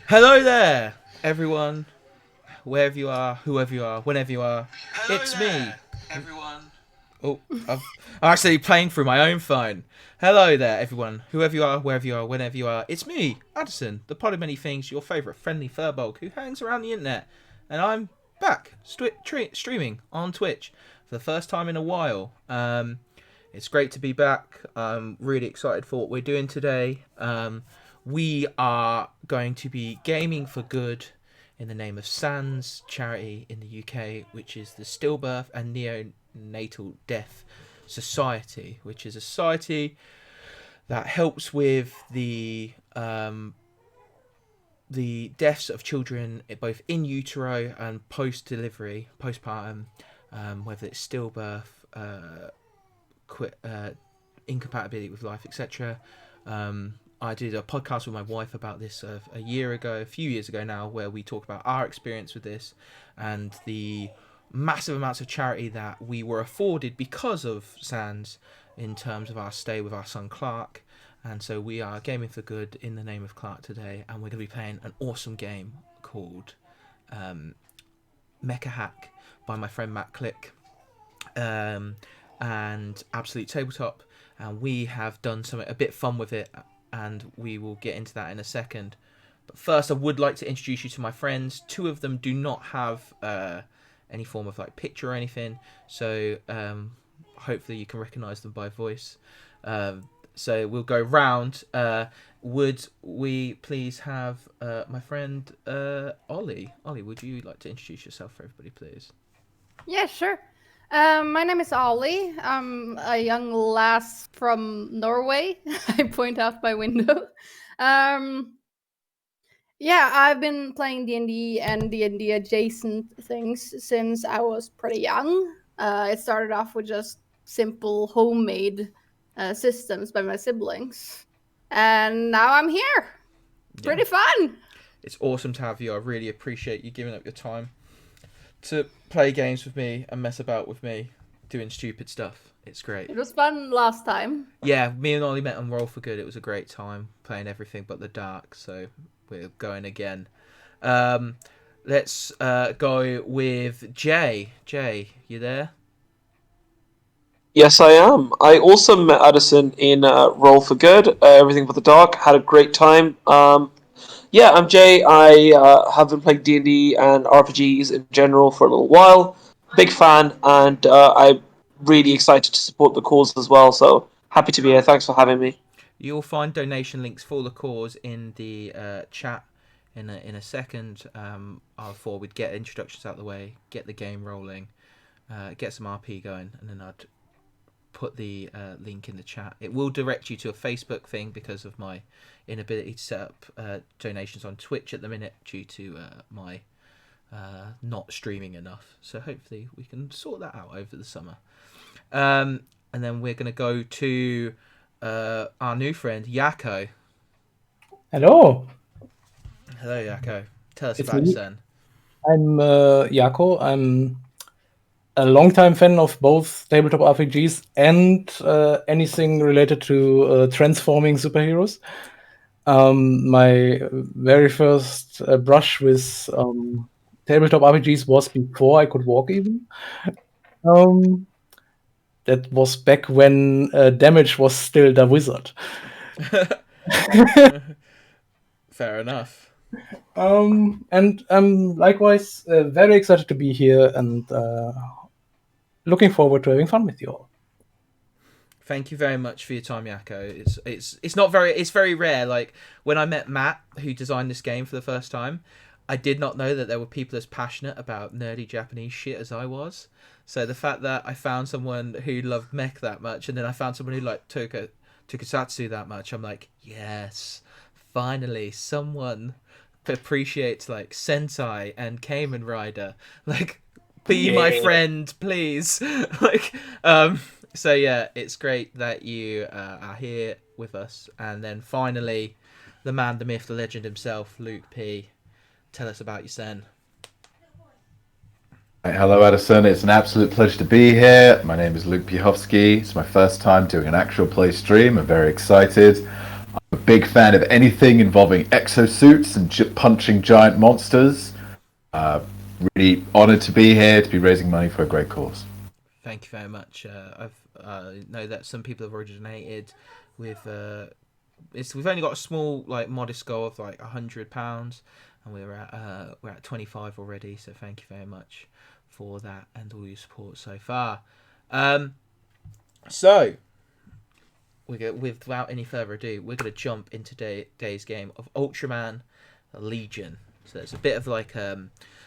Hello there, everyone, wherever you are, whoever you are, whenever you are. It's me. Everyone. Oh, I'm actually playing through my own phone. Hello there, everyone, whoever you are, wherever you are, whenever you are. It's me, Addison, the pod of many things, your favourite friendly furbulk who hangs around the internet. And I'm back, streaming on Twitch for the first time in a while. It's great to be back. I'm really excited for what we're doing today. We are going to be gaming for good in the name of SANDS charity in the UK, which is the Stillbirth and Neonatal Death Society, which is a society that helps with the deaths of children both in utero and post delivery, postpartum, whether it's stillbirth, incompatibility with life, etc. I did a podcast with my wife about this a few years ago now, where we talked about our experience with this and the massive amounts of charity that we were afforded because of SANS in terms of our stay with our son Clark. And so we are gaming for good in the name of Clark today, and we're going to be playing an awesome game called MECHA HACK by my friend Matt Click. And Absolute Tabletop, and we have done something a bit fun with it, and we will get into that in a second. But first, I would like to introduce you to my friends. Two of them do not have any form of like picture or anything, so hopefully you can recognise them by voice. So we'll go round. Would we please have my friend Ollie? Ollie, would you like to introduce yourself for everybody, please? Yeah, sure. My name is Ollie. I'm a young lass from Norway. I point out my window. Um, yeah, I've been playing D&D and D&D adjacent things since I was pretty young. It started off with just simple homemade systems by my siblings. And now I'm here. Pretty fun. It's awesome to have you. I really appreciate you giving up your time to play games with me and mess about with me, doing stupid stuff. It's great. It was fun last time. Yeah, me and Ollie met on Roll for Good. It was a great time playing everything but the dark, so we're going again. Um, let's go with Jay. Jay, you there? Yes, I am. I also met Addison in Roll for Good, Everything but the Dark. Had a great time. Yeah, I'm Jay. I have been playing D&D and RPGs in general for a little while. Big fan, and I'm really excited to support the cause as well. So happy to be here. Thanks for having me. You'll find donation links for the cause in the chat in a second. Before we'd get introductions out of the way, get the game rolling, get some RP going, and then I'd put the link in the chat. It will direct you to a Facebook thing because of my inability to set up donations on Twitch at the minute due to my not streaming enough. So hopefully we can sort that out over the summer. And then we're going to go to our new friend Yako. Hello. Hello, Yako. Tell us It's about me. your son. I'm Jako. I'm a longtime fan of both tabletop RPGs and anything related to transforming superheroes. My very first brush with tabletop RPGs was before I could walk even. That was back when Damage was still the wizard. Fair enough. And I'm likewise very excited to be here and looking forward to having fun with you all. Thank you very much for your time, Yako. It's very rare. Like when I met Matt, who designed this game for the first time, I did not know that there were people as passionate about nerdy Japanese shit as I was. So the fact that I found someone who loved mech that much, and then I found someone who liked tokusatsu that much, I'm like, yes, finally, someone appreciates like Sentai and Kamen Rider. Like, be my friend, please. like, so yeah, it's great that you are here with us. And then finally, the man, the myth, the legend himself, Luke P. Tell us about your son. Hello, Edison. It's an absolute pleasure to be here. My name is Luke Piechowski. It's my first time doing an actual play stream. I'm very excited. a big fan of anything involving exosuits and punching giant monsters. Really honoured to be here, to be raising money for a great cause. Thank you very much. I know that some people have originated with. We've only got a small, like, modest goal of like £100, and we're at 25 already. So thank you very much for that and all your support so far. So without any further ado, we're going to jump into today's game of Ultraman Legion. So it's a bit of like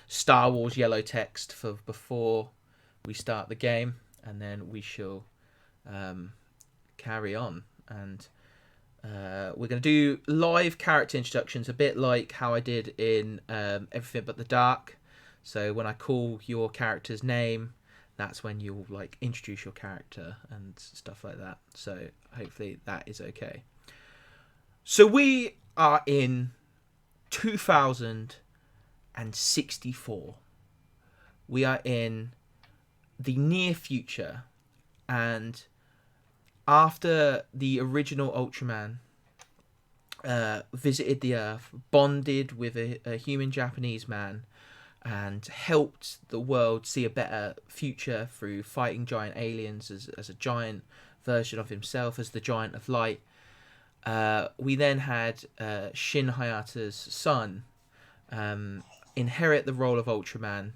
Star Wars yellow text for before we start the game, and then we shall carry on. And we're going to do live character introductions, a bit like how I did in Everything But the Dark. So when I call your character's name, that's when you'll like introduce your character and stuff like that. So hopefully that is okay. So we are in 2064. We are in the near future, and after the original Ultraman visited the Earth, bonded with a human Japanese man, and helped the world see a better future through fighting giant aliens as a giant version of himself, as the Giant of Light. We then had Shin Hayata's son inherit the role of Ultraman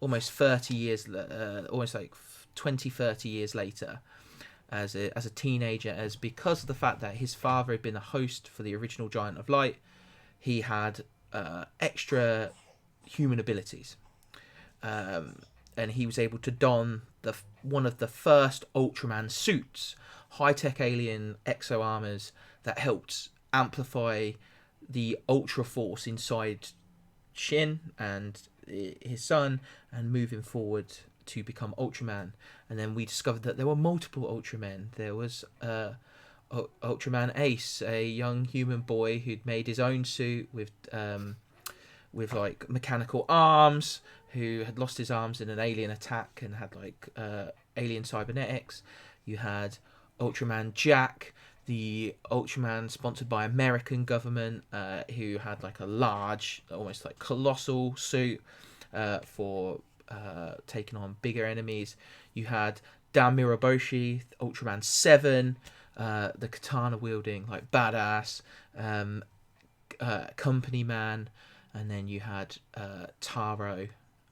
almost 30 years, almost like 20-30 years later, as a teenager, as because of the fact that his father had been a host for the original Giant of Light, he had extra human abilities, and he was able to don one of the first Ultraman suits, high-tech alien exo armors that helped amplify the Ultra Force inside Shin and his son, and moving forward to become Ultraman. And then we discovered that there were multiple Ultramen. There was Ultraman Ace, a young human boy who'd made his own suit with like mechanical arms, who had lost his arms in an alien attack and had like alien cybernetics. You had Ultraman Jack, the Ultraman sponsored by American government, who had like a large, almost like colossal suit for taking on bigger enemies. You had Dan Miraboshi, Ultraman 7, the katana wielding like badass company man. And then you had Taro,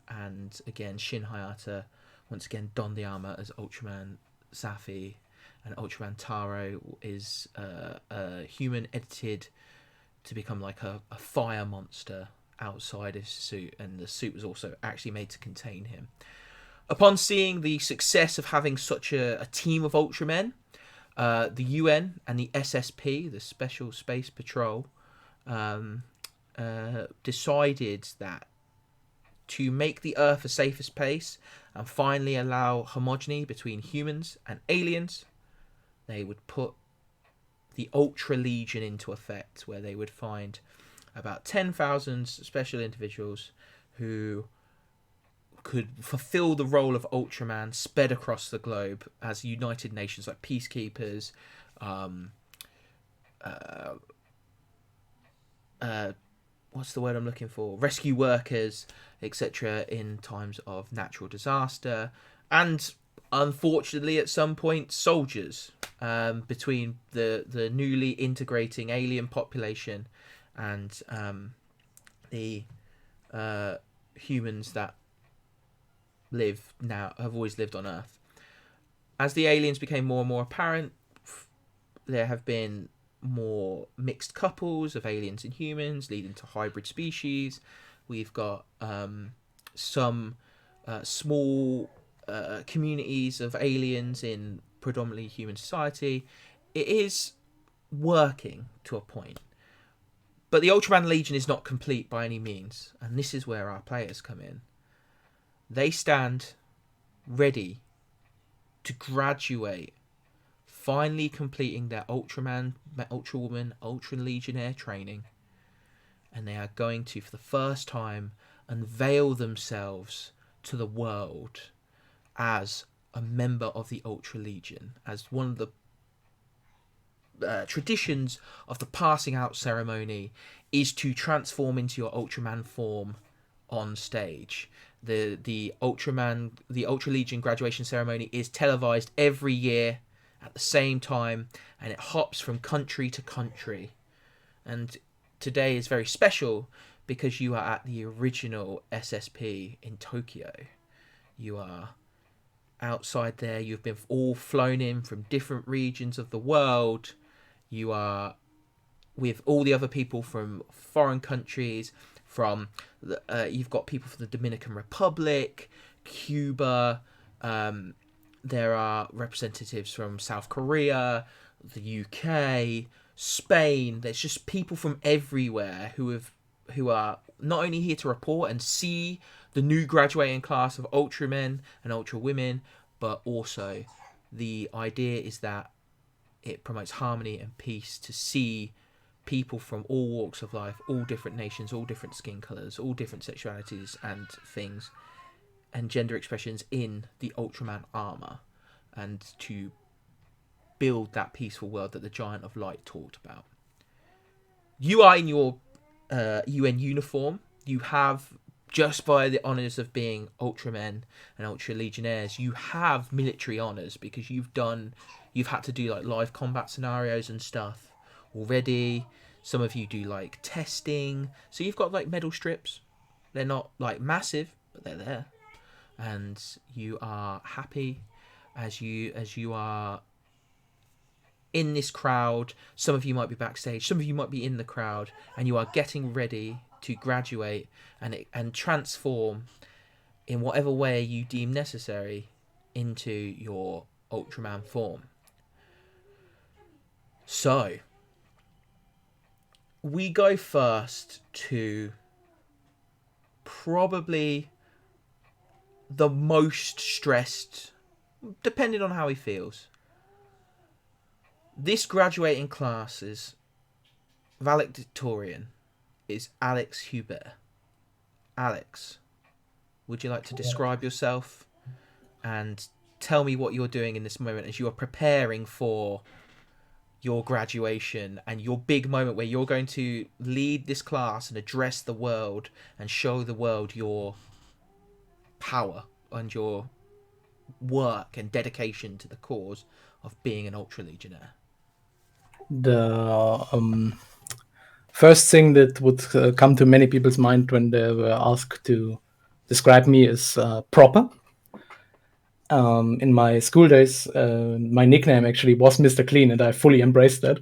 and again Shin Hayata once again donned the armor as Ultraman Safi, and Ultraman Taro is a human edited to become like a fire monster outside his suit, and the suit was also actually made to contain him. Upon seeing the success of having such a team of Ultramen, the UN and the SSP, the Special Space Patrol, decided that to make the Earth a safer space and finally allow homogeny between humans and aliens, they would put the UltraLegion into effect, where they would find about 10,000 special individuals who could fulfill the role of Ultraman, sped across the globe as United Nations, like peacekeepers, what's the word I'm looking for? Rescue workers, etc., in times of natural disaster, and unfortunately, at some point, soldiers, between the newly integrating alien population and the humans that have always lived on Earth. As the aliens became more and more apparent, there have been more mixed couples of aliens and humans, leading to hybrid species. We've got some small communities of aliens in predominantly human society. It is working to a point, but the Ultraman Legion is not complete by any means, and this is where our players come in. They stand ready to graduate, finally completing their Ultraman, Ultrawoman, UltraLegionnaire training, and they are going to, for the first time, unveil themselves to the world as a member of the UltraLegion, as one of the traditions of the passing out ceremony is to transform into your Ultraman form on stage. The UltraLegion graduation ceremony is televised every year at the same time, and it hops from country to country. And today is very special because you are at the original SSP in Tokyo. You are outside there. You've been all flown in from different regions of the world. You are with all the other people from foreign countries. You've got people from the Dominican Republic, Cuba. There are representatives from South Korea, the UK, Spain. There's just people from everywhere who are not only here to report and see the new graduating class of Ultramen and Ultra Women, but also the idea is that it promotes harmony and peace to see people from all walks of life, all different nations, all different skin colours, all different sexualities and things and gender expressions in the Ultraman armour, and to build that peaceful world that the Giant of Light talked about. You are in your UN uniform. You have, just by the honours of being Ultramen and Ultra Legionnaires, you have military honours because you've had to do like live combat scenarios and stuff already. Some of you do like testing, so you've got like medal strips. They're not like massive, but they're there, and you are happy as you are in this crowd. Some of you might be backstage, some of you might be in the crowd, and you are getting ready to graduate and transform in whatever way you deem necessary into your Ultraman form. So we go first to probably the most stressed, depending on how he feels. This graduating class's valedictorian is Alex Hubert. Alex, would you like to describe yourself and tell me what you're doing in this moment as you are preparing for your graduation and your big moment where you're going to lead this class and address the world and show the world your power and your work and dedication to the cause of being an Ultra Legionnaire? The first thing that would come to many people's mind when they were asked to describe me is proper. In my school days, my nickname actually was Mr. Clean, and I fully embraced that.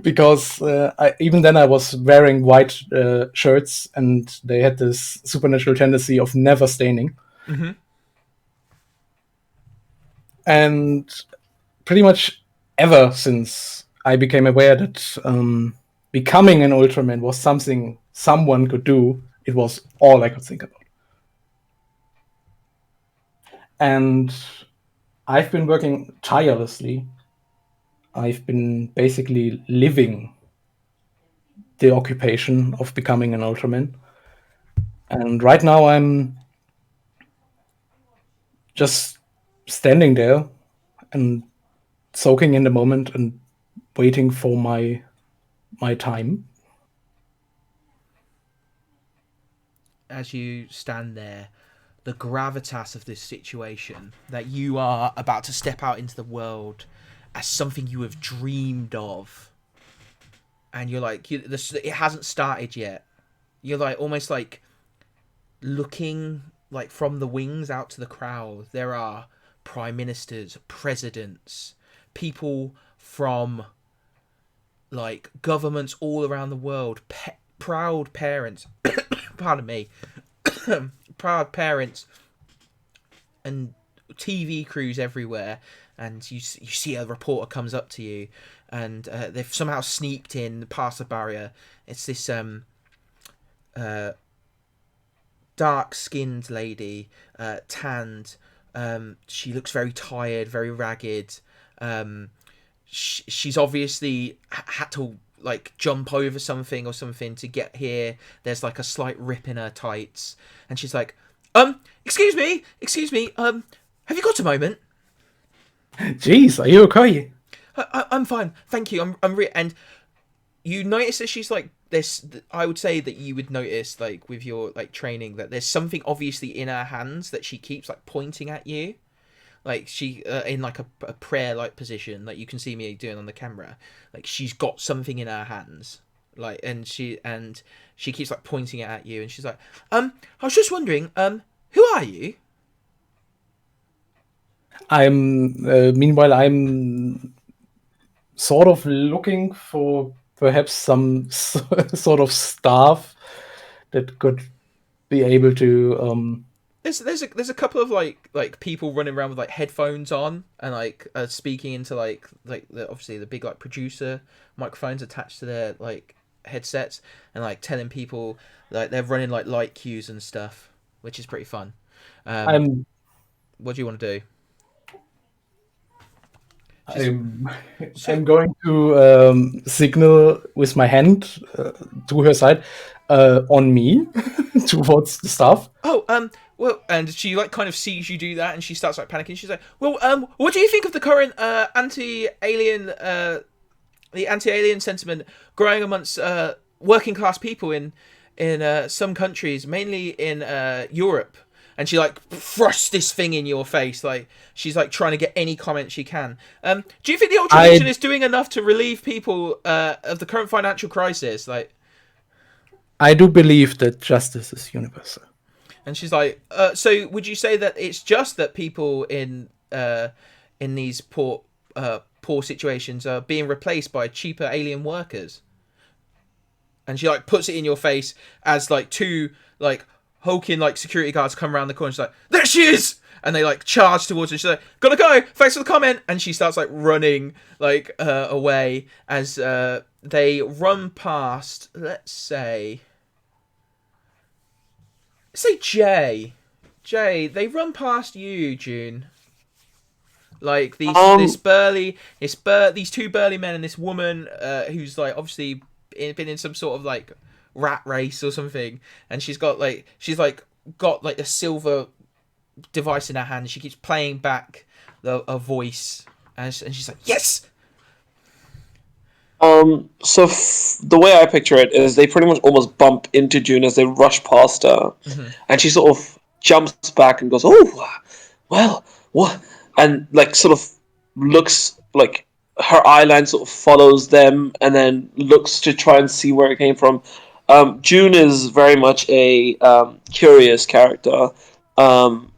Because even then I was wearing white shirts, and they had this supernatural tendency of never staining. Mm-hmm. And pretty much ever since I became aware that becoming an Ultraman was something someone could do, it was all I could think about. And I've been working tirelessly. I've been basically living the occupation of becoming an Ultraman. And right now I'm just standing there and soaking in the moment and waiting for my time. As you stand there, the gravitas of this situation, that you are about to step out into the world as something you have dreamed of, and you're like, it hasn't started yet. You're like almost like looking like from the wings out to the crowd. There are prime ministers, presidents, people from like governments all around the world, proud parents, pardon me, proud parents, and TV crews everywhere. And you see a reporter comes up to you, and they've somehow sneaked in past the barrier. It's this dark-skinned lady, tanned. She looks very tired, very ragged. She's obviously had to like jump over something or something to get here. There's like a slight rip in her tights, and she's like, excuse me, have you got a moment? Jeez, are you okay? I'm fine, thank you. And you notice that she's like this. I would say that you would notice, like with your like training, that there's something obviously in her hands that she keeps like pointing at you, like she in like a prayer like position, like you can see me doing on the camera. Like she's got something in her hands, like and she keeps like pointing it at you, and she's like, I was just wondering, who are you? Meanwhile, I'm sort of looking for perhaps some sort of staff that could be able to. There's a couple of like people running around with like headphones on and like speaking into like obviously the big like producer microphones attached to their like headsets, and like telling people like they're running like light cues and stuff, which is pretty fun. What do you want to do? I'm going to signal with my hand to her side on me towards the staff. Oh, well, and she like kind of sees you do that, and she starts like panicking. She's like, well, what do you think of the current anti-alien sentiment growing amongst working class people in some countries, mainly in Europe? And she like thrusts this thing in your face, like she's like trying to get any comment she can. Do you think the UltraLegion is doing enough to relieve people of the current financial crisis? Like, I do believe that justice is universal. And she's like, so would you say that it's just that people in these poor situations are being replaced by cheaper alien workers? And she like puts it in your face as like two like hulking like security guards come around the corner. She's like, there she is! And they like charge towards her. She's like, gotta go, thanks for the comment. And she starts like running like away as they run past, let's say Jay, they run past you, June. Like these two burly men and this woman who's like obviously been in some sort of like rat race or something, and she's got like a silver device in her hand. She keeps playing back a voice, and she's like, yes. So the way I picture it is they pretty much almost bump into June as they rush past her, and she sort of jumps back and goes, "Oh, well, what?" And like sort of looks like her eye line sort of follows them, and then looks to try and see where it came from. June is very much a curious character,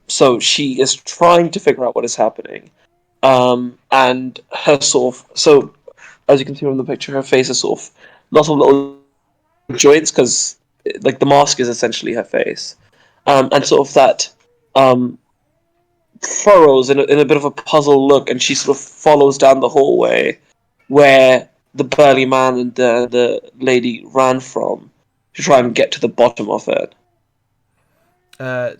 so she is trying to figure out what is happening, and her sort of so. As you can see from the picture, her face is sort of lots of little joints because, like, the mask is essentially her face, and sort of that furrows in a bit of a puzzled look, and she sort of follows down the hallway where the burly man and the lady ran from to try and get to the bottom of it.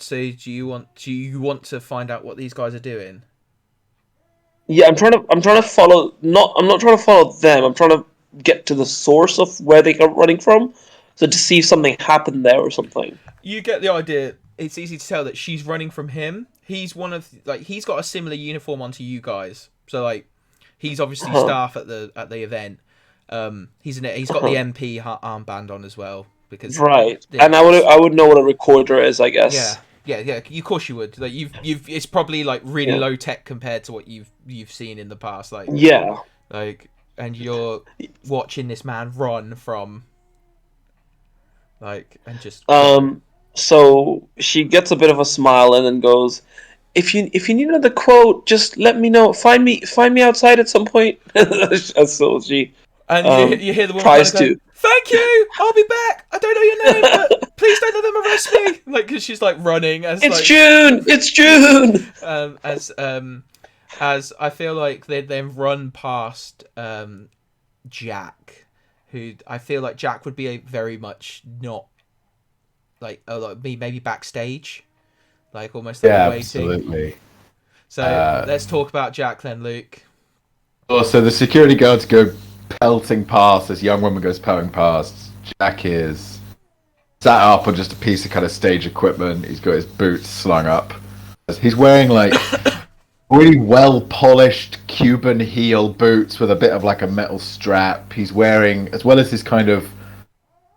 So do you want to find out what these guys are doing? Yeah, I'm trying to follow. I'm not trying to follow them. I'm trying to get to the source of where they are running from, so to see if something happened there or something. You get the idea. It's easy to tell that she's running from him. He's one of he's got a similar uniform onto you guys. So like, he's obviously staff at the event. He's got the MP armband on as well because right. And I would know what a recorder is, I guess. Yeah. Yeah, of course you would. Like you've it's probably like really low tech compared to what you've seen in the past. Like and you're watching this man run from and just So she gets a bit of a smile and then goes, "If you need another quote, just let me know. Find me outside at some point." So she you hear the woman tries to. Thank you. I'll be back. I don't know your name, but please don't let them arrest me. Like, because she's like running as it's June. It's June. As I feel like they then run past Jack, who I feel like Jack would be a very much not like maybe backstage, like almost like waiting. Absolutely. So let's talk about Jack then, Luke. Oh, so the security guards go pelting past. This young woman goes pelting past. Jack is sat up on just a piece of kind of stage equipment. He's got his boots slung up. He's wearing like really well polished Cuban heel boots with a bit of like a metal strap. He's wearing, as well as his kind of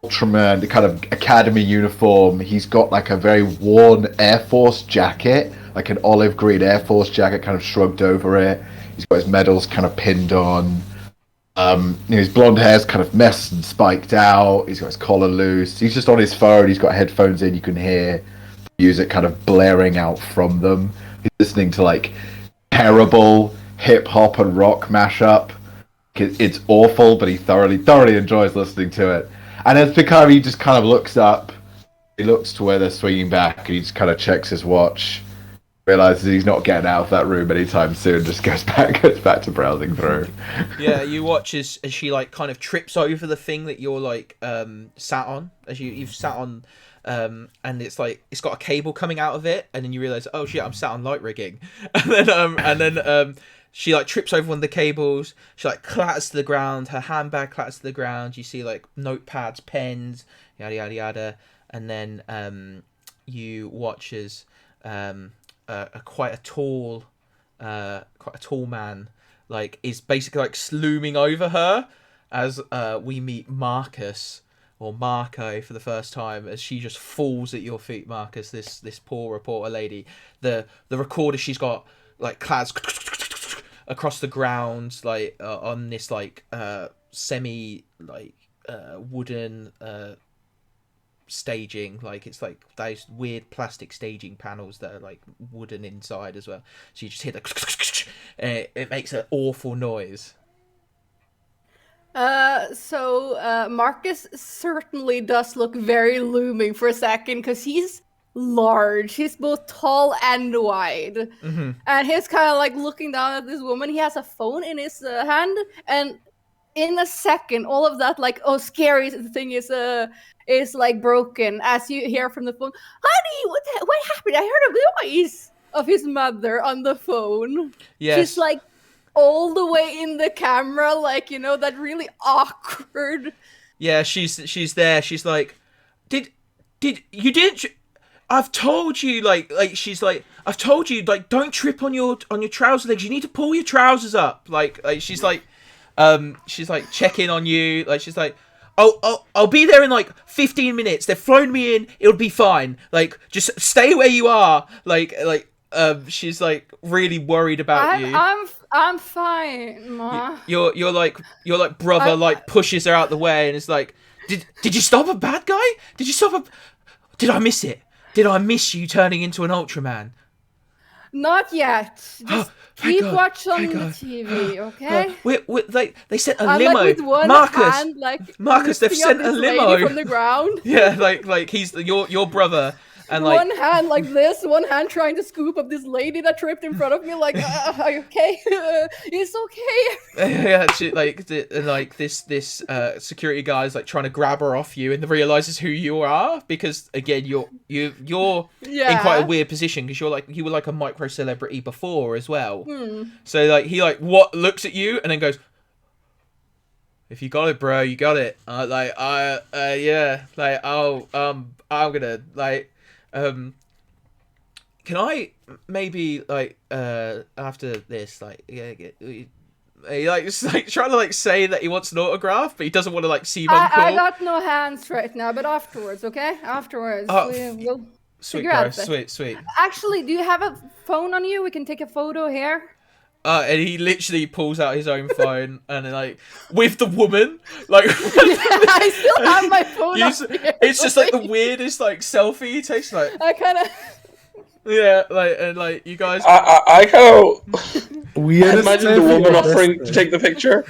Ultraman, the kind of academy uniform, he's got like a very worn Air Force jacket, like an olive green Air Force jacket kind of shrugged over it. He's got his medals kind of pinned on. His blonde hair's kind of messed and spiked out. He's got his collar loose. He's just on his phone. He's got headphones in. You can hear music kind of blaring out from them. He's listening to like terrible hip hop and rock mashup. It's awful, but he thoroughly enjoys listening to it. And it's because he just kind of looks up. He looks to where they're swinging back, and he just kind of checks his watch. Realizes he's not getting out of that room anytime soon. Just goes back to browsing through. Yeah, you watch as she like kind of trips over the thing that you're like sat on, as you've sat on, and it's like it's got a cable coming out of it, and then you realize, oh shit, I'm sat on light rigging, and then she like trips over one of the cables. She like clatters to the ground. Her handbag clatters to the ground. You see like notepads, pens, yada yada yada, and then you watch as quite a tall man like is basically like looming over her as we meet Marcus or Marco for the first time, as she just falls at your feet, Marcus, this poor reporter lady. The recorder she's got like clads across the ground, like on this like semi like wooden staging, like it's like those weird plastic staging panels that are like wooden inside as well, so you just hear the and it makes an awful noise. So Marcus certainly does look very looming for a second, because he's large. He's both tall and wide. Mm-hmm. And he's kind of like looking down at this woman. He has a phone in his hand, and in a second, all of that like, oh, scary thing is like broken, as you hear from the phone, honey, what happened? I heard a voice of his mother on the phone. Yes. She's like all the way in the camera, like, you know, that really awkward. Yeah, she's there. She's like, did you didn't? I've told you, like she's like, I've told you, like, don't trip on your trouser legs. You need to pull your trousers up. Like she's like checking on you. Like she's like, I'll be there in like 15 minutes. They've flown me in. It'll be fine. Like, just stay where you are. She's like really worried about you. I'm fine, Ma. Your brother like pushes her out the way and is like, did you stop a bad guy? Did you stop a? Did I miss it? Did I miss you turning into an Ultraman? Not yet. Just keep watching on the TV, okay? They sent a limo. Like with one hand, like, Marcus, they've sent a limo from the ground. Yeah, like he's your brother, and like one hand like this, one hand trying to scoop up this lady that tripped in front of me. Like, are you okay? It's okay. Yeah, she, this security guy is like trying to grab her off you, and realizes who you are, because again you're in quite a weird position, because you were like a micro celebrity before as well. So like he like looks at you and then goes, if you got it, bro, you got it. Yeah, like, I'm gonna like. Can I maybe like after this like he like just like trying to like say that he wants an autograph, but he doesn't want to like seem uncool. I got no hands right now, but afterwards, okay? Afterwards, we'll sweet, figure bro, out sweet. Actually, do you have a phone on you? We can take a photo here. And he literally pulls out his own phone and then, like, with the woman, like, I still have my phone. It's just like the weirdest like selfie he takes. Like, I kind of. Yeah, like, and like you guys. I kind of imagine the woman offering to take the picture.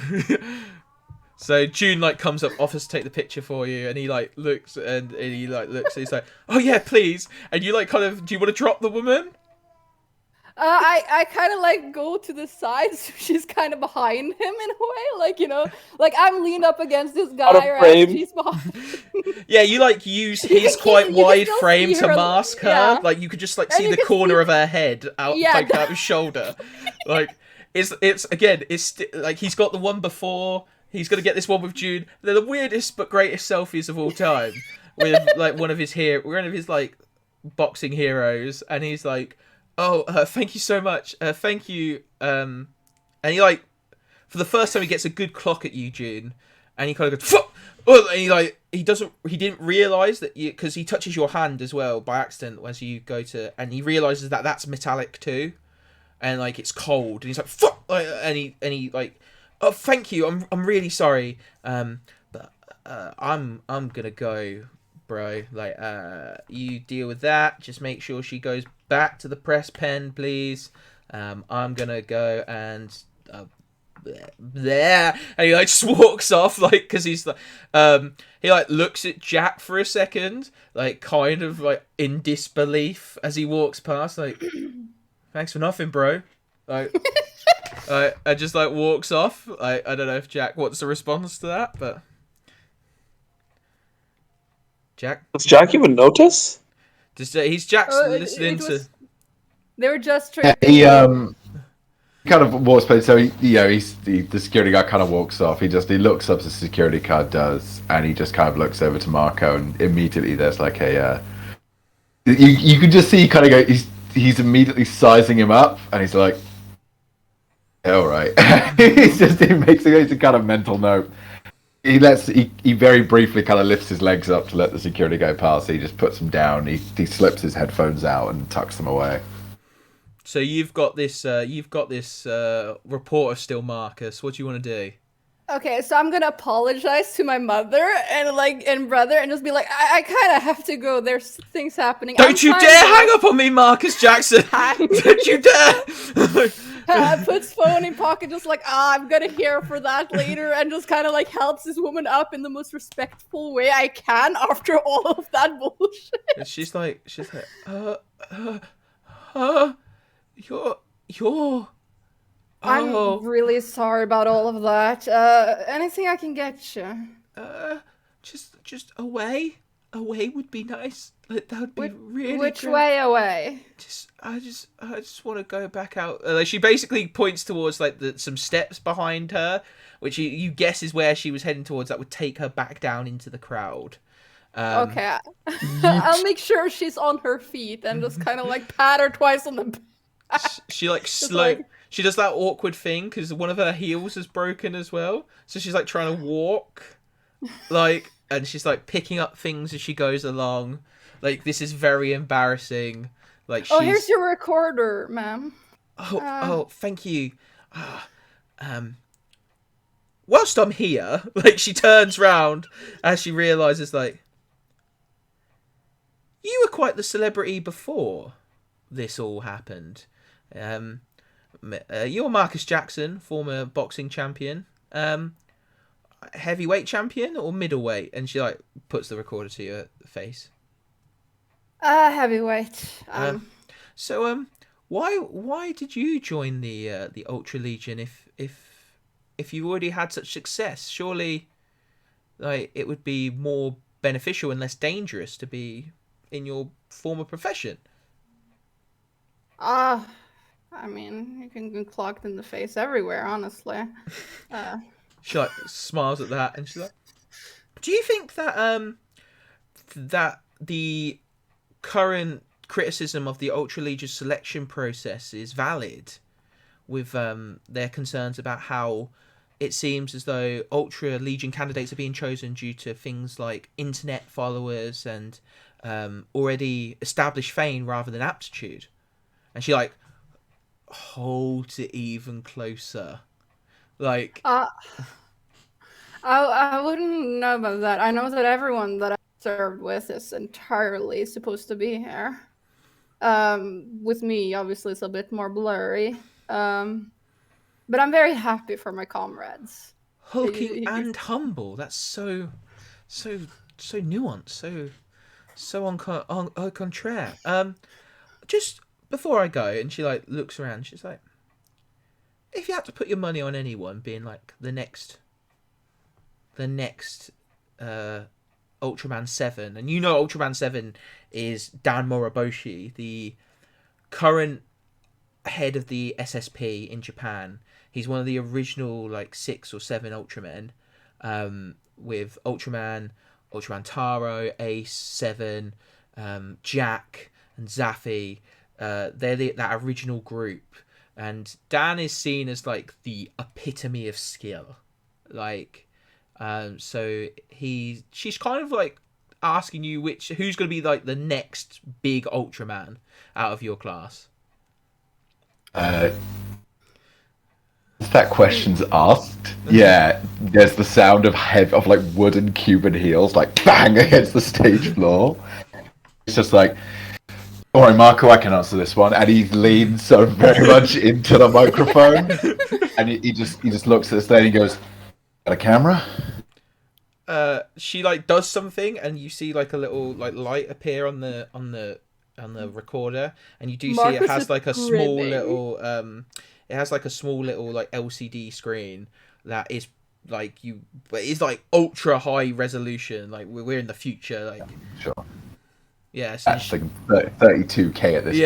So June like comes up, offers to take the picture for you, and he like looks and he like looks. And he's like, "Oh yeah, please." And you like kind of, do you want to drop the woman? I kind of like go to the side, so she's kind of behind him in a way, like, you know, like I'm leaned up against this guy, right? She's behind. Yeah, you like use his quite wide frame to mask her. Yeah. Like you could just like see the corner of her head out, like out his shoulder. Like it's like he's got the one before. He's gonna get this one with June. They're the weirdest but greatest selfies of all time. With like one of his like boxing heroes, and he's like, Oh, thank you so much. Thank you. And he like, for the first time, he gets a good clock at you, June, and he kind of goes, "Fuck!" Oh, and he didn't realize that because he touches your hand as well by accident as you go to, and he realizes that that's metallic too, and like it's cold, and he's like, "Fuck!" And he like, "Oh, thank you. I'm really sorry. But I'm gonna go, bro. Like, you deal with that. Just make sure she goes back to the press pen, please. I'm gonna go and there." And he like just walks off, like, because he's like, he like looks at Jack for a second, like kind of like in disbelief as he walks past, like, "Thanks for nothing, bro." Like, and just like walks off. I don't know if Jack wants a response to that, but Jack, Does Jack even notice? just he's Jack's Oh, listening to. They were just Yeah, trying. he kind of walks by. So the security guard kind of walks off. He looks up as the security guard does, and he just kind of looks over to Marco, and immediately there's like a. You can just see he kind of go. He's immediately sizing him up, and he's like, "All right." He makes a kind of mental note. He very briefly kind of lifts his legs up to let the security go past. He just puts them down. He slips his headphones out and tucks them away. So you've got this reporter still, Marcus. What do you want to do? Okay, so I'm gonna apologize to my mother and brother and just be like, I kind of have to go. There's things happening. Don't you dare hang up on me, Marcus Jackson! Don't you dare! Puts phone in pocket, just like, I'm gonna hear for that later, and just kind of like helps this woman up in the most respectful way I can after all of that bullshit. And she's like, you're. Oh. I'm really sorry about all of that. Anything I can get you? Just away. Away would be nice. Like, that would be really. Which great. way away? I just want to go back out. Like, she basically points towards like some steps behind her, which you guess is where she was heading towards. That would take her back down into the crowd. Okay, I'll make sure she's on her feet and just kind of like pat her twice on the back. She like slow. like- She does that awkward thing because one of her heels is broken as well. So she's like trying to walk, like, and she's like picking up things as she goes along. Like, this is very embarrassing. Like, Oh, here's your recorder, ma'am. Oh, thank you. Whilst I'm here, like, she turns round as she realizes, like, you were quite the celebrity before this all happened. You're Marcus Jackson, former boxing champion. Heavyweight champion or middleweight? And she like puts the recorder to your face. Heavyweight. So why did you join the UltraLegion if you already had such success? Surely, like, it would be more beneficial and less dangerous to be in your former profession. I mean, you can get clocked in the face everywhere, honestly. She like smiles at that, and she's like, "Do you think that that the current criticism of the UltraLegion selection process is valid, with their concerns about how it seems as though UltraLegion candidates are being chosen due to things like internet followers and already established fame rather than aptitude?" And she like holds it even closer, like. I wouldn't know about that. I know that everyone that I served with is entirely supposed to be here. With me, obviously, it's a bit more blurry. But I'm very happy for my comrades. Hulking and humble. That's so nuanced. So au contraire. Just before I go, and she like looks around. She's like, if you had to put your money on anyone being like the next Ultraman 7, and you know Ultraman 7 is Dan Moriboshi, the current head of the SSP in Japan. He's one of the original like 6 or 7 Ultramen, with Ultraman Taro, Ace, 7, Jack, and Zaffy. they're that original group, and Dan is seen as like the epitome of skill, like, so she's kind of like asking you who's going to be like the next big Ultraman out of your class. If that question's asked, yeah, there's the sound of like wooden Cuban heels like bang against the stage floor. It's just like, all right, Marco, I can answer this one, and he leans so very much into the microphone, and he just looks at this lady and goes, "Got a camera?" She like does something, and you see like a little like light appear on the recorder, and you do see it has like a small little it has like a small little like LCD screen that is like it's like ultra high resolution, like we're in the future, like sure. Yeah, so that's like 32K at this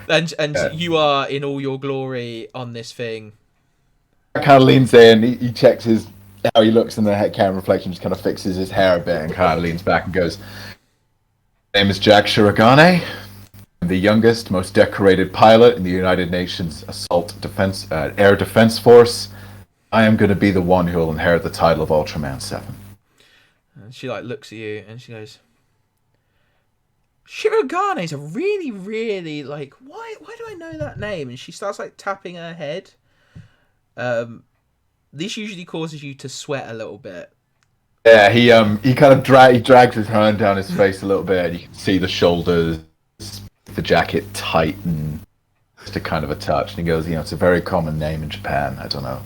point. And you are in all your glory on this thing. Kind of leans in, he checks how he looks in the head camera reflection, just kind of fixes his hair a bit and kind of leans back and goes, "My name is Jack Shirogane. I'm the youngest, most decorated pilot in the United Nations Air Defense Force. I am going to be the one who will inherit the title of Ultraman 7. And she like looks at you and she goes, "Shirogane is a really, really like why do I know that name?" And she starts like tapping her head. This usually causes you to sweat a little bit. Yeah, he kind of drags his hand down his face a little bit, and you can see the shoulders, the jacket tighten just a kind of a touch, and he goes, "It's a very common name in Japan. I don't know."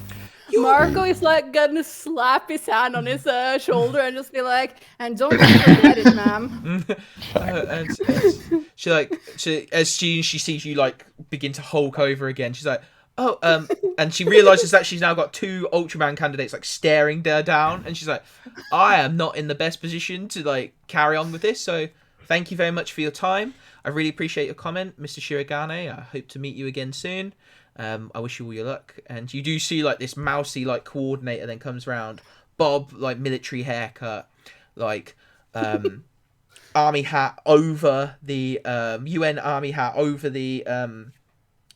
Marco is like gonna slap his hand on his shoulder and just be like, "And don't forget it, ma'am." And she sees you like begin to hulk over again, she's like, "Oh," and she realizes that she's now got two Ultraman candidates like staring her down, and she's like, "I am not in the best position to like carry on with this, so thank you very much for your time. I really appreciate your comment, Mr. Shirogane. I hope to meet you again soon. I wish you all your luck." And you do see like this mousy like coordinator then comes around, bob, like military haircut, like army hat over the UN army hat over the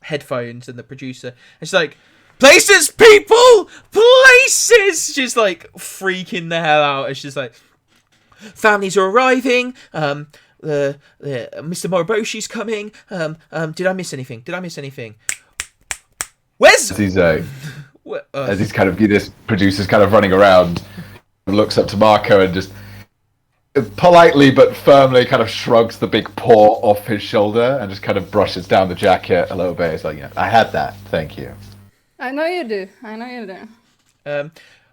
headphones, and the producer, and she's like, "Places, people, places!" She's like freaking the hell out, and she's like, "Families are arriving. The Mr. Moriboshi's coming. Did I miss anything? Where's?" As he's kind of this producer's kind of running around, looks up to Marco and just politely but firmly kind of shrugs the big paw off his shoulder and just kind of brushes down the jacket a little bit. It's like, "I had that. Thank you." I know you do.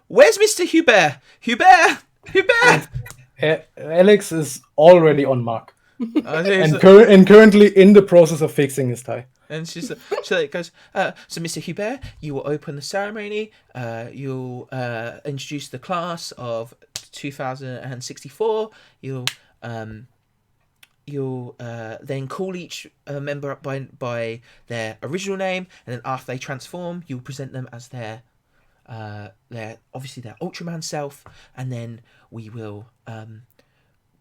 Where's Mr. Hubert? Hubert! Alex is already on Mark. And Currently in the process of fixing his tie. And she goes, "So Mr. Hubert, you will open the ceremony. You'll introduce the class of 2064. You'll then call each member up by their original name, and then after they transform, you'll present them as their Ultraman self, and then we will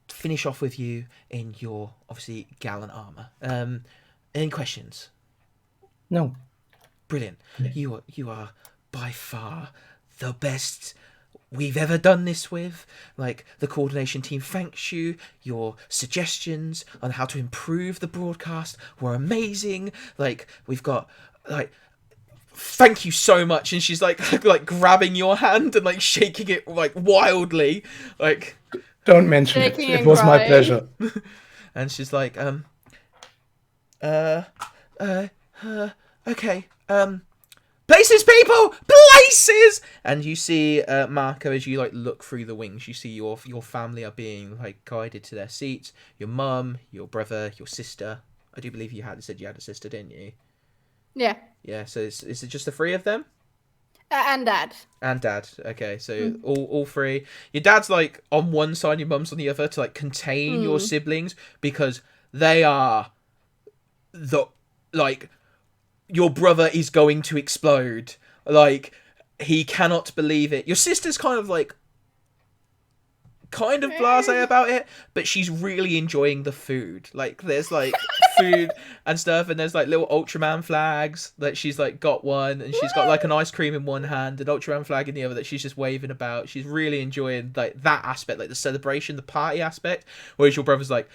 finish off with you in your obviously gallant armor. Any questions?" No. Brilliant. You are by far the best we've ever done this with. Like, the coordination team thanks you. Your suggestions on how to improve the broadcast were amazing. Like, we've got like, thank you so much. And she's like grabbing your hand and like shaking it like wildly. Like, don't mention it. It was my pleasure. And she's like, okay, places, people, places! And you see, Marco, as you like look through the wings, you see your family are being like guided to their seats. Your mum, your brother, your sister. I do believe you said you had a sister, didn't you? Yeah. Yeah. So is it just the three of them? And dad. And dad. Okay, so all three. Your dad's like on one side, your mum's on the other to like contain your siblings, because they are your brother is going to explode. Like, he cannot believe it. Your sister's kind of blasé about it, but she's really enjoying the food. Like, there's like food and stuff, and there's like little Ultraman flags that she's like got one, and she's got like an ice cream in one hand, an Ultraman flag in the other that she's just waving about. She's really enjoying like that aspect, like the celebration, the party aspect, whereas your brother's like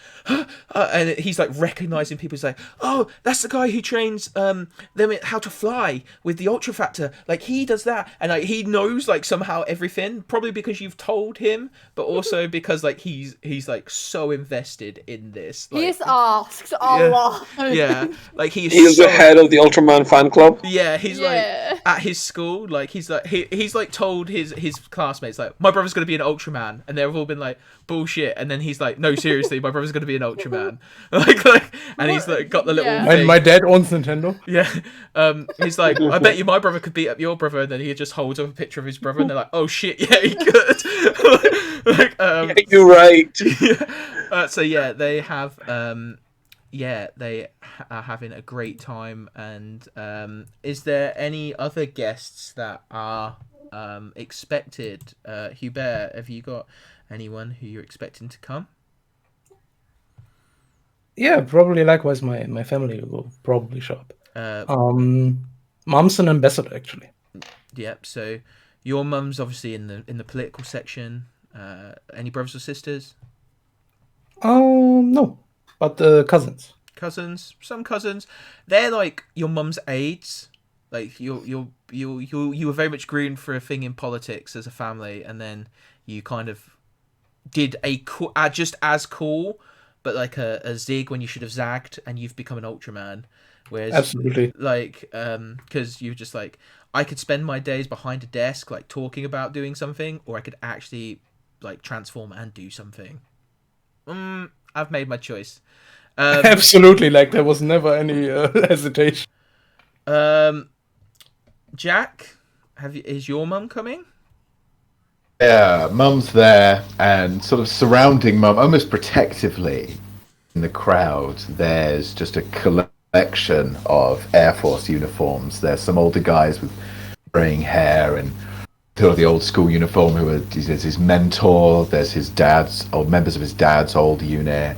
and he's like recognizing people. He's like, oh, that's the guy who trains them how to fly with the Ultra Factor, like he does that, and like he knows like somehow everything, probably because you've told him, but also because like he's like so invested in this, like, He's asked a lot. yeah, like He's so, the head of the Ultraman fan club. yeah, he's like at his school, like he's like told his classmates like, my brother's gonna be an Ultraman, and they've all been like, bullshit, and then he's like, no, seriously, my brother's gonna be an Ultraman. like and he's like got the little thing. My dad owns Nintendo. Yeah, he's like, I bet you my brother could beat up your brother, and then he just holds up a picture of his brother, and they're like, oh shit, yeah, he could. like, Yeah, you're right. yeah. So yeah, they have they are having a great time. And is there any other guests that are expected? Hubert, have you got anyone who you're expecting to come? Yeah, probably likewise. My family will probably show up. Mom's an ambassador, actually. Yep. So your mum's obviously in the political section. Any brothers or sisters? No, but cousins. Some cousins. They're like your mum's aides. Like you were very much groomed for a thing in politics as a family, and then you kind of did just as cool, but like a zig when you should have zagged, and you've become an Ultraman. Whereas, absolutely, like, because you're just like, I could spend my days behind a desk, like talking about doing something, or I could actually like transform and do something. I've made my choice. Absolutely, like there was never any hesitation. Jack, is your mum coming? Yeah, Mum's there, and sort of surrounding Mum, almost protectively, in the crowd, there's just a collection of Air Force uniforms. There's some older guys with graying hair and who are the old school uniform, there's his mentor, there's his dad's, or members of his dad's old unit,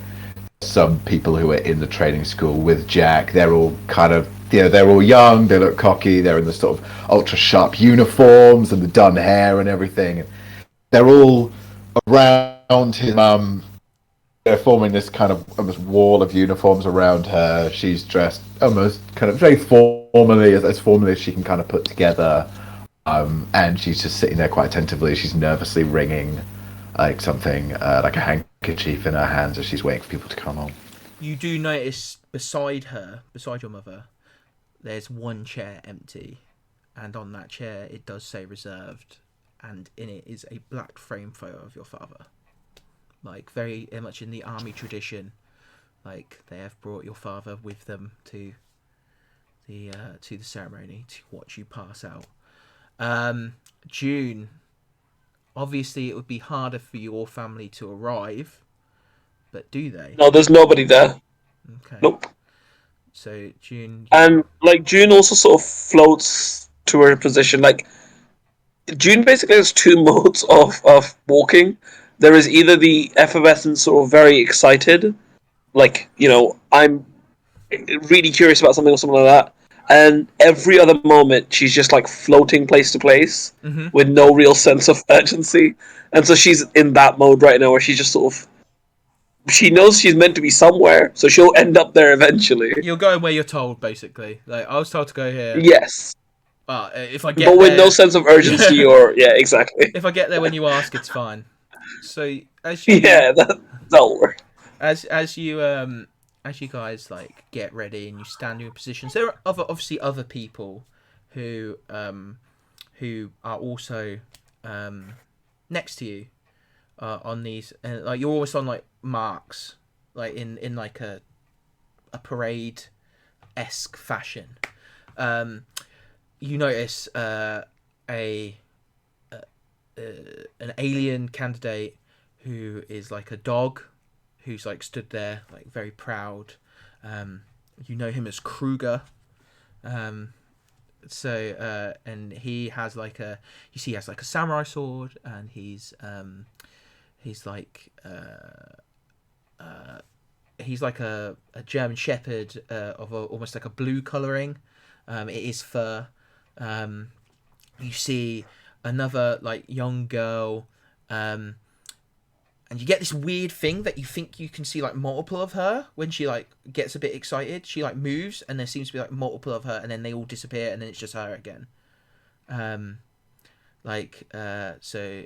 some people who are in the training school with Jack. They're all kind of, they're all young, they look cocky, they're in the sort of ultra sharp uniforms and the done hair and everything. They're all around his mum. They're forming this kind of almost wall of uniforms around her. She's dressed almost kind of very formally, as formally as she can kind of put together. And she's just sitting there quite attentively. She's nervously wringing like something, like a handkerchief in her hands as she's waiting for people to come on. You do notice beside your mother, there's one chair empty, and on that chair it does say reserved, and in it is a black frame photo of your father. Like very much in the army tradition, like they have brought your father with them to the ceremony to watch you pass out. June, obviously it would be harder for your family to arrive, but do they? No, there's nobody there. Okay. Nope. So June, And like June also sort of floats to her position. Like June basically has two modes of walking. There is either the effervescent sort of very excited, like, I'm really curious about something or something like that. And every other moment, she's just like floating place to place with no real sense of urgency. And so she's in that mode right now where she's just sort of, she knows she's meant to be somewhere, so she'll end up there eventually. You're going where you're told, basically. Like, I was told to go here. Yes. If I get but with there... no sense of urgency or, yeah, exactly. If I get there when you ask, it's fine. So, as you... Yeah, that'll work. As you guys, like, get ready and you stand in your positions, there are obviously other people who are also next to you on these... like, you're almost on, like, marks, like, in like, a parade-esque fashion. You notice an alien candidate who is like a dog, who's like stood there like very proud. You know him as Kruger. And he has like he has like a samurai sword, and he's like he's like a German Shepherd of almost like a blue colouring. It is fur. You see another like young girl, and you get this weird thing that you think you can see like multiple of her when she like gets a bit excited. She like moves, and there seems to be like multiple of her, and then they all disappear, and then it's just her again. So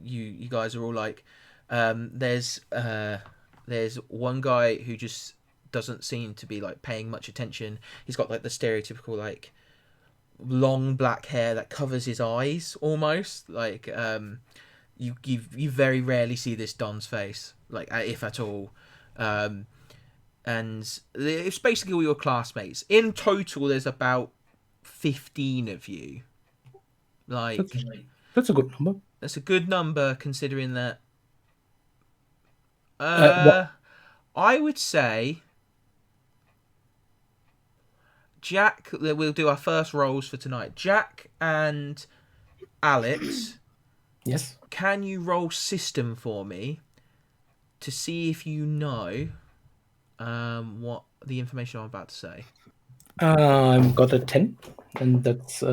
you guys are all like, there's one guy who just doesn't seem to be like paying much attention. He's got like the stereotypical like long black hair that covers his eyes almost. Like you very rarely see this Don's face, like if at all. And it's basically all your classmates. In total, there's about 15 of you. Like That's a good number. That's a good number considering that. I would say Jack. We'll do our first rolls for tonight. Jack and Alex. Yes. Can you roll system for me to see if you know what the information I'm about to say? I've got a 10, and that's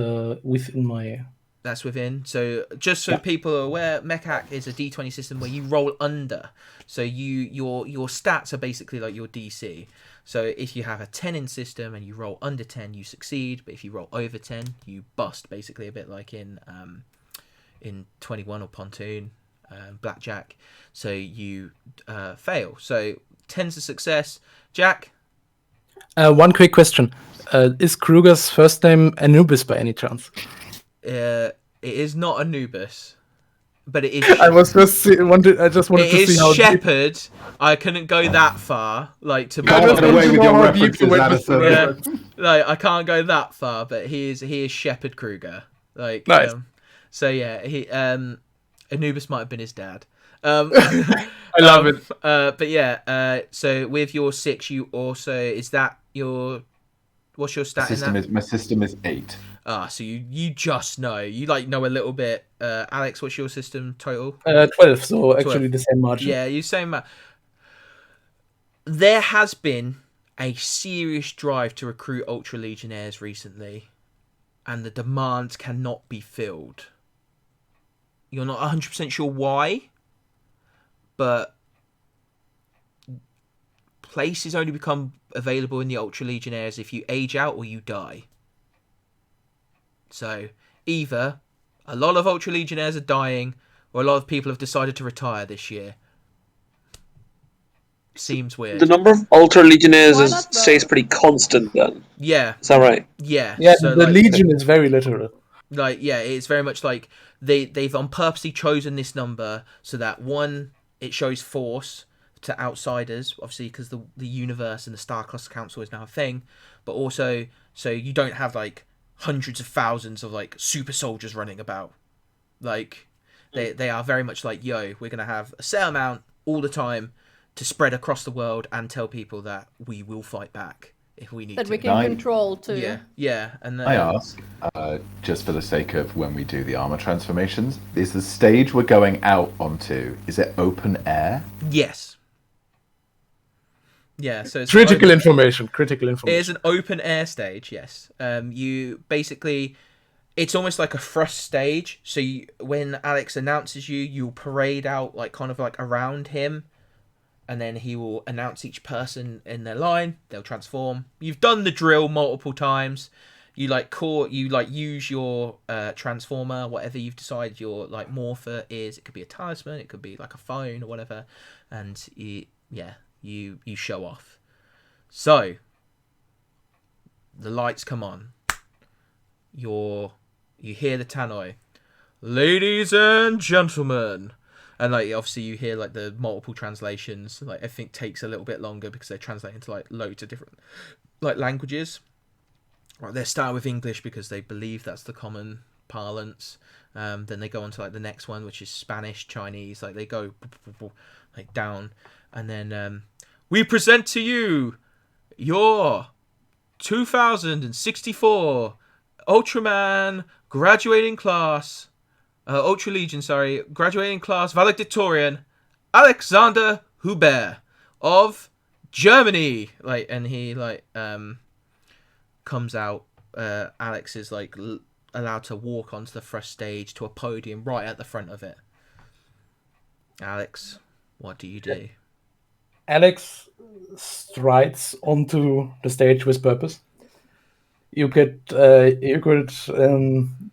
within my. That's within. So just so people are aware, MECHA HACK is a D20 system where you roll under. So your stats are basically like your DC. So if you have a 10 in system and you roll under 10, you succeed. But if you roll over 10, you bust, basically a bit like in 21 or Pontoon, Blackjack. So you fail. So 10's a success. Jack? One quick question. Is Kruger's first name Anubis by any chance? It is not Anubis, but it is. I just wanted to see how Shepherd. I couldn't go that far, like to. Can't get away with your references, Addison. Yeah, like I can't go that far, but he is Shepherd Kruger. Like, nice. So yeah, he Anubis might have been his dad. I love it. But yeah, so with your 6, you also is that your. What's your stat in that? My system is 8. So you just know. You like know a little bit. Alex, what's your system total? 12, so actually 12. the same margin. Yeah, you same. There has been a serious drive to recruit UltraLegionnaires recently, and the demands cannot be filled. You're not 100% sure why, but places only become available in the UltraLegionnaires if you age out or you die. So either a lot of UltraLegionnaires are dying, or a lot of people have decided to retire this year. Seems weird. The number of UltraLegionnaires stays pretty constant then. Yeah. Is that right? Yeah. Yeah, so the Legion is very literal. Like, yeah, it's very much like they've on purposely chosen this number so that, one, it shows force to outsiders, obviously, because the universe and the Star Cluster Council is now a thing, but also so you don't have like hundreds of thousands of like super soldiers running about. Like they are very much like, yo, we're gonna have a set amount all the time to spread across the world and tell people that we will fight back if we need to. That we can control too. Yeah. And then, I ask, just for the sake of when we do the armor transformations, is the stage we're going out onto, is it open air? Yes. Yeah, so it's critical information. It is an open air stage, yes. You basically, it's almost like a thrust stage. So when Alex announces you, you'll parade out like kind of like around him, and then he will announce each person in their line. They'll transform. You've done the drill multiple times. You use your transformer, whatever you've decided your like morpher is. It could be a talisman, it could be like a phone or whatever, and you show off. So the lights come on. You hear the tannoy, ladies and gentlemen, and like obviously you hear like the multiple translations. Like everything takes a little bit longer because they translate into like loads of different like languages. Right, they start with English because they believe that's the common parlance. Then they go on to like the next one, which is Spanish, Chinese. Like they go like down, and then we present to you your 2064 Ultraman graduating class, UltraLegion, graduating class valedictorian, Alexander Hubert of Germany, like, and he like comes out. Alex is like allowed to walk onto the first stage to a podium right at the front of it. Alex, what do you do? Alex strides onto the stage with purpose. You could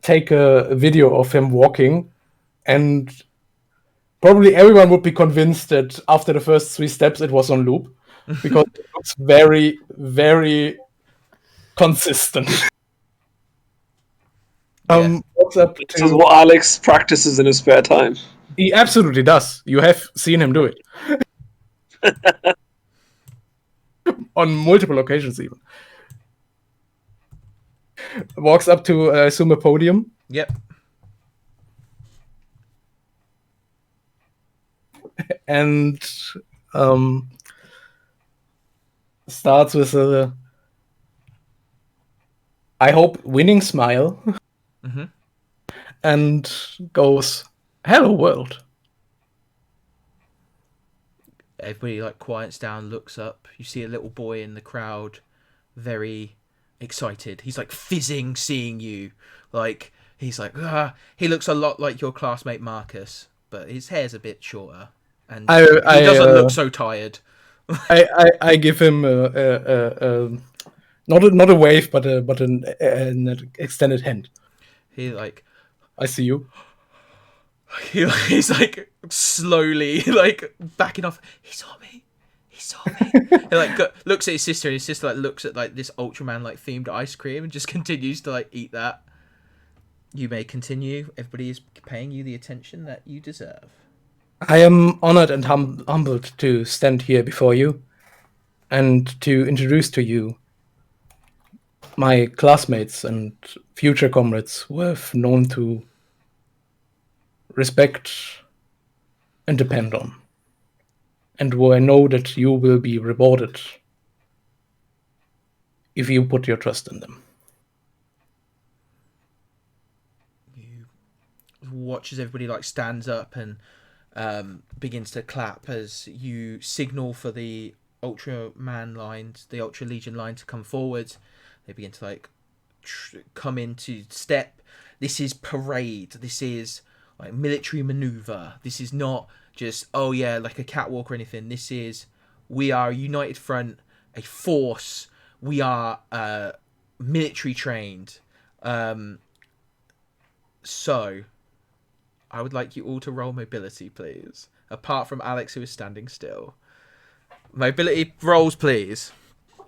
take a video of him walking, and probably everyone would be convinced that after the first 3 steps it was on loop, because it looks very, very consistent. What's up This is what Alex practices in his spare time. He absolutely does. You have seen him do it. On multiple occasions, even. Walks up to assume a podium. Yep. And starts with a, I hope, winning smile. Mm-hmm. And goes, "Hello, world." Everybody like quiets down, looks up. You see a little boy in the crowd, very excited. He's like fizzing seeing you. Like he's like, ah. He looks a lot like your classmate Marcus, but his hair's a bit shorter, and he doesn't look so tired. I give him not a wave, but an extended hand. He like, I see you. He's like slowly like backing off. He saw me. He like looks at his sister, and his sister like looks at like this Ultraman like themed ice cream and just continues to like eat that. You may continue. Everybody is paying you the attention that you deserve. I am honored and humbled to stand here before you and to introduce to you my classmates and future comrades who have known to respect and depend on, and who I know that you will be rewarded if you put your trust in them. You watch as everybody like stands up and begins to clap as you signal for the Ultraman lines, the UltraLegion line, to come forward. They begin to like come into step. This is parade. This is like military maneuver. This is not just, oh yeah, like a catwalk or anything. This is, we are a united front, a force. We are military trained. So, I would like you all to roll mobility, please. Apart from Alex, who is standing still. Mobility rolls, please.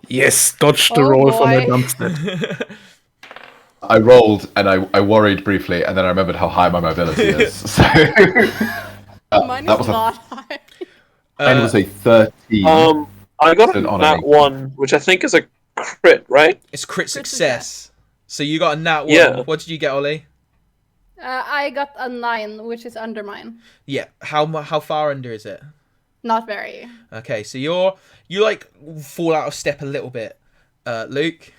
Yes, dodge the roll from the dumpster. I rolled and I worried briefly, and then I remembered how high my mobility is. So Mine that is was not high. and it was a 13. I got on a nat an 1, which I think is a crit, right? It's crit success. So you got a nat 1. Yeah. What did you get, Ollie? I got a 9, which is under mine. Yeah. How far under is it? Not very. Okay, so you like fall out of step a little bit. Luke,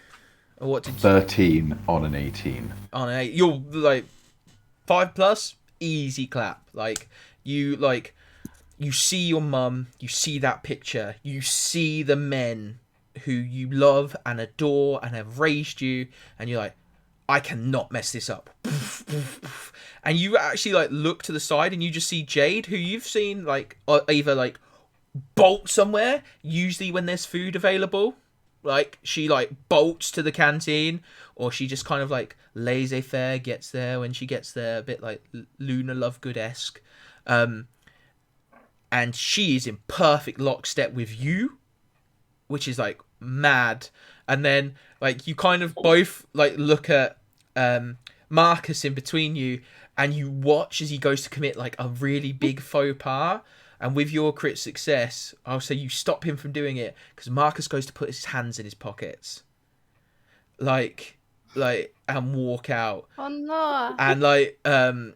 what did you... 13 on an 18. On an 8. You're like 5+, easy clap. Like you see your mum, you see that picture, you see the men who you love and adore and have raised you, and you're like, I cannot mess this up. And you actually like look to the side and you just see Jade, who you've seen like either like bolt somewhere, usually when there's food available. Like she like bolts to the canteen, or she just kind of like laissez-faire gets there when she gets there, a bit like Luna Lovegood-esque. And she is in perfect lockstep with you, which is like mad. And then like you kind of both like look at Marcus in between you, and you watch as he goes to commit like a really big faux pas. And with your crit success, I'll say you stop him from doing it, because Marcus goes to put his hands in his pockets, like and walk out. Oh no! And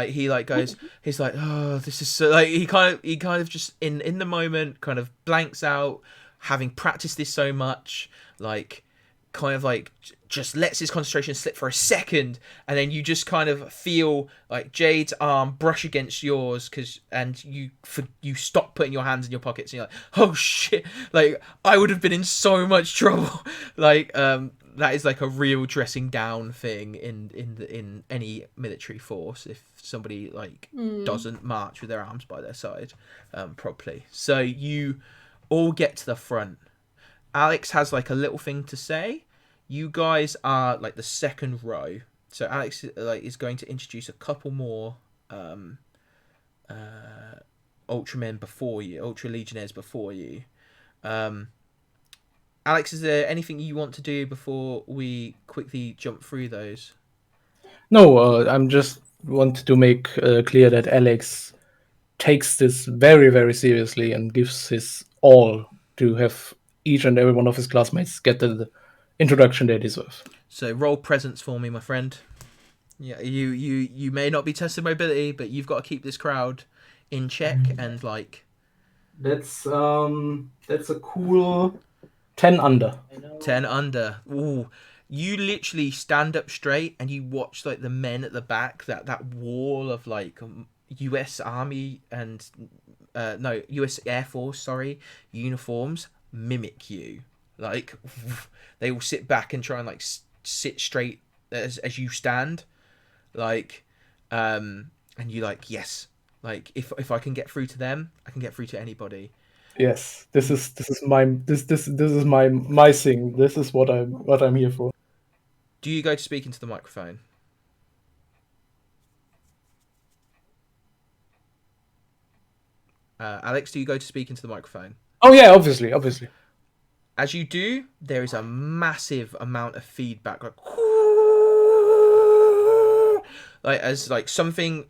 he like goes, he's like, oh, this is so, like he kind of just in the moment kind of blanks out, having practiced this so much, like kind of like just lets his concentration slip for a second, and then you just kind of feel like Jade's arm brush against yours, and you stop putting your hands in your pockets, and you're like, oh shit, like I would have been in so much trouble. Like that is like a real dressing down thing in any military force, if somebody like doesn't march with their arms by their side properly. So you all get to the front. Alex has like a little thing to say. You guys are like the second row, so Alex is going to introduce a couple more Ultramen before you, UltraLegionnaires before you. Alex, is there anything you want to do before we quickly jump through those? No, I'm just want to make clear that Alex takes this very, very seriously and gives his all to have each and every one of his classmates get the introduction they deserve. So roll presence for me, my friend. Yeah, you may not be testing mobility, but you've got to keep this crowd in check and like. That's a cool 10 under. 10 under. Ooh. You literally stand up straight and you watch like the men at the back, that wall of like US Army and US Air Force, uniforms mimic you. Like they will sit back and try and like sit straight as you stand, like and you like, yes, like if I can get through to them, I can get through to anybody. Yes, this is my my thing. This is what I'm here for. Do you go to speak into the microphone? Alex, do you go to speak into the microphone? Oh yeah, obviously. As you do, there is a massive amount of feedback, like as like something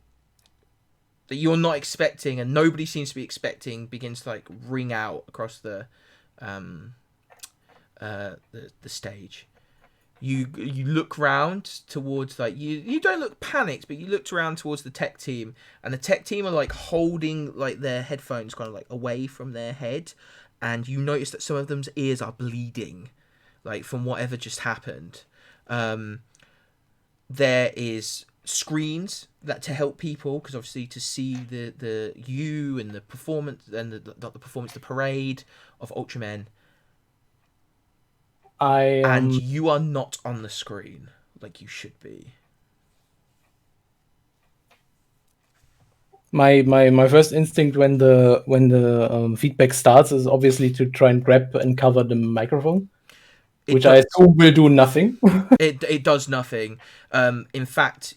that you're not expecting and nobody seems to be expecting begins to like ring out across the stage. You look round towards like you don't look panicked, but you looked around towards the tech team, and the tech team are like holding like their headphones kind of like away from their head, and you notice that some of them's ears are bleeding, like from whatever just happened. There is screens that to help people, because obviously to see the you and the performance and the parade of Ultramen. And you are not on the screen like you should be. My first instinct when the feedback starts is obviously to try and grab and cover the microphone, which I assume will do nothing. It does nothing. In fact,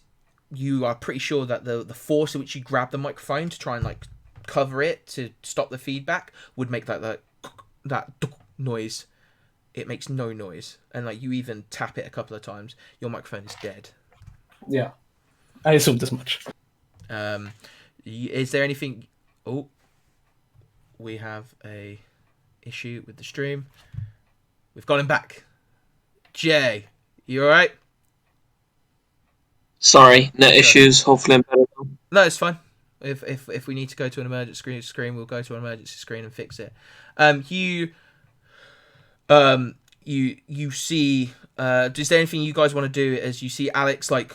you are pretty sure that the force in which you grab the microphone to try and like cover it to stop the feedback would make that noise. It makes no noise, and like you even tap it a couple of times, your microphone is dead. Yeah, I assumed this much. Is there anything? Oh, we have a issue with the stream. We've got him back. Jay, you all right? Sorry, net issues. Hopefully I'm better now. No, it's fine. If we need to go to an emergency screen, we'll go to an emergency screen and fix it. You see, is there anything you guys want to do as you see Alex like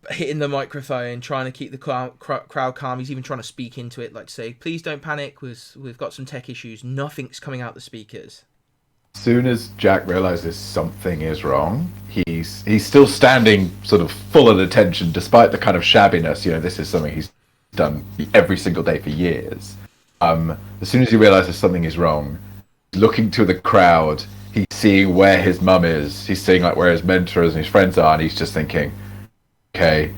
hitting the microphone, trying to keep the crowd calm? He's even trying to speak into it, like to say, please don't panic, we've got some tech issues, nothing's coming out the speakers. As soon as Jack realizes something is wrong, he's still standing sort of full of attention despite the kind of shabbiness. You know, this is something he's done every single day for years. As soon as he realizes something is wrong, looking to the crowd, he's seeing where his mum is, he's seeing like where his mentors and his friends are, and he's just thinking, okay,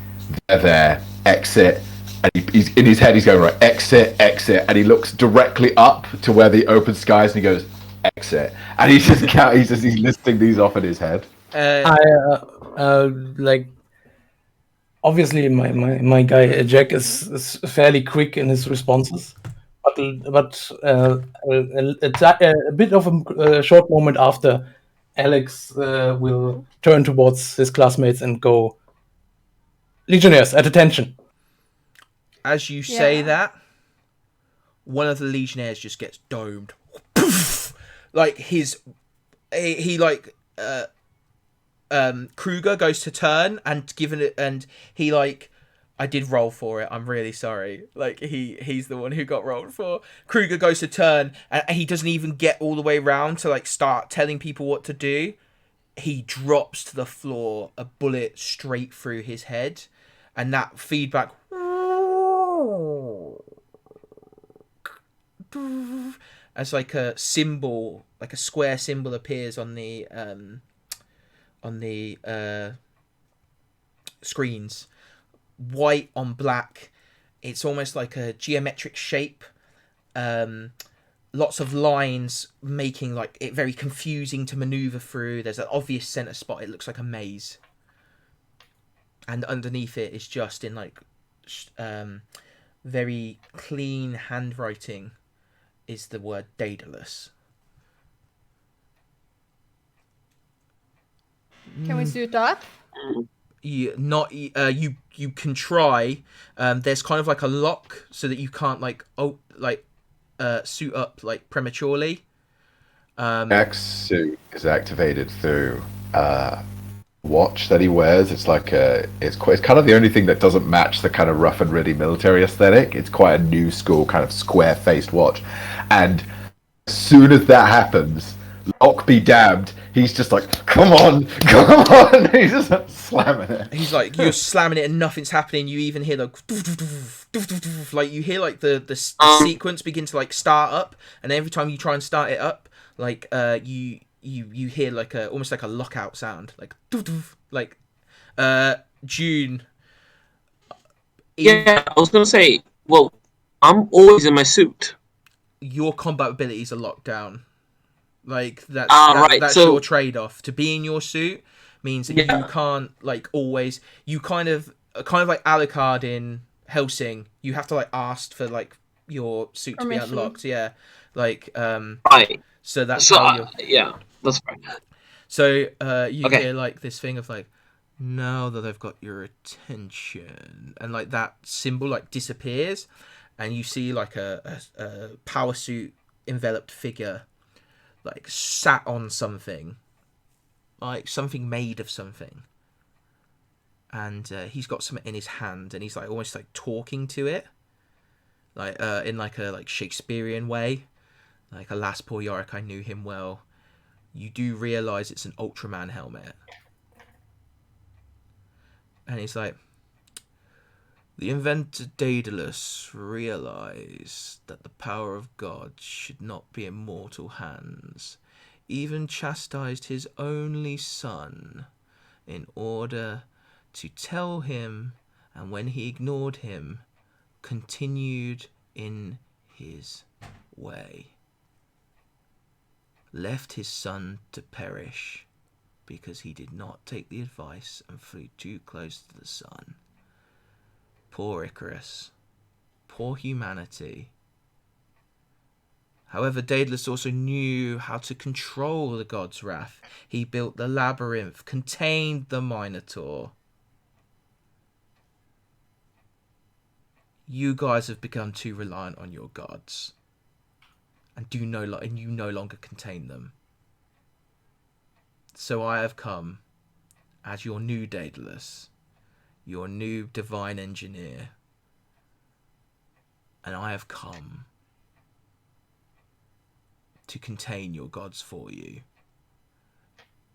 they're there, exit. And he's in his head, he's going, right, exit, and he looks directly up to where the open skies, and he goes, exit. And he's listing these off in his head. Like, obviously my guy Jack is fairly quick in his responses, but a bit of a short moment after, Alex will turn towards his classmates and go, Legionnaires, at attention. As you say that, one of the Legionnaires just gets domed. Like he like Kruger goes to turn and given it, and he like, I did roll for it. I'm really sorry. Like he's the one who got rolled for. Kruger goes to turn and he doesn't even get all the way round to like start telling people what to do. He drops to the floor, a bullet straight through his head, and that feedback as like a symbol, like a square symbol appears on the screens, white on black. It's almost like a geometric shape, lots of lines making like it very confusing to maneuver through. There's an obvious center spot. It looks like a maze, and underneath it is just in like very clean handwriting is the word Daedalus. Can we suit up? You can try. There's kind of like a lock so that you can't suit up like prematurely. X suit is activated through watch that he wears. It's like it's kind of the only thing that doesn't match the kind of rough and ready military aesthetic. It's quite a new school kind of square faced watch, and as soon as that happens, Lock be damned, he's just like, come on. He's just slamming it. He's like, you're slamming it and nothing's happening. You even hear like you hear like the sequence begin to like start up, and every time you try and start it up, like you hear like almost like a lockout sound, like June. Yeah, I was gonna say, well, I'm always in my suit. Your combat abilities are locked down. Like that's so, your trade-off. To be in your suit means that you can't like always. You kind of like Alucard in Hellsing. You have to like ask for like your suit to be unlocked. Yeah, like right. So that's yeah, that's right. So you hear like this thing of like, now that I've got your attention, and like that symbol like disappears, and you see like a power suit enveloped figure like sat on something, like something made of something, and he's got something in his hand, and he's like almost like talking to it, like in like a like Shakespearean way, like alas poor Yorick, I knew him well. You do realize it's an Ultraman helmet, and he's like, the inventor Daedalus realized that the power of God should not be in mortal hands, even chastised his only son in order to tell him, and when he ignored him, continued in his way. Left his son to perish because he did not take the advice and flew too close to the sun. Poor Icarus. Poor humanity. However, Daedalus also knew how to control the god's wrath. He built the labyrinth, contained the Minotaur. You guys have become too reliant on your gods, and you no longer contain them. So I have come as your new Daedalus, your new divine engineer, and I have come to contain your gods for you,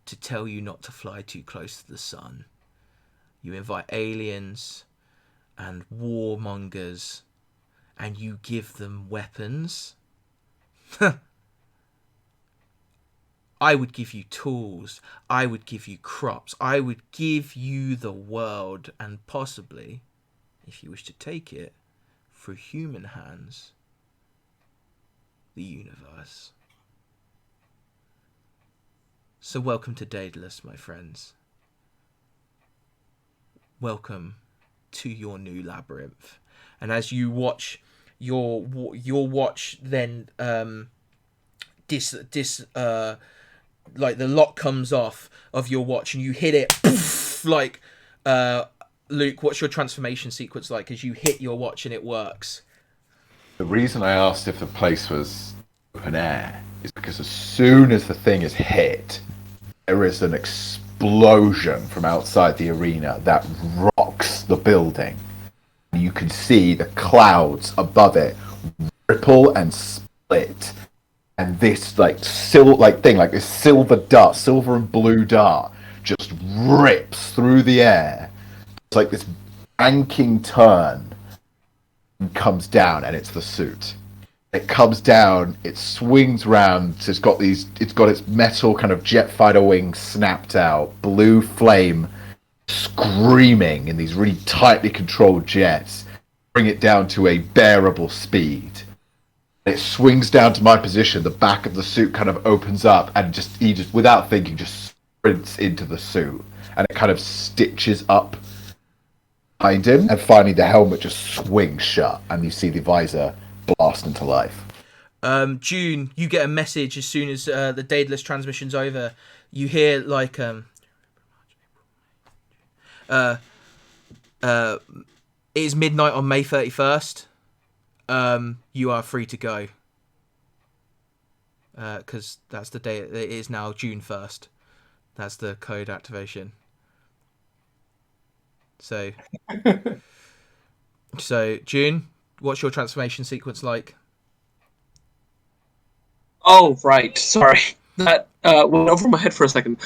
to tell you not to fly too close to the sun. You invite aliens and warmongers, and you give them weapons. I would give you tools, I would give you crops, I would give you the world, and possibly, if you wish to take it, through human hands, the universe. So welcome to Daedalus, my friends. Welcome to your new labyrinth. And as you watch your watch then like the lock comes off of your watch and you hit it, poof, like Luke, what's your transformation sequence like as you hit your watch and it works? The reason I asked if the place was open air is because as soon as the thing is hit, there is an explosion from outside the arena that rocks the building. You can see the clouds above it ripple and split, and this this silver dart, silver and blue dart, just rips through the air. It's like this banking turn and comes down, and it's the suit. It comes down, it swings round, so it's got its metal kind of jet fighter wings snapped out, blue flame screaming in these really tightly controlled jets, bring it down to a bearable speed. It swings down to my position, the back of the suit kind of opens up, and he just without thinking, just sprints into the suit, and it kind of stitches up behind him, and finally the helmet just swings shut, and you see the visor blast into life. June, you get a message as soon as the Daedalus transmission's over. You hear like it is midnight on May 31st. You are free to go. Because that's the day. It is now June 1st. That's the code activation. So June, what's your transformation sequence like? Oh, right. Sorry. That went over my head for a second.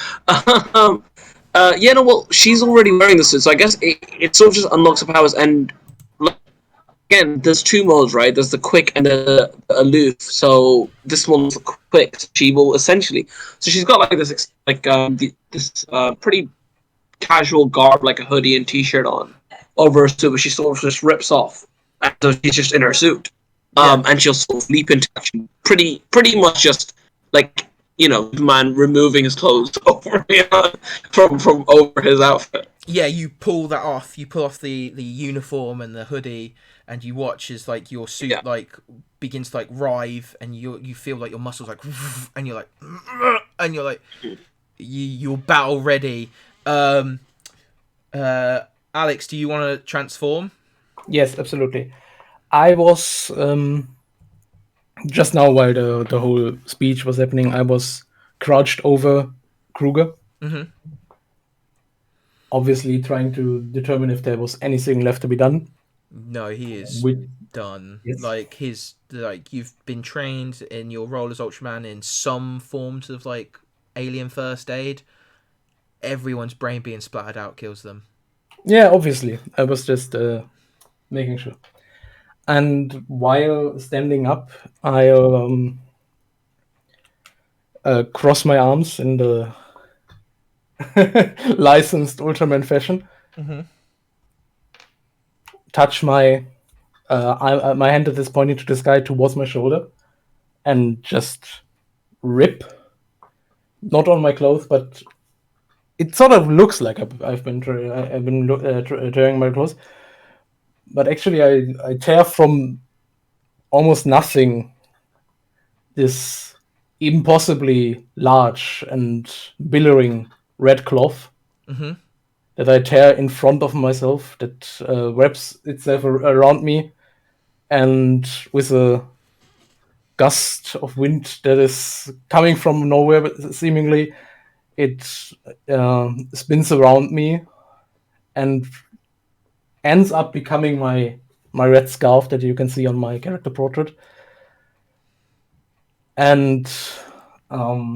Well, she's already wearing the suit, so I guess it sort of just unlocks her powers. And again, there's two modes, right? There's the quick and the aloof. So this one's the quick. She will essentially. So she's got this pretty casual garb, like a hoodie and t-shirt on over her suit, but she sort of just rips off. And so she's just in her suit. And she'll sort of leap into action. Pretty much just like, man removing his clothes over from over his outfit. Yeah, you pull that off. You pull off the uniform and the hoodie, and you watch as your suit begins to writhe, and you feel like your muscles and you're you're battle ready. Alex, do you want to transform? Yes, absolutely. I was just now, while the whole speech was happening, I was crouched over Kruger. Mm-hmm. Obviously trying to determine if there was anything left to be done. No, he is done. Yes. You've been trained in your role as Ultraman in some forms of alien first aid. Everyone's brain being splattered out kills them. Yeah, obviously. I was just making sure. And while standing up, I cross my arms in the licensed Ultraman fashion. Mm-hmm. Touch my hand at this pointing to the sky towards my shoulder, and just rip. Not on my clothes, but it sort of looks like I've been tearing my clothes. But actually, I tear from almost nothing this impossibly large and billowing red cloth that I tear in front of myself, that wraps itself around me, and with a gust of wind that is coming from nowhere, seemingly, it spins around me and ends up becoming my red scarf that you can see on my character portrait. And a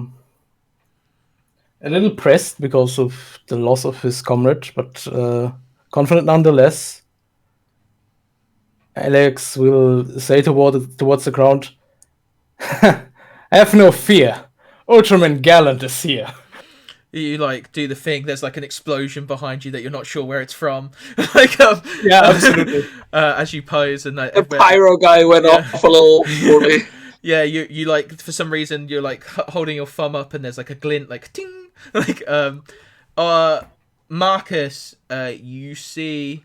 little pressed because of the loss of his comrade, but confident nonetheless, Alex will say towards the crowd, "Have no fear, Ultraman Gallant is here." You do the thing. There's an explosion behind you that you're not sure where it's from. Yeah, absolutely. As you pose, and the pyro guy went off a little for me. Yeah, you for some reason you're holding your thumb up, and there's a glint, ting. Marcus, you see,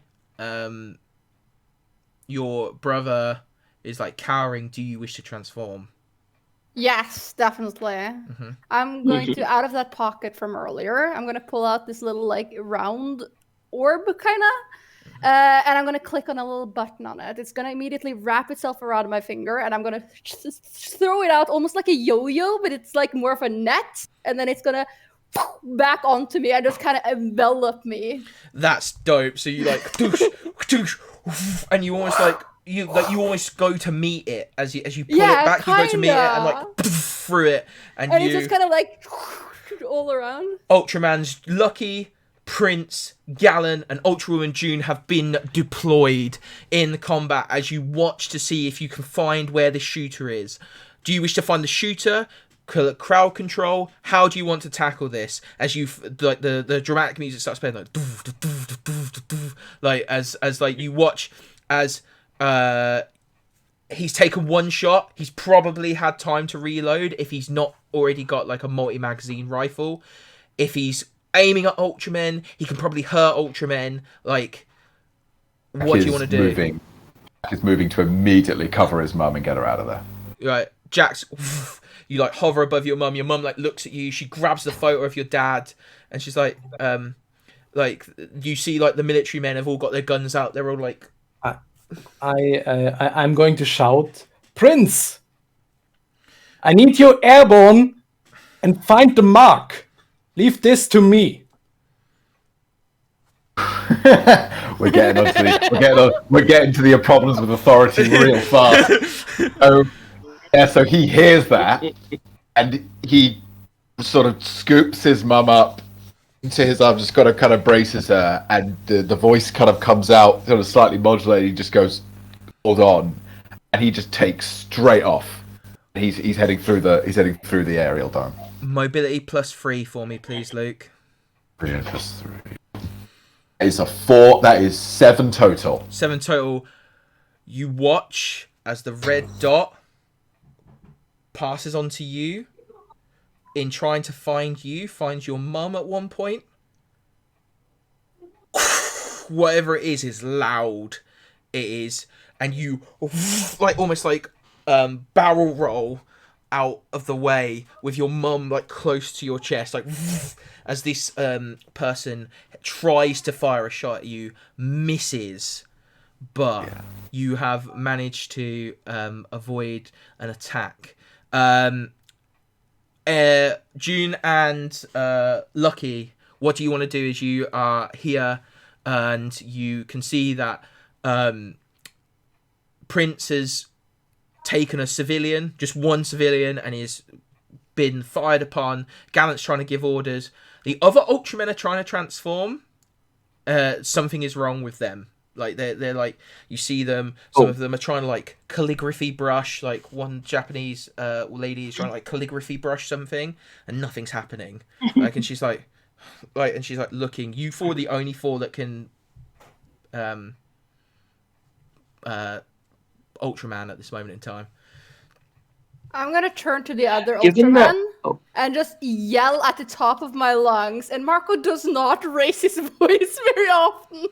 your brother is cowering. Do you wish to transform? Yes, definitely. Mm-hmm. I'm going to, out of that pocket from earlier, I'm going to pull out this little round orb kind of, and I'm going to click on a little button on it. It's going to immediately wrap itself around my finger, and I'm going to throw it out almost like a yo-yo, but it's more of a net, and then it's going to back onto me and just kind of envelop me. That's dope. So you like, doosh, doosh, and you almost like you almost go to meet it as you pull it back. Kinda. You go to meet it and like through it, and it's just kind of like all around. Ultraman's Lucky, Prince, Gallon, and Ultrawoman June have been deployed in combat as you watch to see if you can find where the shooter is. Do you wish to find the shooter? Crowd control? How do you want to tackle this? As you like the dramatic music starts playing, like as like you watch as he's taken one shot. He's probably had time to reload if he's not already got like a multi-magazine rifle. If he's aiming at Ultraman, he can probably hurt Ultraman. Like, what do you want to do? He's moving to immediately cover his mum and get her out of there. Right, Jax, you like hover above your mum. Your mum like looks at you. She grabs the photo of your dad, and she's like you see like the military men have all got their guns out. They're all like, I'm going to shout, Prince, I need you airborne and find the mark. Leave this to me. We're getting to the problems with authority real fast. So he hears that, and he sort of scoops his mum up into his arms, just got to kind of braces her, and the voice kind of comes out, sort of slightly modulated. He just goes, "Hold on," and he just takes straight off. He's heading through the aerial dome. Mobility +3 for me, please, Luke. Brilliant. +3. It's a 4. That is 7 total. 7 total. You watch as the red dot passes on to you. In trying to find you, finds your mum at one point. Whatever it is loud. It is, and you like almost like barrel roll out of the way with your mum like close to your chest, like as this person tries to fire a shot at you, misses, but you have managed to avoid an attack. June and Lucky, what do you want to do? As you are here and you can see that Prince has taken a civilian, just one civilian, and he's been fired upon. Gallant's trying to give orders. The other Ultramen are trying to transform. Something is wrong with them. Like they're like, you see them. Some of them are trying to like calligraphy brush. Like one Japanese lady is trying to like calligraphy brush something, and nothing's happening. Like, and she's like looking. You four are the only four that can Ultraman at this moment in time. I'm gonna turn to the other Ultraman and just yell at the top of my lungs. And Marco does not raise his voice very often.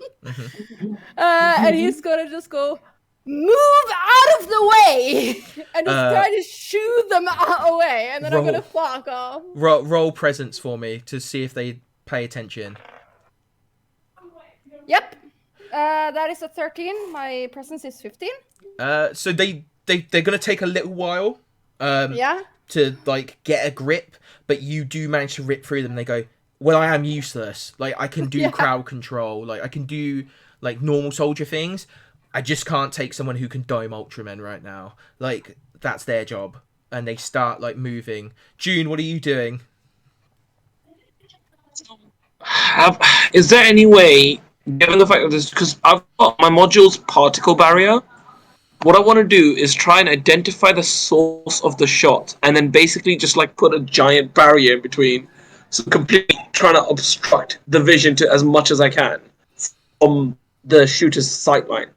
And he's gonna just go, "Move out of the way!" and just try to shoo them away. And then I'm gonna fuck off. Roll presence for me to see if they pay attention. Yep. That is a 13. My presence is 15. So they're gonna take a little while. To like get a grip, but you do manage to rip through them. They go, "Well, I am useless. Like I can do crowd control. Like I can do like normal soldier things. I just can't take someone who can dome Ultramen right now. Like that's their job." And they start like moving. June, what are you doing? Is there any way, given the fact that this, because I've got my module's particle barrier, what I want to do is try and identify the source of the shot, and then basically just like put a giant barrier in between, so completely trying to obstruct the vision to as much as I can from the shooter's sight line.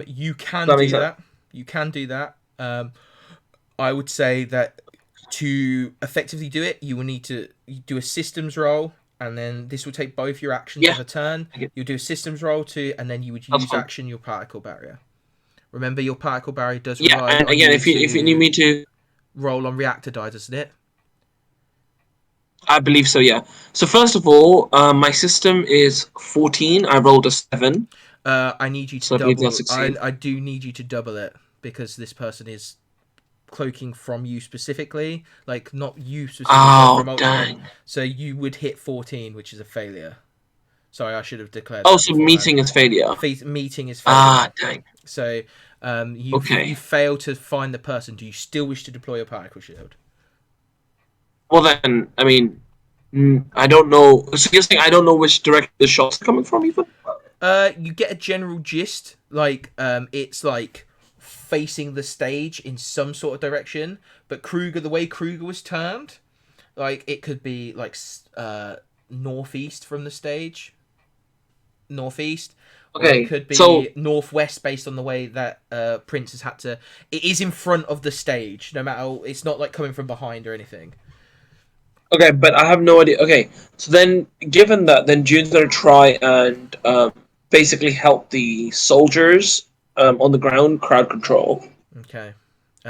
You can do that. You can do that. I would say that to effectively do it, you will need to do a systems roll, and then this will take both your actions of a turn. You'll do a systems roll too, and then you would use action your particle barrier. Remember, your particle barrier does rely and again, if you need me to roll on reactor die, doesn't it? I believe so, yeah. So first of all, my system is 14. I rolled a 7. I need you to double. I do need you to double it because this person is cloaking from you specifically, like not you specifically, Oh, from Ultraman. dang. So you would hit 14, which is a failure. Sorry, I should have declared. Oh, that so beforehand. meeting is failure. Meeting is failure. Ah, dang. So you Okay. fail to find the person. Do you still wish to deploy your particle shield? Well then, I mean, I don't know. So you're saying I don't know which direction the shots are coming from, even? You get a general gist. Like it's like facing the stage in some sort of direction. But Kruger, the way Kruger was turned, like it could be like northeast from the stage. Northeast. Okay, Or it could be so northwest based on the way that Prince has had to. It is in front of the stage, no matter. It's not like coming from behind or anything. okay, but I have no idea. Okay, so then, given that, then June's gonna try and basically help the soldiers on the ground crowd control. Okay.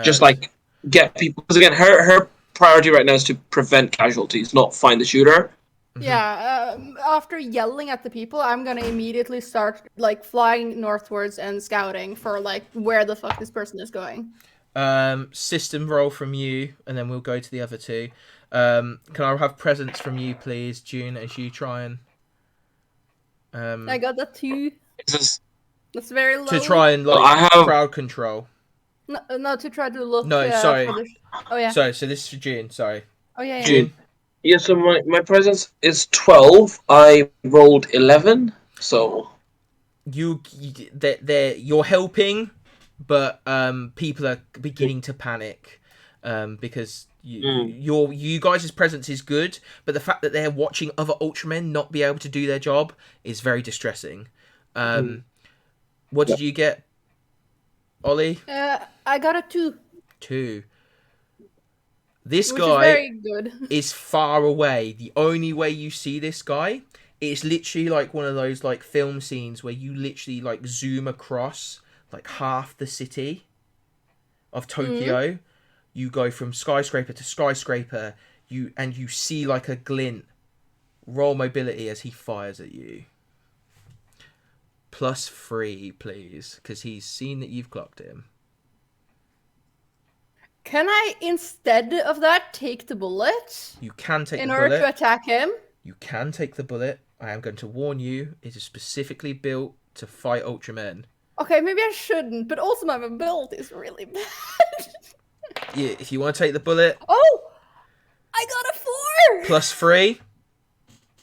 Just like get people, because again, her priority right now is to prevent casualties, not find the shooter. Yeah, after yelling at the people, I'm gonna immediately start like flying northwards and scouting for like where the fuck this person is going. System roll from you, and then we'll go to the other two. Can I have presence from you, please, June, as you try and I got that 2. This That's very low. to try and like I have- crowd control. No, to try to look. No, sorry. For the... Oh yeah. Sorry, so this is for June. Sorry, Oh yeah. June. Yeah, so my presence is 12. I rolled 11, so You're helping, but people are beginning to panic because you guys' presence is good, but the fact that they're watching other Ultramen not be able to do their job is very distressing. What did you get, Ollie? I got a 2. 2. This Which guy is very good. is far away. The only way you see this guy is literally like one of those like film scenes where you literally like zoom across like half the city of Tokyo. You go from skyscraper to skyscraper. You see like a glint. Roll mobility as he fires at you. +3, please, because he's seen that you've clocked him. Can I, instead of that, take the bullet? You can take in the order bullet. to attack him? You can take the bullet. I am going to warn you, it is specifically built to fight Ultramen. Okay, maybe I shouldn't, but also my mobility is really bad. Yeah, if you want to take the bullet. Oh! I got a 4! +3.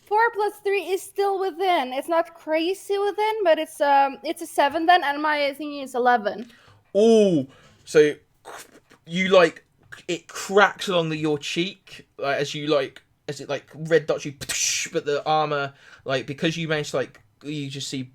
4 plus 3 is still within. It's not crazy within, but it's a 7 then, and my thingy is 11. Ooh, so you like it cracks along your cheek like, as it like red dots you, but the armor like because you managed to like you just see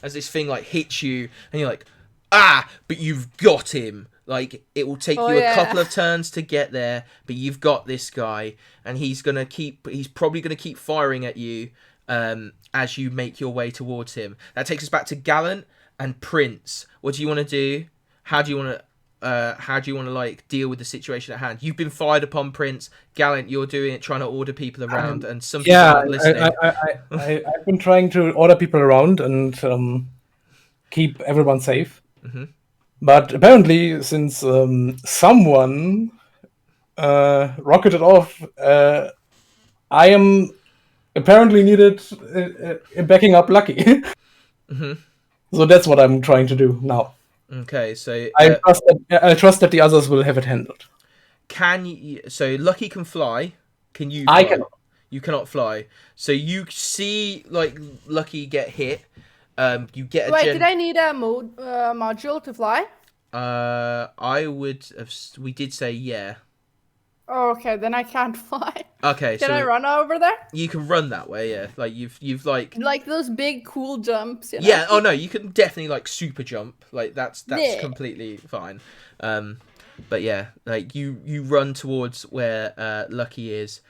as this thing like hits you and you're like but you've got him. Like it will take you a couple of turns to get there, but you've got this guy, and he's probably gonna keep firing at you as you make your way towards him. That takes us back to Gallant and Prince. What do you want to do? How do you want to like deal with the situation at hand? You've been fired upon, Prince. Gallant, you're doing it, trying to order people around, and some people aren't listening. I've been trying to order people around and keep everyone safe. Mm-hmm. But apparently, since someone rocketed off, I am apparently needed backing up Lucky. Mm-hmm. So that's what I'm trying to do now. Okay, so I trust that the others will have it handled. Can you? So Lucky can fly. Can you? Fly? I cannot. You cannot fly. So you see, like Lucky get hit. You get a. Wait, did I need a module to fly? I would have. We did say yeah. Oh, okay, then I can't fly. Okay, Can I run over there? You can run that way, yeah. Like you've like those big cool jumps. You know? Yeah. Oh no, you can definitely like super jump. Like that's Yeah. completely fine. But yeah, like you run towards where Lucky is.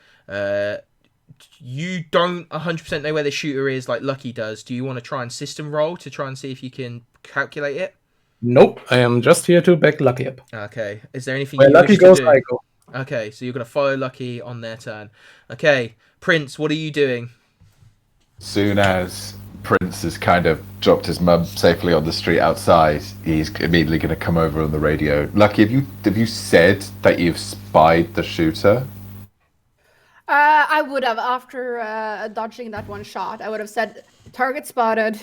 You don't 100% know where the shooter is like Lucky does. Do you want to try and system roll to try and see if you can calculate it? Nope, I am just here to back Lucky up. Okay. Is there anything Where you Lucky wish goes, to do? I go. Okay, so you're gonna follow Lucky on their turn. Okay, Prince, what are you doing? Soon as Prince has kind of dropped his mum safely on the street outside, he's immediately going to come over on the radio. Lucky, have you said that you've spied the shooter? I would have, after dodging that one shot, I would have said, target spotted.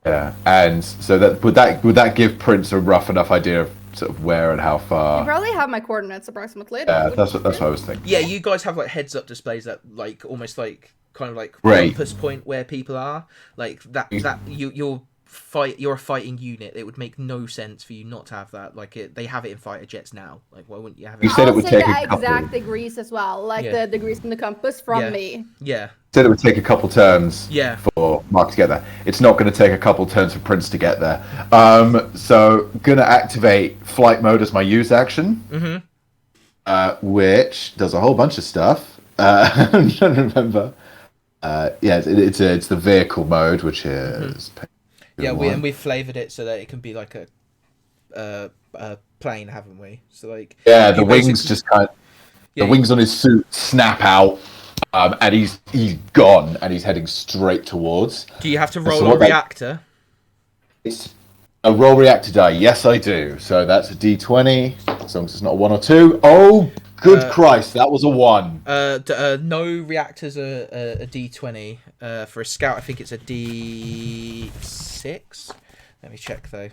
Yeah, and so that would that give Prince a rough enough idea of sort of where and how You far? probably have my coordinates approximately. Yeah, that's what I was thinking. Yeah, you guys have like heads-up displays that like almost like kind of like Right. compass point where people are. Like that you're a fighting unit. It would make no sense for you not to have that. Like they have it in fighter jets now. Like why wouldn't you have it? You said it would take a the couple. exact degrees as well, like Yeah. the degrees from the compass from Yeah. me. Yeah. Said it would take a couple turns Yeah. for Mark to get there. It's not going to take a couple turns for Prince to get there. So gonna activate flight mode as my use action, which does a whole bunch of stuff. I'm trying to remember. Yeah, it's the vehicle mode, which is Yeah, we've flavored it so that it can be like a plane, haven't we? So like the you wings basically- just kind of, Yeah, the wings on his suit snap out, and he's gone, and he's heading straight towards. Do you have to So roll what a that- reactor? It's a roll reactor die. Yes, I do. So that's a D20, as long as it's not a 1 or 2. Oh, good Christ, that was a 1. No reactors are a D20. For a scout, I think it's a D6. Let me check though.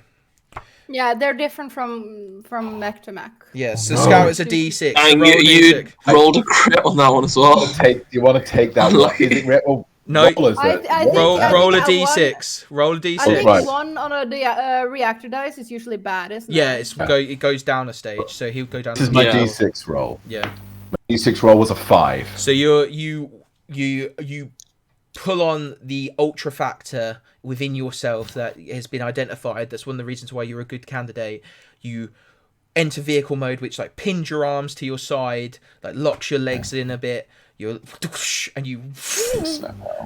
Yeah, they're different from mech to mech. Yeah, so scout is a D6. So And roll a you D6. rolled a crit on that one as well. You want to take that one? Unlucky. Is it oh, No. roll, is it? I What think- Roll is that? roll a that D6. Roll a I D6. think Right. one on a reactor dice is usually bad, isn't Yeah, it? it goes down a stage, so he'll go down. This is to my the level. D6 roll. Yeah. My D6 roll was a 5. So you pull on the ultra factor within yourself that has been identified. That's one of the reasons why you're a good candidate. You enter vehicle mode, which like pins your arms to your side, like locks your legs in a bit. And you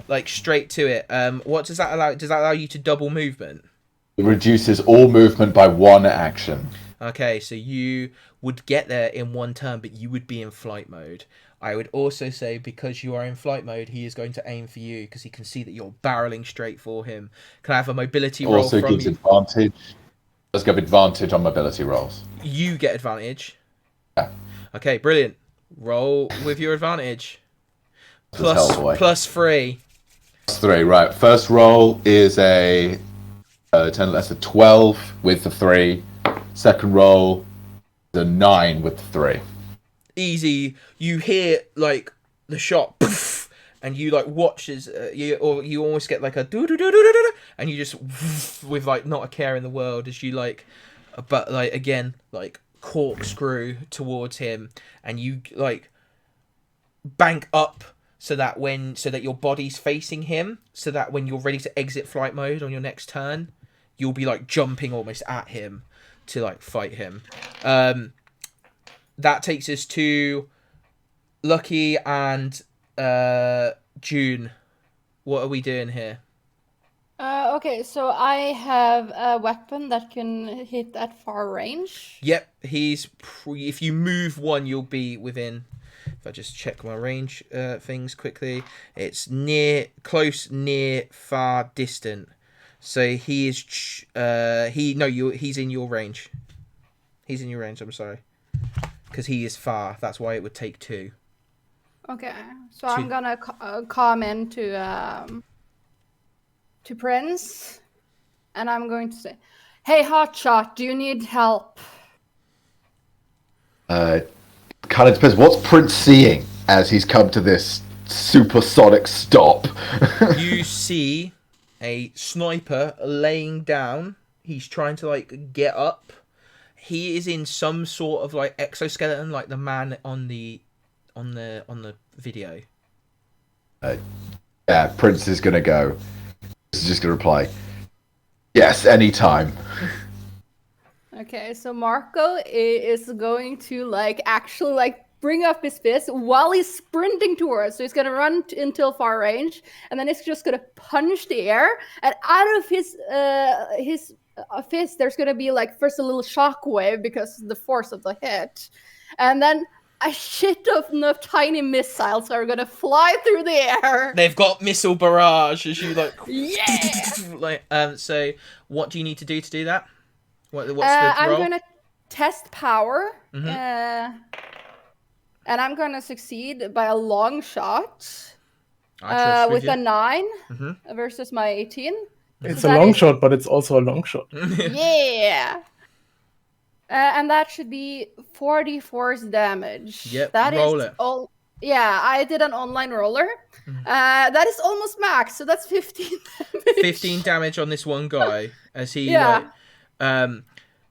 like straight to it. What does that allow? Does that allow you to double movement? It reduces all movement by 1 action. Okay, so you would get there in 1 turn, but you would be in flight mode. I would also say because you are in flight mode, he is going to aim for you because he can see that you're barreling straight for him. Can I have a mobility roll Also from gives you? advantage. Does give advantage on mobility rolls. You get advantage. Yeah. Okay, brilliant. Roll with your advantage. This is Hellboy. Plus 3. Plus 3, right. First roll is a 10 less a 12 with the 3. Second roll is a 9 with the 3. Easy. You hear like the shot, poof, and you like watch as you almost get like a do do do do do, and you just with like not a care in the world as you like, but like again like corkscrew towards him, and you like bank up so that your body's facing him, so that when you're ready to exit flight mode on your next turn, you'll be like jumping almost at him to like fight him. That takes us to Lucky and June. What are we doing here? Okay, so I have a weapon that can hit at far range. Yep, if you move 1, you'll be within. If I just check my range things quickly, it's near, close, near, far, distant. So he is he's in your range. He's in your range. I'm sorry, because he is far. That's why it would take 2. Okay, so I'm gonna comment to Prince, and I'm going to say, "Hey, Hotshot, do you need help?" Kind of depends. What's Prince seeing as he's come to this supersonic stop? You see a sniper laying down. He's trying to like get up. He is in some sort of like exoskeleton, like the man on the video. Yeah, Prince is gonna go. He's just gonna reply, "Yes, anytime." Okay, so Marco is going to like actually like bring up his fist while he's sprinting towards. So he's gonna run until far range, and then he's just gonna punch the air. And out of his fist, there's gonna be like first a little shock wave because of the force of the hit, and then a shit of enough tiny missiles that are gonna fly through the air. They've got missile barrage as you like. Yeah. Like so, what do you need to do that? What's the I'm roll? gonna test power, Mhm. and I'm gonna succeed by a long shot. I trust With you. a 9 Mhm. versus my 18. It's So a that long is- shot, but it's also a long shot. Yeah. And that should be 40 force damage. Yep, That roll is it. all. Yeah, I did an online roller. That is almost max, so that's 15 damage. 15 damage on this one guy as he Yeah.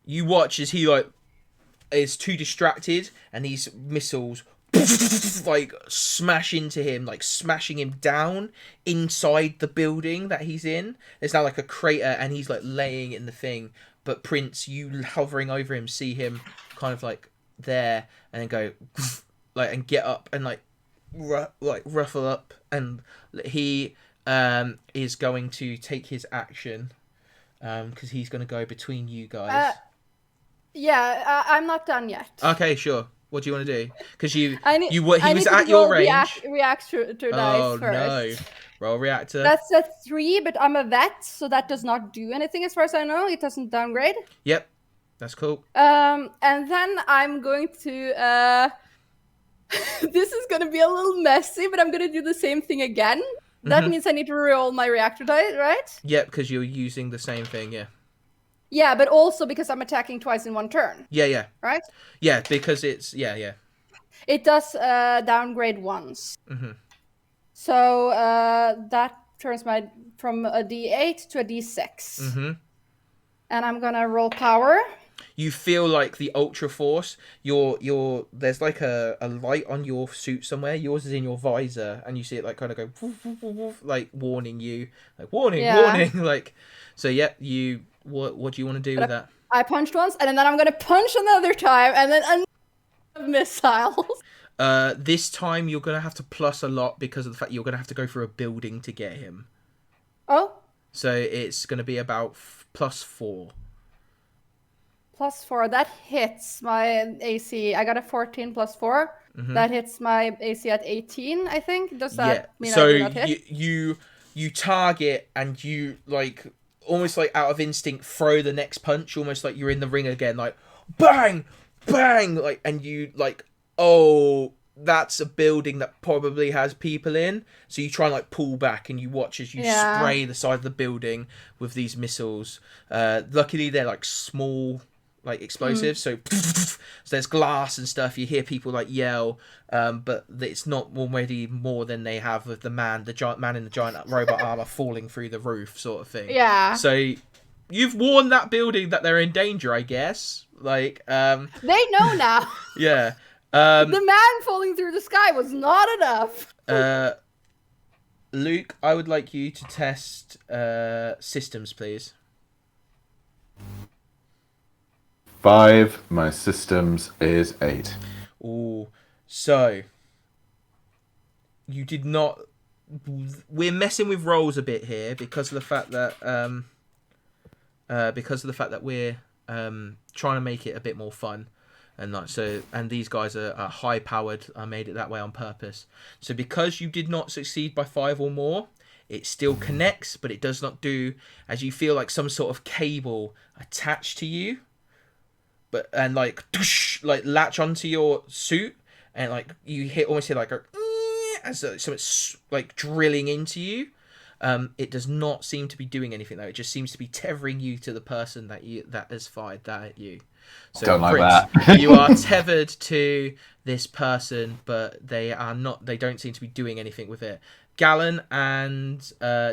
you watch as he like is too distracted and these missiles like smash into him, like smashing him down inside the building that he's in. There's now like a crater and he's like laying in the thing, but Prince, you hovering over him, see him kind of like there and then go like and get up and like ruffle up, and he is going to take his action because he's going to go between you guys. Yeah, I'm not done yet. Okay, sure. What do you want to do? Because he I was need at to your roll range. reactor Oh dice first. no! Roll reactor. That's a 3, but I'm a vet, so that does not do anything as far as I know. It doesn't downgrade. Yep, that's cool. And then I'm going to. This is gonna be a little messy, but I'm gonna do the same thing again. That means I need to roll my reactor die, right? Yep, because you're using the same thing. Yeah. Yeah, but also because I'm attacking twice in one turn, Yeah. right? Yeah, because it's yeah. It does downgrade once. Mm-hmm. So that turns my from a D8 to a D6. Mm-hmm. And I'm gonna roll power. You feel like the Ultra Force. There's like a light on your suit somewhere. Yours is in your visor, and you see it like kind of go woof, woof, woof, woof, like warning you, like warning. Like so. Yeah, you. What do you want to do with that? I punched once, and then I'm gonna punch another time, and then another missiles. This time you're gonna have to plus a lot because of the fact you're gonna have to go through a building to get him. Oh. So it's gonna be about +4. +4. That hits my AC. I got a 14 + 4. Mm-hmm. That hits my AC at 18, I think. Does that mean so I do not hit? you target and you like almost like out of instinct throw the next punch, almost like you're in the ring again, like bang, bang, like, and you like, oh, that's a building that probably has people in. So you try and like pull back and you watch as you spray the side of the building with these missiles. Luckily they're like small, like explosives. So there's glass and stuff. You hear people like yell, but it's not already more than they have with the giant man in the giant robot armor falling through the roof, sort of thing. Yeah. So you've warned that building that they're in danger, I guess. Like, they know now. Yeah. The man falling through the sky was not enough. Luke, I would like you to test systems, please. 5. My systems is 8. Ooh, so you did not. We're messing with rolls a bit here because of the fact that we're trying to make it a bit more fun, and like so. And these guys are high powered. I made it that way on purpose. So because you did not succeed by 5 or more, it still connects, but it does not do as you feel like some sort of cable attached to you. But and like latch onto your suit, and like you almost hear like a as something's like drilling into you. It does not seem to be doing anything though. It just seems to be tethering you to the person that has fired that at you. So Don't like Prince, that. You are tethered to this person, but they are not. They don't seem to be doing anything with it. Gallon and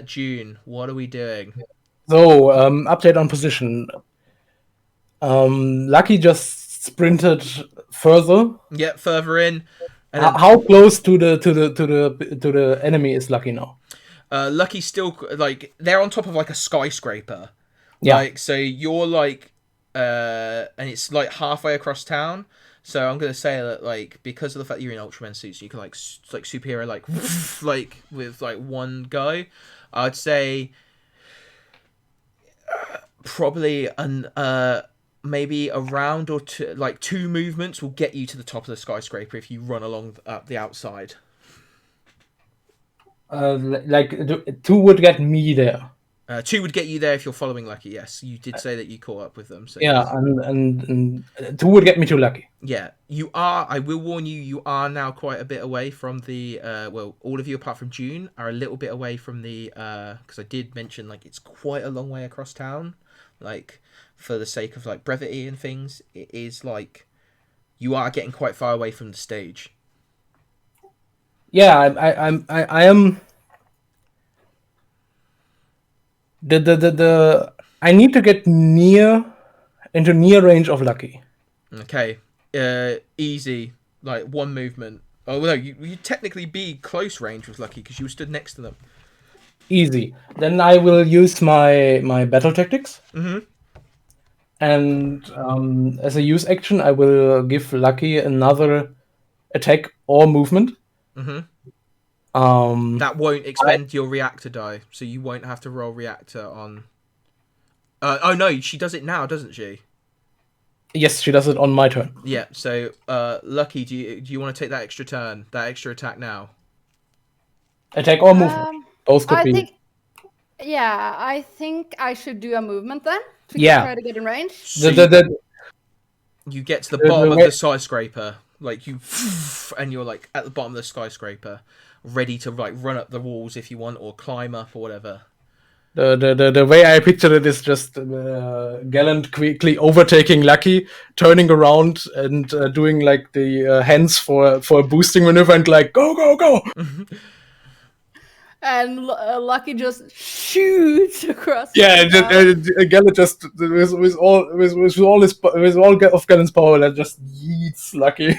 June, what are we doing? So update on position. Lucky just sprinted further. Yep, further in. And How close to the enemy is Lucky now? Lucky's still like they're on top of like a skyscraper. Yeah. Like so you're like and it's like halfway across town. So I'm gonna say that like because of the fact you're in Ultraman suits, you can like superhero like like with like one go. I'd say probably maybe a round or two, like 2 movements will get you to the top of the skyscraper if you run along the outside. Like 2 would get me there. 2 would get you there if you're following Lucky. Yes, you did say that you caught up with them. So Yeah, yes. and 2 would get me to Lucky. Yeah, you are. I will warn you. You are now quite a bit away from the. Well, all of you apart from June are a little bit away from the. Because I did mention like it's quite a long way across town. Like, for the sake of like brevity and things, it is like you are getting quite far away from the stage. Yeah, I am. The I need to get into near range of Lucky. Okay, easy, like 1 movement. Oh no, you technically be close range with Lucky because you stood next to them. Easy. Then I will use my battle tactics. Mm-hmm. And as a use action, I will give Lucky another attack or movement. Mm-hmm. That won't expend your reactor die, so you won't have to roll reactor on. Oh no, she does it now, doesn't she? Yes, she does it on my turn. Yeah. So, Lucky, do you want to take that extra turn, that extra attack now? Attack or movement. Both could be. I think I should do a movement then to try to get in range. So you get to the bottom of the skyscraper, like you, and you're like at the bottom of the skyscraper, ready to like run up the walls if you want, or climb up or whatever. The way I picture it is just Gallant quickly overtaking Lucky, turning around and doing like the hands for a boosting maneuver and like go. And Lucky just shoots across. Yeah, Gallant just with all of Gallant's power, that just yeets Lucky.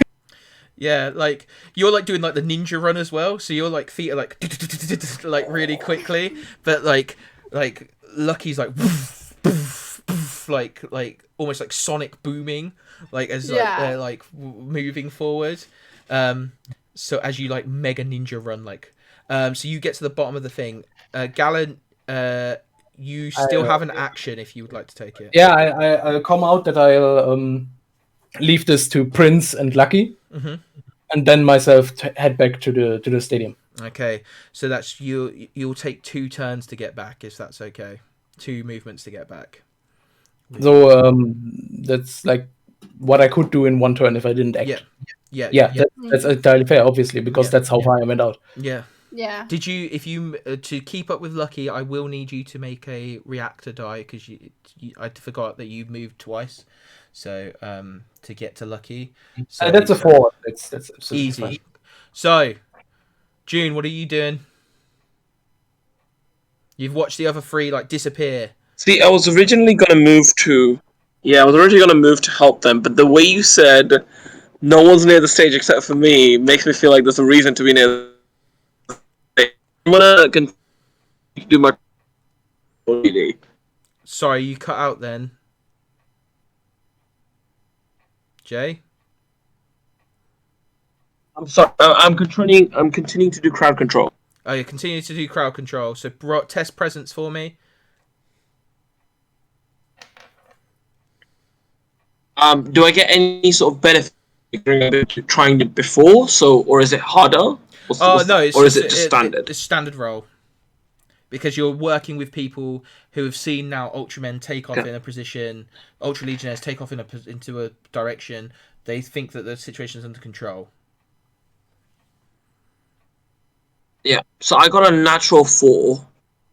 Yeah, like you're like doing like the ninja run as well, so your like feet are like like really quickly, but like Lucky's like like almost like sonic booming, like as like they're like moving forward. So as you like mega ninja run, like so you get to the bottom of the thing. Gallant, you still have an action if you would like to take it. Yeah, I'll come out that I'll leave this to Prince and Lucky, and then myself head back to the stadium. Okay, so that's you'll take 2 turns to get back, if that's okay. 2 movements to get back. So that's like what I could do in 1 turn if I didn't act. Yeah. That's entirely fair, obviously, because that's how far I went out. Yeah. Yeah. Did you, if you to keep up with Lucky, I will need you to make a reactor die because I forgot that you moved twice, so to get to Lucky. So that's a 4. That's easy. Fine. So, June, what are you doing? You've watched the other 3 like disappear. See, I was originally gonna move to help them, but the way you said no one's near the stage except for me makes me feel like there's a reason to be near the stage. I'm gonna continue to do my. Sorry, you cut out then. Jay? I'm sorry. I'm continuing to do crowd control. Oh, you continue to do crowd control. So test presence for me. Do I get any sort of benefit during trying it before? Or is it harder? Is it just standard? It's standard roll. Because you're working with people who have seen now Ultramen take off in a position, UltraLegionnaires take off into a direction. They think that the situation is under control. Yeah. So I got a natural 4,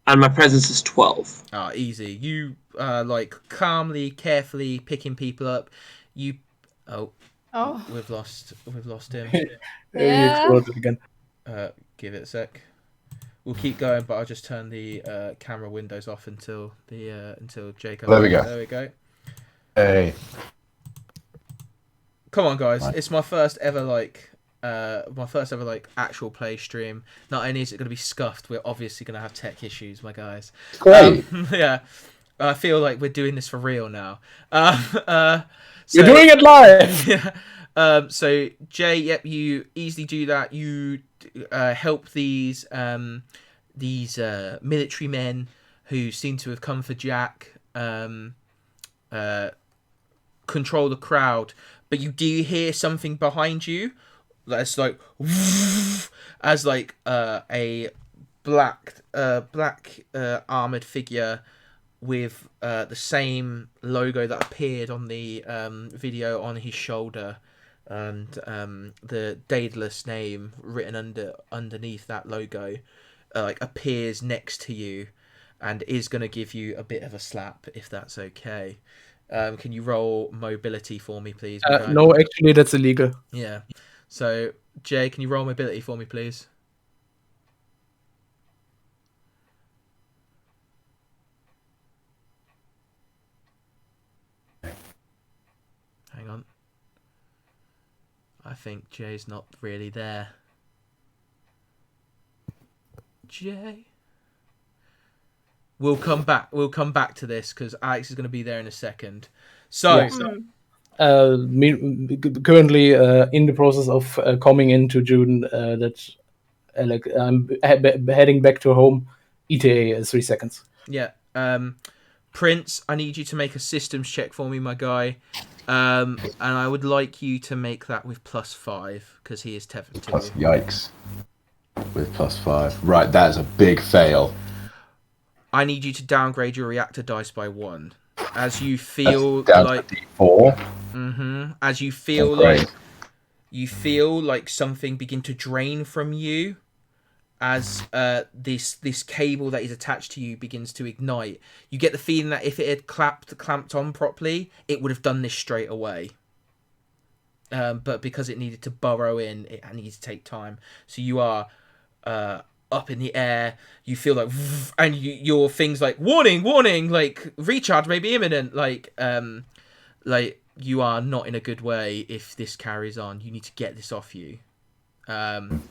and my presence is 12. Ah, easy. You like calmly, carefully picking people up. You. Oh. We've lost him. He exploded again. Give it a sec. We'll keep going, but I'll just turn the camera windows off until Jay comes. There we go. There we go. Hey. Come on, guys! It's my first ever actual play stream. Not only is it going to be scuffed, we're obviously going to have tech issues, my guys. Great. Yeah, I feel like we're doing this for real now. You're doing it live. Yeah. So Jay, yep, you easily do that. You help these military men who seem to have come for Jack. control the crowd, but you do hear something behind you that's like as like a black armored figure with the same logo that appeared on the video on his shoulder, and the Daedalus name written underneath that logo like appears next to you, and is going to give you a bit of a slap, if that's okay. Can you roll mobility for me, please? No, actually, that's illegal. Yeah. So, Jay, can you roll mobility for me, please? Hang on. I think Jay's not really there. Jay. We'll come back to this because Alex is going to be there in a second. So, currently in the process of coming into June, like I'm heading back to home. ETA 3 seconds. Yeah. Prince, I need you to make a systems check for me, my guy. And I would like you to make that with +5 because he is tethered to you. Yikes. With +5. Right, that is a big fail. I need you to downgrade your reactor dice by 1. As you feel down like to D4. As you feel like something begin to drain from you, as this cable that is attached to you begins to ignite. You get the feeling that if it had clamped on properly, it would have done this straight away. But because it needed to burrow in, it needs to take time. So you are up in the air. You feel like, and your things like warning, like recharge may be imminent. Like you are not in a good way if this carries on. You need to get this off you.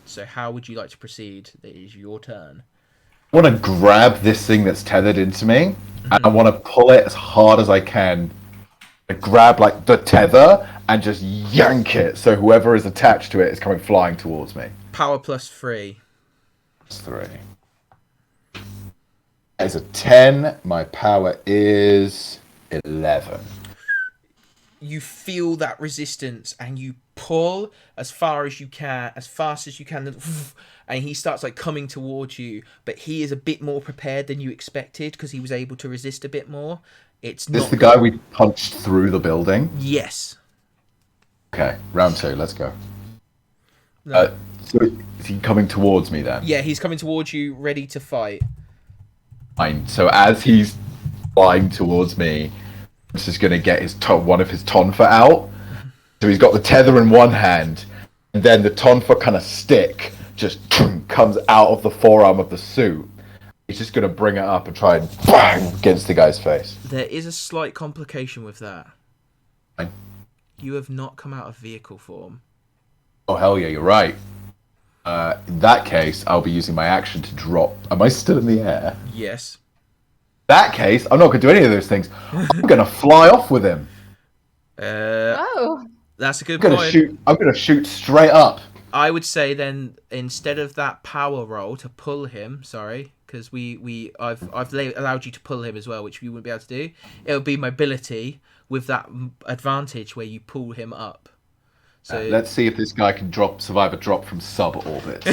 So how would you like to proceed? It is your turn. I want to grab this thing that's tethered into me, and I want to pull it as hard as I can. I grab like the tether and just yank it, so whoever is attached to it is coming flying towards me. Power +3. +3. That is a 10. My power is 11. You feel that resistance and you pull as far as you can, as fast as you can, and he starts like coming towards you, but he is a bit more prepared than you expected because he was able to resist a bit more. It's Is this not the guy we punched through the building? Yes. Okay, round 2, let's go. No. So is he coming towards me then? Yeah, he's coming towards you, ready to fight. Fine. So as he's flying towards me, I'm just going to get one of his tonfa out. So he's got the tether in one hand, and then the tonfa kind of stick just comes out of the forearm of the suit. He's just going to bring it up and try and bang against the guy's face. There is a slight complication with that. Fine. You have not come out of vehicle form. Oh, hell yeah, you're right. In that case, I'll be using my action to drop. Am I still in the air? Yes. In that case, I'm not going to do any of those things. I'm going to fly off with him. That's a good I'm point. going to shoot straight up. I would say then, instead of that power roll to pull him, sorry, because I've allowed you to pull him as well, which you wouldn't be able to do. It would be mobility with that advantage where you pull him up. So let's see if this guy can survive a drop from sub-orbit.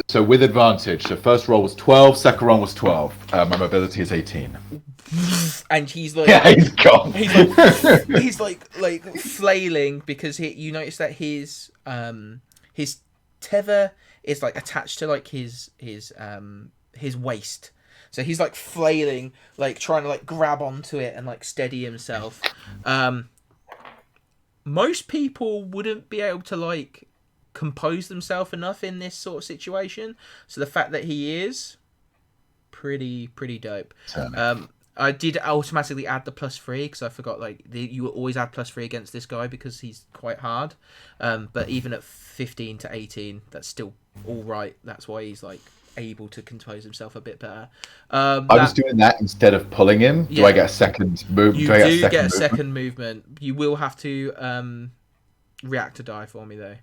So with advantage, the first roll was 12, second roll was 12. My mobility is 18. And he's like, yeah, he's gone. He's like flailing because you notice that his tether is like attached to like his waist. So he's like flailing, like trying to like grab onto it and like steady himself. Most people wouldn't be able to like compose themselves enough in this sort of situation. So the fact that he is pretty dope. I did automatically add the +3 because I forgot you will always add +3 against this guy because he's quite hard. But even at 15 to 18, that's still all right. That's why he's like able to compose himself a bit better. I was doing that instead of pulling him. Yeah. Do I get a second move? You do get a second movement. You will have to reactor die for me though.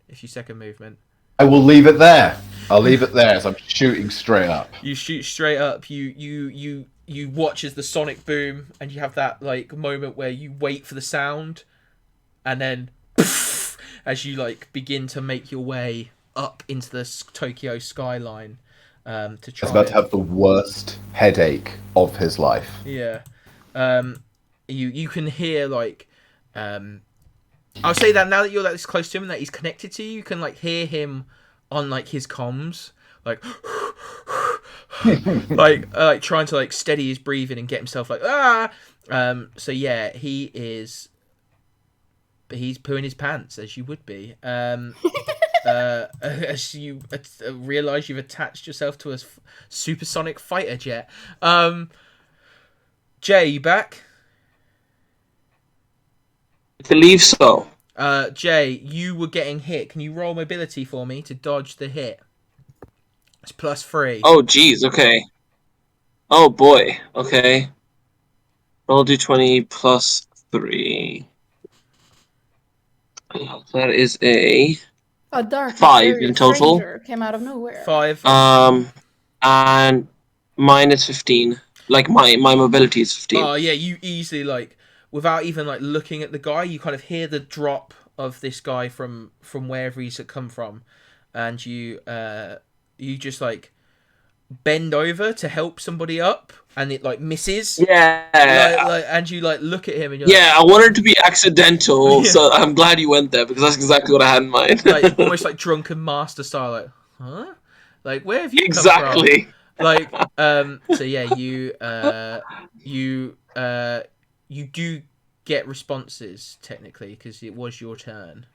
If you second movement. I will leave it there. I'll leave it there as I'm shooting straight up. You shoot straight up. You you watch as the sonic boom, and you have that like moment where you wait for the sound, and then poof, as you like begin to make your way up into the Tokyo skyline to try. He's about to have the worst headache of his life. Yeah, you can hear like I'll say that now that you're this close to him and that he's connected to you, you can like hear him on like his comms, like like trying to like steady his breathing and get himself like so yeah, he's pooing his pants, as you would be. As you realize you've attached yourself to a supersonic fighter jet. Jay, you back? I believe so. Jay, you were getting hit. Can you roll mobility for me to dodge the hit? It's +3. Oh, geez, okay. Oh, boy, okay. Roll d20 +3. That is a dark 5 in total. Came out of nowhere. 5. And mine is 15. Like, my mobility is 15. Oh, yeah, you easily, like, without even, like, looking at the guy, you kind of hear the drop of this guy from wherever he's come from. And you just, like, bend over to help somebody up, and it, like, misses. Yeah. And you, like, look at him, and you're I wanted it to be accidental, so I'm glad you went there, because that's exactly what I had in mind. like, almost like drunken master style, like, huh? Like, where have you come Exactly. from? Like, so yeah, you do get responses technically because it was your turn.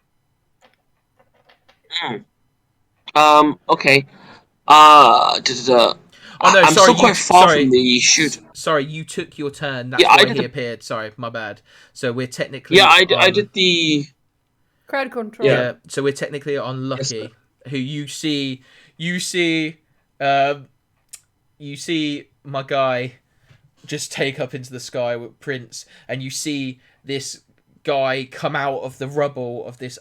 Okay. Oh no, I'm sorry, still quite far from the shoot. Sorry, you took your turn. That's Yeah, why he appeared. Sorry, my bad. So we're technically I did the Crowd control. yeah. So we're technically on Lucky, who you see my guy just take up into the sky with Prince, and you see this guy come out of the rubble of this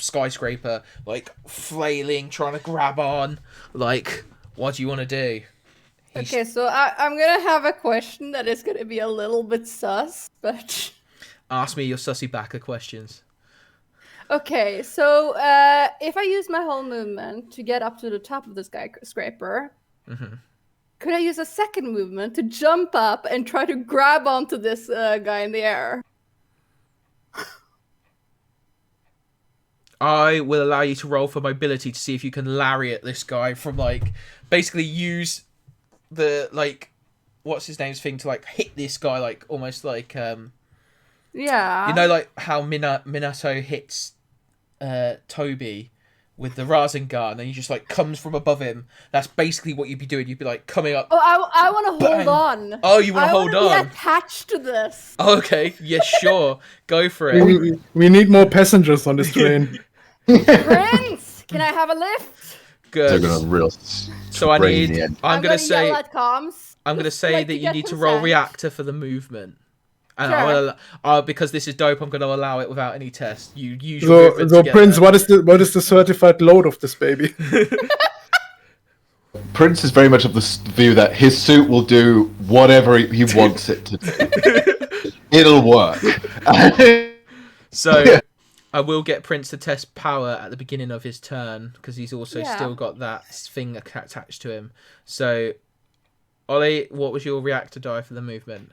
skyscraper, like flailing, trying to grab on. Like, what do you want to do? Okay, so I'm gonna have a question that is gonna be a little bit sus, but Ask me your sussy backer questions. okay, so if I use my whole movement to get up to the top of the skyscraper, could I use a second movement to jump up and try to grab onto this guy in the air? I will allow you to roll for mobility to see if you can lariat this guy from, like, basically use the, like, what's his name's thing to, like, hit this guy, like, almost like, Yeah. you know, like, how Minato hits Toby with the Rasengan, and he just, like, comes from above him. That's basically what you'd be doing. You'd be, like, coming up. Oh, I want to hold on. Oh, you want to hold I want on? to be attached to this. Okay, yeah, sure. Go for it. We need more passengers on this train. Prince, can I have a lift? Good. They're gonna real. So I'm gonna say yell at comms. I'm gonna say like that to you get need to consent. roll reactor for the movement. And Sure. because this is dope, I'm gonna allow it without any test. You use your movement So to get Prince, there. what is the certified load of this baby? Prince is very much of the view that his suit will do whatever he wants it to do. It'll work. So I will get Prince to test power at the beginning of his turn because he's also Yeah. still got that thing attached to him. So, Ollie, what was your reactor die for the movement?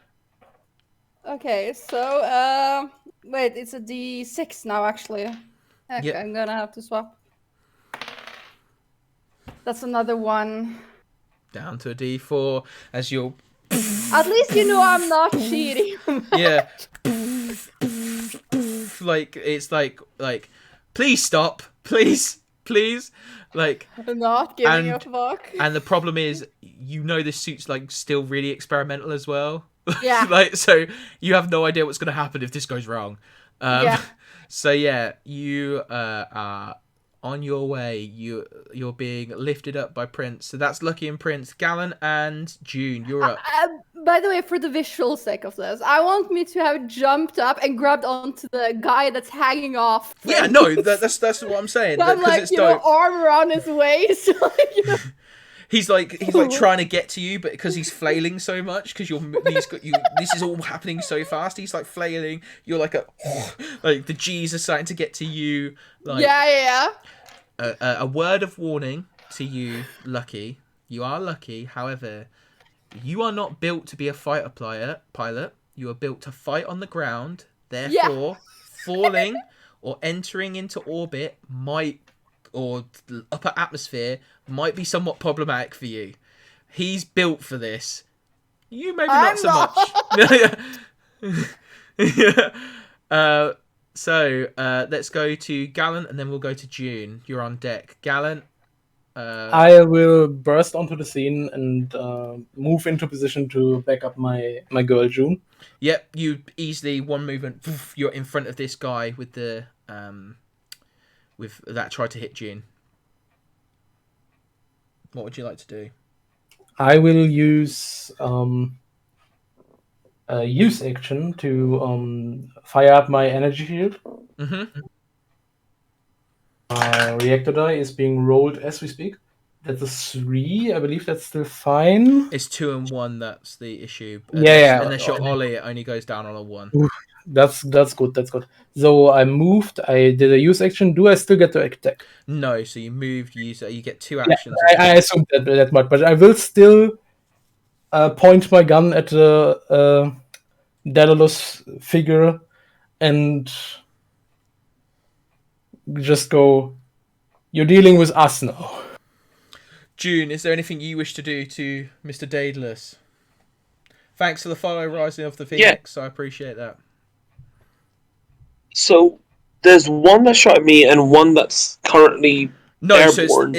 Okay, so wait, it's a D6 now actually. Heck, Yep. I'm gonna have to swap. That's another one. Down to a D4 as you're At least you know I'm not cheating. yeah. Like it's like please stop, please, like. I'm not giving a And- fuck. And the problem is, you know, this suit's like still really experimental as well. Yeah. Like, so you have no idea what's going to happen if this goes wrong. Yeah. So yeah, you are on your way. You're being lifted up by Prince. So that's Lucky and Prince. Gallon and June, you're up. By the way, for the visual sake of this, I want me to have jumped up and grabbed onto the guy that's hanging off. Yeah, no, that's what I'm saying. So I'm Because like, it's you know, dope. arm around his waist. Like, you know. He's like trying to get to you, but because he's flailing so much, because this is all happening so fast. He's like flailing. You're like like the G's are starting to get to you. Like, yeah. A word of warning to you, Lucky. You are lucky. However, you are not built to be a fighter pilot. You are built to fight on the ground. Therefore, falling or entering into orbit or upper atmosphere might be somewhat problematic for you. He's built for this. You maybe not so much. So let's go to Gallant, and then we'll go to June. You're on deck. Gallant. I will burst onto the scene and move into position to back up my girl June. Yep, you easily one movement. Poof, you're in front of this guy with the with that tried to hit June. What would you like to do? I will use a use action to fire up my energy shield. Mm-hmm. Reactor die is being rolled as we speak. That's a 3. I believe that's still fine. It's 2 and 1. That's the issue. Unless you're Ollie, it only goes down on a 1. That's good. So I moved. I did a use action. Do I still get to attack? No. So you moved. You get 2 actions. I assumed that much, but I will still point my gun at the Daedalus figure and just go. You're dealing with us now. June, is there anything you wish to do to Mr. Daedalus? Thanks for the follow, Rising of the Phoenix. I appreciate that. So there's one that shot at me and one that's currently airborne.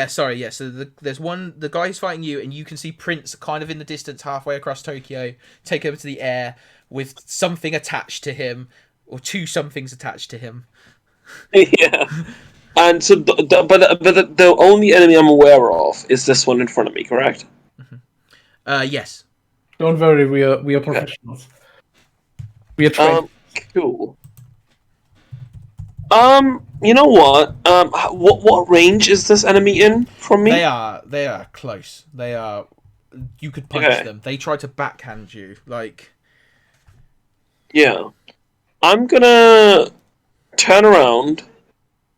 Sorry. So there's one. The guy who's fighting you, and you can see Prince kind of in the distance, halfway across Tokyo, take over to the air with something attached to him, or 2 somethings attached to him. Yeah. And so, the only enemy I'm aware of is this one in front of me, correct? Mm-hmm. Yes. Don't worry, we are professionals. We are trained. Cool. You know what? What range is this enemy in from me? They are close. They are. You could punch them. They try to backhand you, like. Yeah, I'm gonna turn around.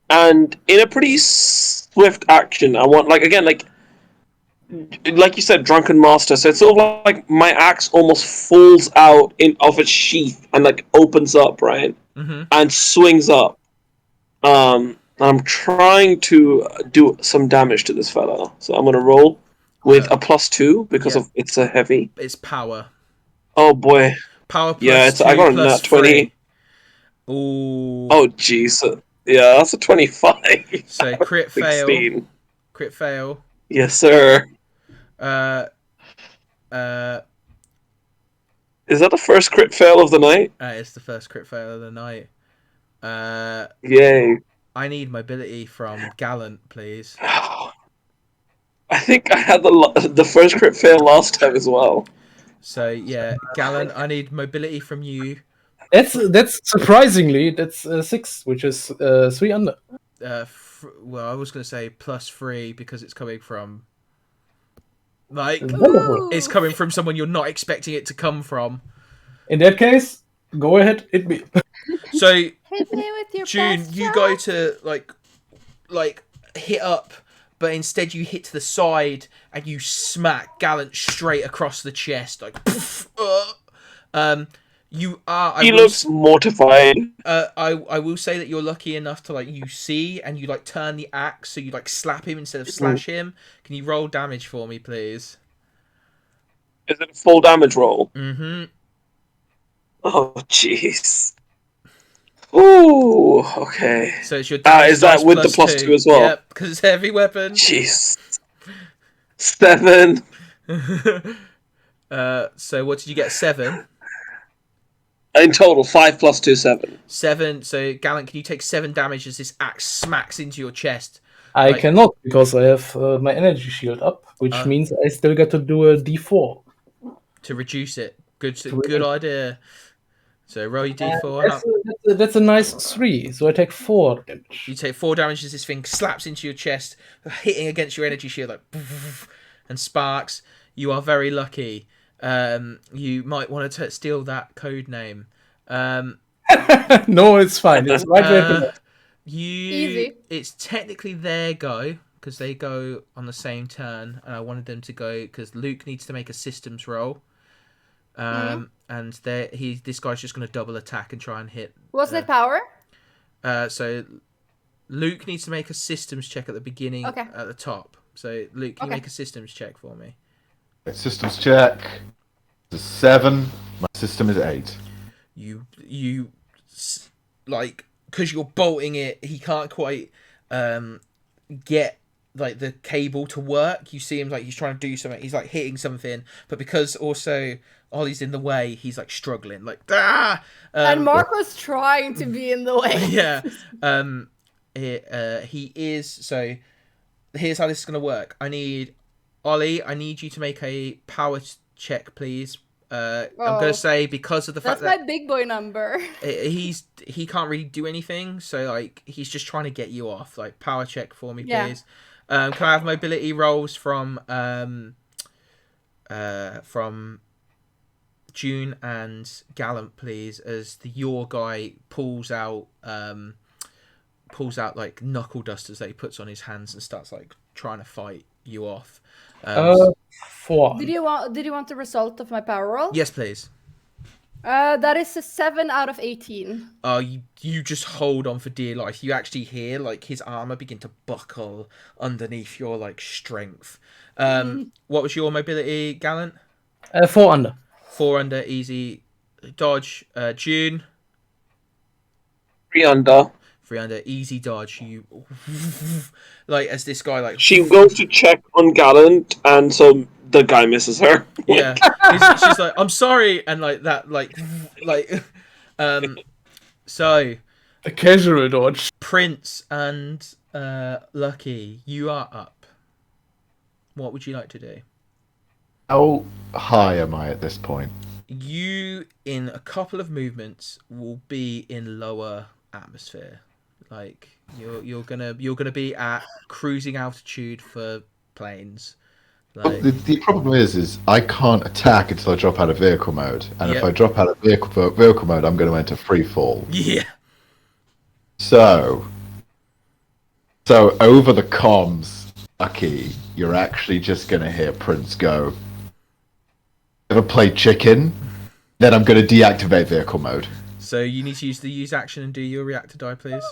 And in a pretty swift action, I want, like you said, Drunken Master. So it's sort of like my axe almost falls out of its sheath and like opens up, right? Mm-hmm. And swings up. I'm trying to do some damage to this fella. So I'm going to roll with a +2 because of it's a heavy. It's power. Oh boy. Power plus 2 I got a plus nat 20. 3. Ooh. Oh jeez. Yeah, that's a 25. So crit fail. 16. Crit fail. Yes, sir. Is that the first crit fail of the night? It's the first crit fail of the night. Yay. I need mobility from Gallant, please. I think I had the first crit fail last time as well. So yeah, Gallant, I need mobility from you. That's surprisingly that's 6, which is 3 under. Well, I was going to say +3 because it's coming from it's coming from someone you're not expecting it to come from. In that case, go ahead, hit me. So Hit me with your June, you go to like hit up, but instead you hit to the side and you smack Gallant straight across the chest, like poof, You are. He looks mortified. I will say that you're lucky enough to you see and you turn the axe, so you slap him instead of slash him. Can you roll damage for me, please? Is it a full damage roll? Mm-hmm. Oh jeez. Ooh. Okay. So it's your damage. Is that with the +2 as well? Yep, because it's a heavy weapon. Jeez. 7. So what did you get? 7. In total, 5 + 2, 7. 7. So, Gallant, can you take 7 damage as this axe smacks into your chest? I cannot because I have my energy shield up, which means I still get to do a D4 to reduce it. Good idea. So roll your d4. That's a nice 3, so I take 4 damage. You take 4 damage as this thing slaps into your chest, hitting against your energy shield, like, and sparks. You are very lucky. You might want to steal that code name. No, it's fine. It's right there. Easy. It's technically their go, because they go on the same turn, and I wanted them to go because Luke needs to make a systems roll. And this guy's just going to double attack and try and hit. What's that power? So Luke needs to make a systems check at the beginning, at the top. So Luke, can you make a systems check for me? Systems check. It's a 7. My system is 8. You like, because you're bolting it, he can't quite get like the cable to work. You see him like he's trying to do something. He's like hitting something, but because also Ollie's in the way, he's like struggling. Like and Marco's trying to be in the way. Yeah. He is. So here's how this is gonna work. Ollie, I need you to make a power check, please. I'm gonna say because of the fact that's my big boy number. He can't really do anything, so like he's just trying to get you off. Like power check for me, please. Can I have mobility rolls from June and Gallant, please? As your guy pulls out like knuckle dusters that he puts on his hands and starts like trying to fight you off. 4. Did you want the result of my power roll? Yes, please. That is a 7 out of 18. You just hold on for dear life. You actually hear like his armor begin to buckle underneath your like strength. What was your mobility, Gallant? 4 under. 4 under, easy dodge. June. 3 under. 3 under, easy dodge. You like as this guy like She goes to check on Gallant, and so the guy misses her. Yeah, she's like, I'm sorry, and like that, like, so a casual dodge. Prince and Lucky, you are up. What would you like to do? How high am I at this point? You, in a couple of movements, will be in lower atmosphere. Like you're gonna be at cruising altitude for planes. Like, the problem is I can't attack until I drop out of vehicle mode, and if Yep. I drop out of vehicle mode, I'm going to enter free fall. Yeah. So over the comms, Lucky, you're actually just going to hear Prince go, "Ever played chicken?" Then I'm going to deactivate vehicle mode. So you need to use the use action and do your reactor die, please.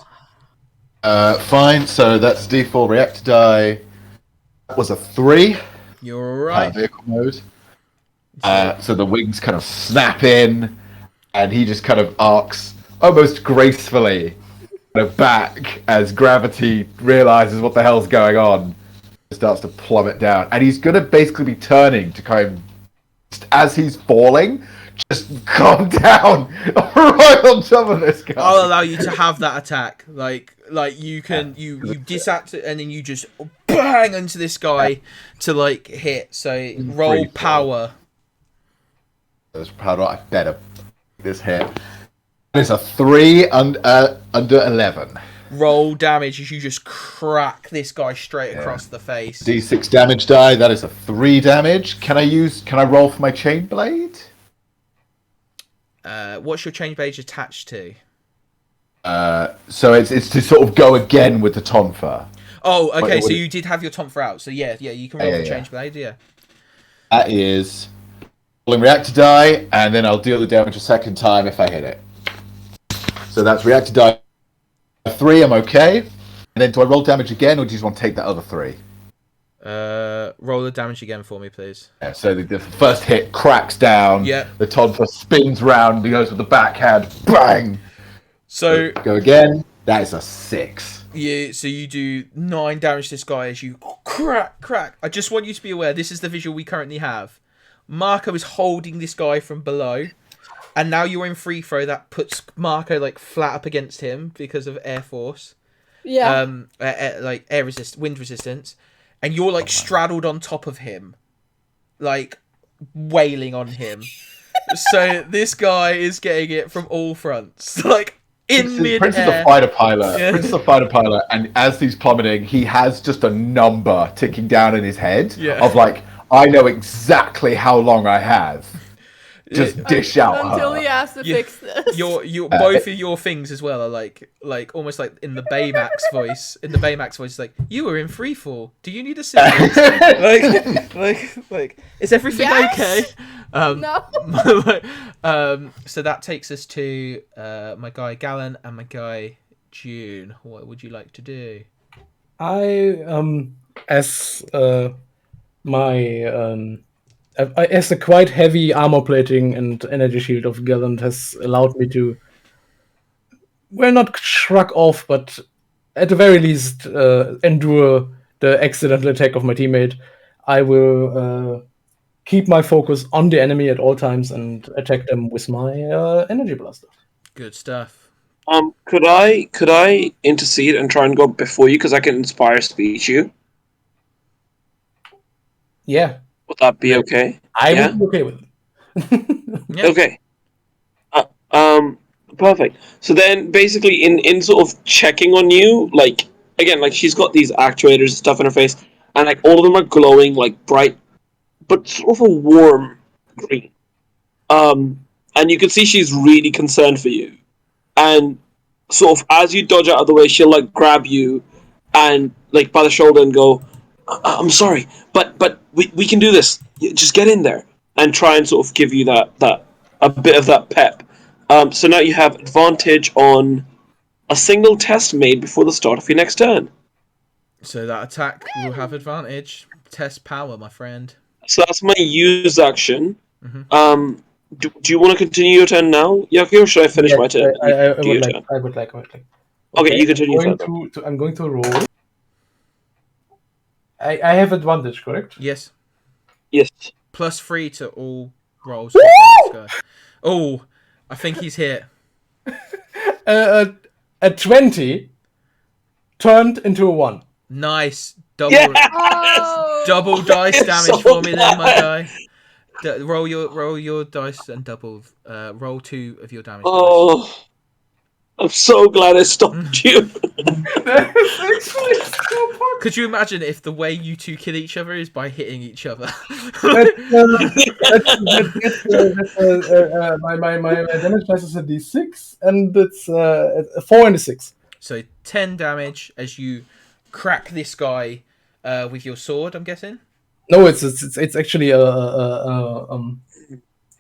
Fine. So that's D4 reactor die. That was a 3. You're right. Vehicle mode. So the wings kind of snap in, and he just kind of arcs almost gracefully kind of back as gravity realizes what the hell's going on. It starts to plummet down, and he's going to basically be turning to kind of, just as he's falling, just calm down right on top of this guy. I'll allow you to have that attack. Like you can you disactivate and then you just bang into this guy to like hit. So roll power. I better this hit. It's a 3 under 11. Roll damage as you just crack this guy straight across the face. D6 damage die. That is a 3 damage. Can I roll for my chain blade? What's your chain blade attached to? So it's to sort of go again with the tonfa. Oh, okay. So you did have your tonfa out. So yeah, you can roll the change blade. Yeah. That is rolling reactor die, and then I'll deal the damage a second time if I hit it. So that's reactor die 3. I'm okay. And then do I roll damage again, or do you just want to take that other 3? Roll the damage again for me, please. Yeah, so the first hit cracks down. Yeah. The tonfa spins round. He goes with the backhand. Bang. So go again. That is a 6. Yeah, so you do 9 damage to this guy as you crack. I just want you to be aware, this is the visual we currently have. Marco is holding this guy from below, and now you're in free throw. That puts Marco like flat up against him because of air force. Yeah. Like wind resistance, and you're like straddled on top of him, like wailing on him. So this guy is getting it from all fronts, like in mid-air. Prince is a fighter pilot. Yeah. Prince is a fighter pilot, and as he's plummeting, he has just a number ticking down in his head of like, I know exactly how long I have. Just dish out until her. he has to fix this. Your both of your things as well are like almost like in the Baymax voice. In the Baymax voice, it's like, you were in free fall. Do you need assistance? like, is everything okay? No. So that takes us to my guy Galen and my guy June. What would you like to do? As a quite heavy armor plating and energy shield of Gallant has allowed me to, well, not shrug off, but at the very least endure the accidental attack of my teammate. I will keep my focus on the enemy at all times and attack them with my energy blaster. Good stuff. Could I intercede and try and go before you because I can inspire speech you? Yeah. Would that be okay? I would be okay with it. Yeah. Okay. Perfect. So then, basically, in sort of checking on you, like again, like she's got these actuators and stuff in her face, and like all of them are glowing like bright, but sort of a warm green. And you can see she's really concerned for you, and sort of as you dodge out of the way, she'll like grab you, and like by the shoulder and go, "I'm sorry, but we can do this. Just get in there," and try and sort of give you that a bit of that pep. So now you have advantage on a single test made before the start of your next turn. So that attack will have advantage. Test power, my friend. So that's my use action. Mm-hmm. Do you want to continue your turn now, Yaki, or should I finish my turn? I would like. Okay, you continue your turn. I'm going to roll. I have advantage, correct? Yes. Yes. +3 to all rolls. Woo! Oh, I think he's hit. A 20 turned into a 1. Nice. Double Oh! double dice I'm damage so for me then, my glad. guy. Roll your dice and double. Roll 2 of your damage. Oh, I'm so glad I stopped you. Could you imagine if the way you two kill each other is by hitting each other? My damage dice is a d6, and it's a 4 and a 6. So 10 damage as you crack this guy with your sword, I'm guessing? No, it's actually all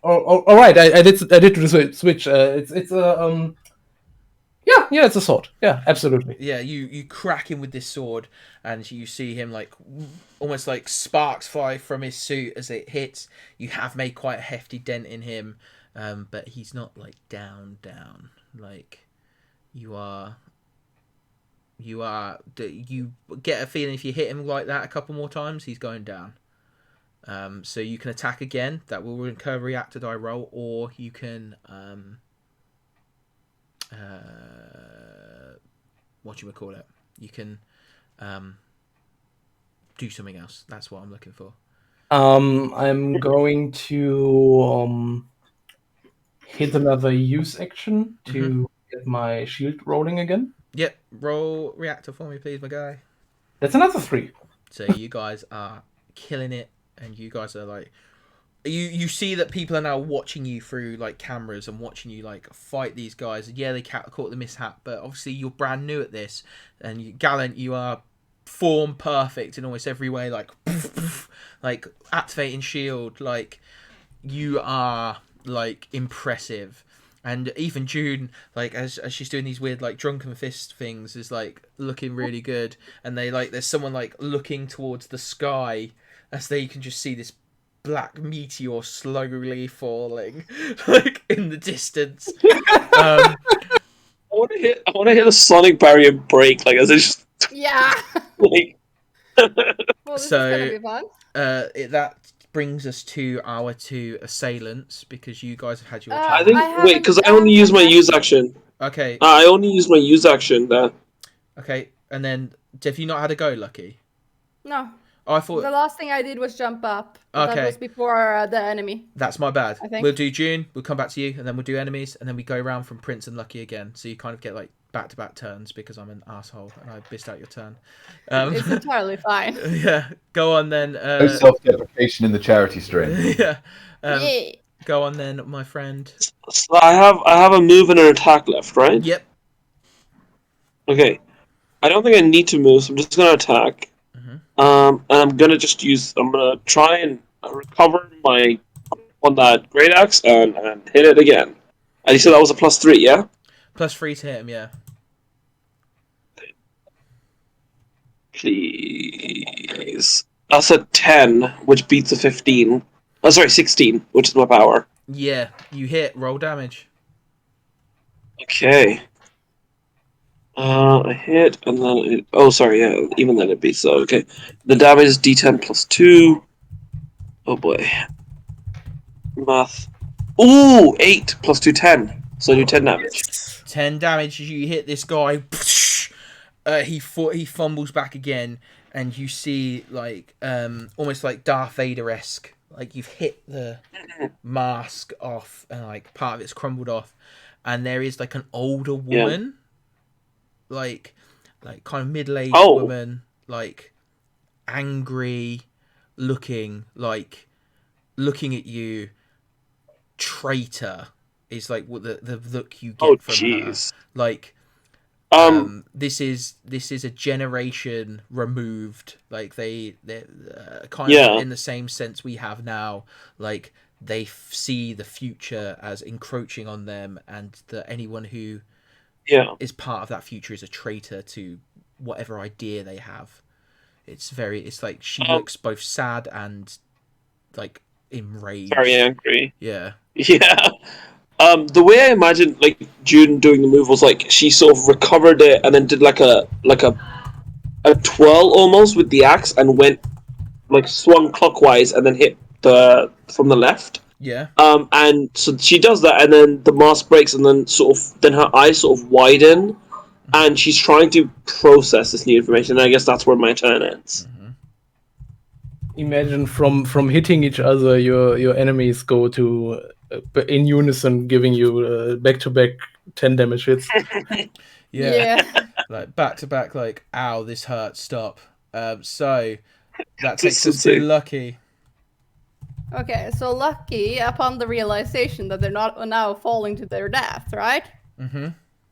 right. I did the switch. It's a yeah, it's a sword. Yeah, absolutely. Yeah, you crack him with this sword, and you see him like almost like sparks fly from his suit as it hits. You have made quite a hefty dent in him, but he's not like down. Like you get a feeling if you hit him like that a couple more times, he's going down. So you can attack again. That will incur reactor die roll, or you can whatchamacallit? You can do something else. That's what I'm looking for. I'm going to hit another use action to get my shield rolling again. Yep, roll reactor for me, please, my guy. That's another 3. So you guys are killing it, and you guys are like, you see that people are now watching you through like cameras and watching you like fight these guys. Yeah, they caught the mishap, but obviously you're brand new at this, and Gallant, you are form perfect in almost every way. Like, like activating shield, like you are like impressive. And even June, like as she's doing these weird like drunken fist things, is like looking really good. And they like there's someone like looking towards the sky as they can just see this black meteor slowly falling, like in the distance. I want to hear the sonic barrier break, like as it's just Yeah. like. Well, this So, is gonna be fun. That brings us to our 2 assailants, because you guys have had your I turn. think wait, because I only use my haven't- use action. Okay, I only use my use action there. okay, and then have you not had a go, Lucky? No. Oh, I thought. The last thing I did was jump up. But Okay. That was before the enemy. That's my bad. I think. We'll do June. We'll come back to you, and then we'll do enemies, and then we go around from Prince and Lucky again. So you kind of get like back-to-back turns because I'm an asshole and I bissed out your turn. It's entirely fine. Yeah. Go on then. No self-deprecation in the charity stream. Yeah. Yeah. Go on then, my friend. So I have a move and an attack left, right? Yep. Okay. I don't think I need to move, so I'm just gonna attack. And I'm gonna try and recover my on that great axe and hit it again. And you said that was a +3, yeah? +3 to hit him, yeah. Please. That's a 10, which beats a 15. Oh, sorry, 16, which is my power. Yeah, you hit. Roll damage. Okay. I hit, and then even then it beats, so okay. The damage is d10 +2. Oh boy. Math. Ooh, 8 +2, 10. So I do 10 damage. 10 damage as you hit this guy. He fumbles back again, and you see like almost like Darth Vader-esque. Like you've hit the mask off, and like part of it's crumbled off, and there is like an older woman, like kind of middle-aged woman, like angry looking, like looking at you. Traitor is like what the look you get from her. Like this is a generation removed. Like they're kind of in the same sense we have now. Like they see the future as encroaching on them, and that anyone who is part of that future is a traitor to whatever idea they have. It's like she looks both sad and like enraged. Very angry. Yeah. Yeah. The way I imagine like June doing the move was like she sort of recovered it and then did like a twirl almost with the axe and went like swung clockwise and then hit from the left. Yeah. And so she does that and then the mask breaks and then her eyes sort of widen and she's trying to process this new information, and I guess that's where my turn ends. Imagine from hitting each other, your enemies go to in unison, giving you back-to-back 10 damage hits. Yeah. Like back-to-back, like, ow, this hurts, stop. So that takes us to Lucky. Okay, so Lucky, upon the realization that they're not now falling to their death, right?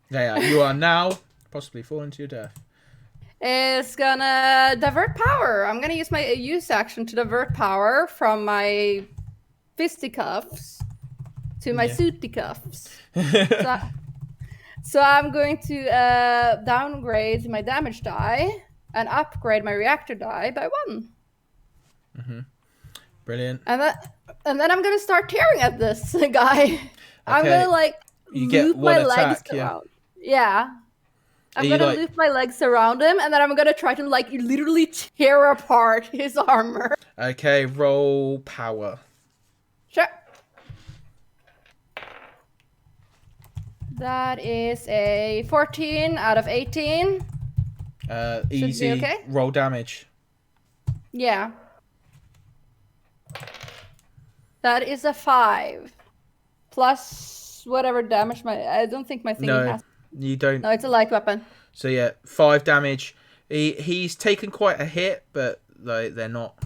Yeah, you are now possibly falling to your death. Is gonna divert power. I'm gonna use my use action to divert power from my fisticuffs to my suiticuffs. So I'm going to downgrade my damage die and upgrade my reactor die by 1. Brilliant. And then I'm gonna start tearing at this guy. Okay. I'm gonna like loop my legs around. Yeah. I'm gonna loop my legs around him, and then I'm gonna try to like literally tear apart his armor. Okay, roll power. Sure. That is a 14 out of 18. Easy. Okay? Roll damage. Yeah. That is a 5. Plus whatever damage I don't think my thing has. You don't. No, it's a light weapon. So yeah, 5 damage. He's taken quite a hit, but like they're not.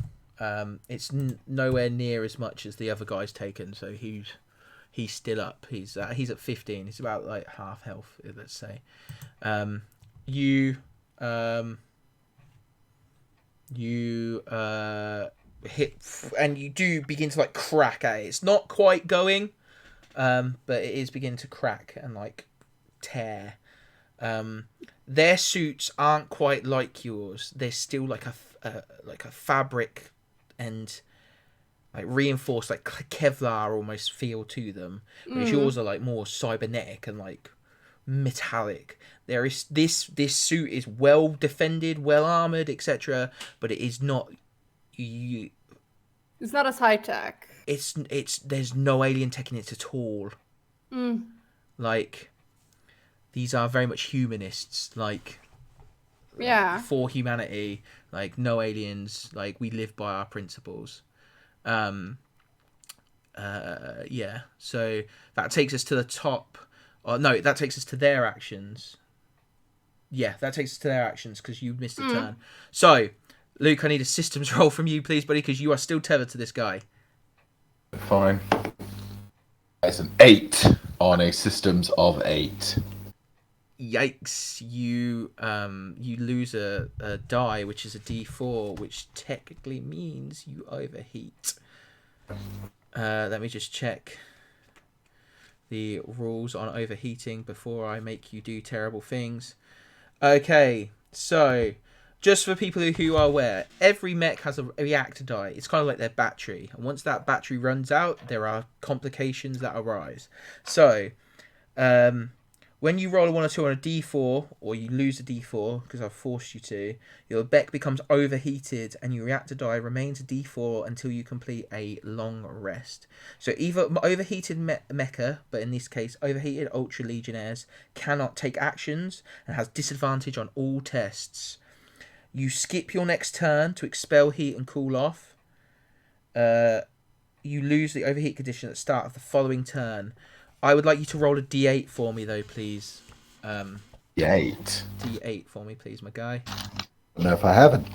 It's nowhere near as much as the other guy's taken. So he's still up. He's at 15. He's about like half health, let's say. You hit, and you do begin to like crack at it. It's not quite going, but it is beginning to crack and like tear. Their suits aren't quite like yours. They're still like a fabric and like reinforced, like Kevlar almost feel to them. Whereas yours are like more cybernetic and like metallic. There is this suit is well defended, well armored, etc. But it is not. It's not as high tech. It's there's no alien tech in it at all. Like these are very much humanists. Like Yeah. for humanity, like no aliens, like we live by our principles. Yeah, so that takes us to the top. No, that takes us to their actions. Yeah, that takes us to their actions because you missed a turn. So, Luke, I need a systems roll from you, please, buddy, because you are still tethered to this guy. Fine. It's an 8 on a systems of 8. Yikes! You lose a die, which is a D4, which technically means you overheat. Let me just check the rules on overheating before I make you do terrible things. Okay, so just for people who are aware, every mech has a reactor die. It's kind of like their battery, and once that battery runs out, there are complications that arise. So, when you roll a 1 or 2 on a D4, or you lose a D4 because I've forced you to, your mech becomes overheated, and your reactor die remains a D4 until you complete a long rest. So either overheated mecha, but in this case, overheated UltraLegionnaires cannot take actions and has disadvantage on all tests. You skip your next turn to expel heat and cool off. You lose the overheat condition at the start of the following turn. I would like you to roll a D8 for me, though, please. D8. D8 for me, please, my guy. I don't know if I haven't.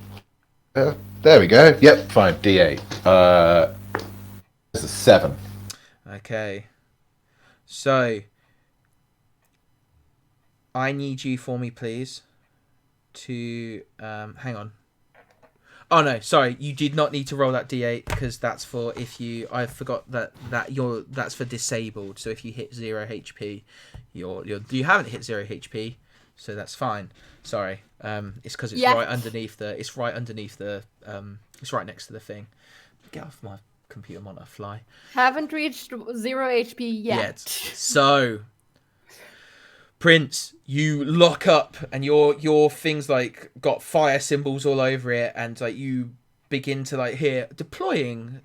There we go. Yep, fine. D8. It's a 7. Okay. So, I need you for me, please, to... hang on. Oh no, sorry, you did not need to roll that D8 because that's for if you. I forgot that's for disabled. So if you hit 0 HP, you haven't hit 0 HP, so that's fine. Sorry, it's because it's right underneath the. It's right underneath the. It's right next to the thing. Get off my computer monitor, fly. Haven't reached 0 HP yet. So, Prince, you lock up and your things like got fire symbols all over it, and like you begin to like hear deploying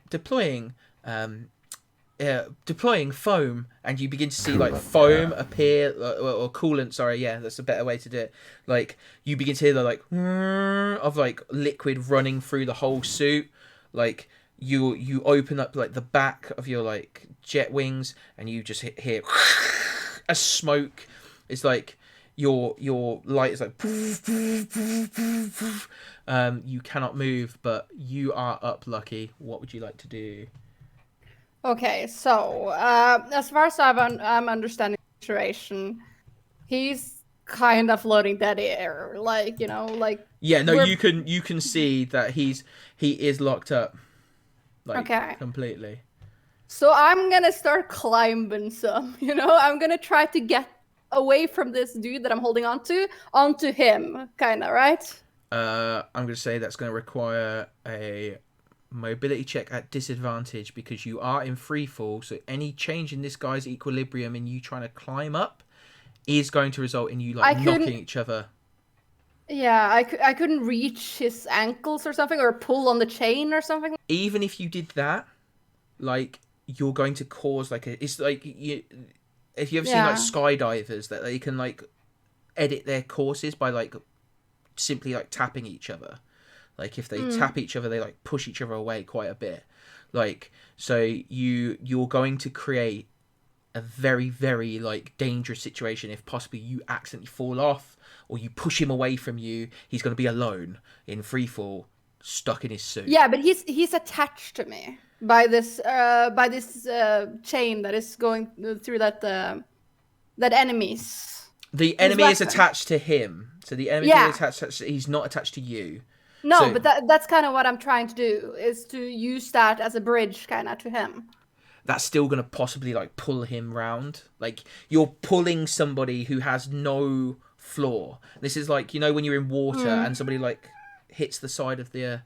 foam, and you begin to see like foam appear or coolant. Sorry, yeah, that's a better way to do it. Like you begin to hear the like of like liquid running through the whole suit. Like you open up like the back of your like jet wings, and you just hear a smoke. It's like your light is like you cannot move, but you are up, Lucky. What would you like to do? Okay, so as far as I'm understanding the situation, he's kind of floating dead air, like like you can see that he is locked up, like okay, completely. So I'm gonna start climbing some, I'm gonna try to get away from this dude that I'm holding onto him, kind of, right? I'm gonna say that's gonna require a mobility check at disadvantage because you are in free fall. So any change in this guy's equilibrium and you trying to climb up is going to result in you like knocking each other. Yeah, I couldn't reach his ankles or something, or pull on the chain or something. Even if you did that, like you're going to cause like it's like if you ever seen like skydivers that they can like edit their courses by like simply like tapping each other. Like if they tap each other, they like push each other away quite a bit. Like so you're going to create a very, very like dangerous situation if possibly you accidentally fall off or you push him away from you. He's going to be alone in free fall, stuck in his suit. Yeah, but he's attached to me by this chain that is going through that enemies. The enemy is attached to him, so the enemy is attached. He's not attached to you. No, so, but that's kind of what I'm trying to do, is to use that as a bridge kind of to him. That's still going to possibly like pull him round. Like you're pulling somebody who has no floor. This is like, when you're in water and somebody like hits the side of your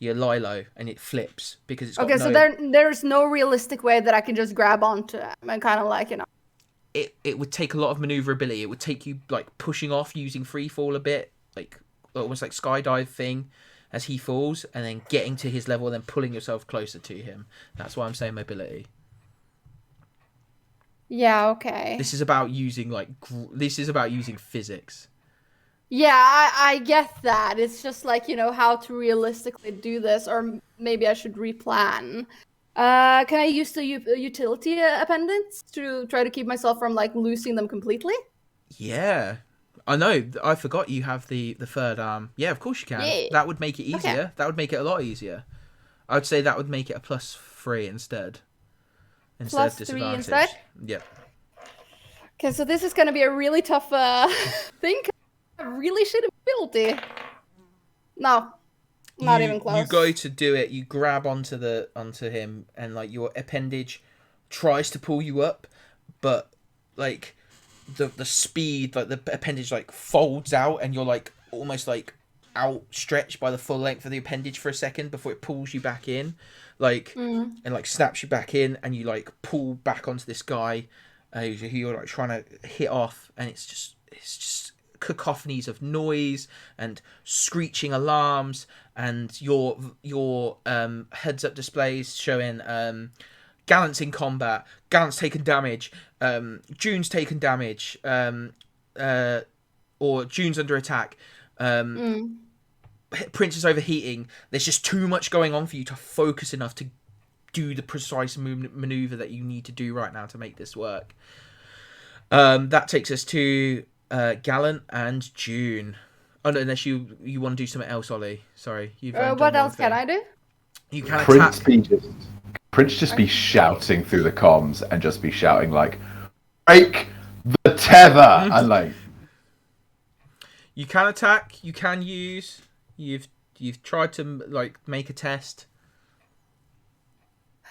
lilo and it flips because it's got so there's no realistic way that I can just grab onto him and kind of like, It would take a lot of maneuverability. It would take you like pushing off using free fall a bit, like almost like skydive thing as he falls, and then getting to his level and then pulling yourself closer to him. That's why I'm saying mobility. Yeah, okay. This is about using physics. Yeah, I get that. It's just like, how to realistically do this, or maybe I should replan. Can I use the utility appendants to try to keep myself from like losing them completely? Yeah. I know. I forgot you have the third arm. Yeah, of course you can. Yeah. That would make it Okay. easier. That would make it a lot easier. I would say that would make it a +3 instead. Instead of +3 disadvantage. instead? Yep. Okay, so this is gonna be a really tough thing. I really should have ability. No, not even close. You go to do it. You grab onto him, and like your appendage tries to pull you up, but like the speed, like the appendage like folds out, and you're like almost like outstretched by the full length of the appendage for a second before it pulls you back in, like and like snaps you back in, and you like pull back onto this guy who you're like trying to hit off, and it's just cacophonies of noise and screeching alarms, and your heads up displays showing Gallant's in combat, Gallant's taken damage, June's taken damage, or June's under attack, Prince is overheating. There's just too much going on for you to focus enough to do the precise maneuver that you need to do right now to make this work. That takes us to Gallant and June. Oh no, unless you want to do something else, Ollie. Sorry, you've done what one else can I do? You can Prince attack. Prince just be shouting through the comms and just be shouting like, "Break the tether!" and like. You can attack. You can use. You've tried to like make a test.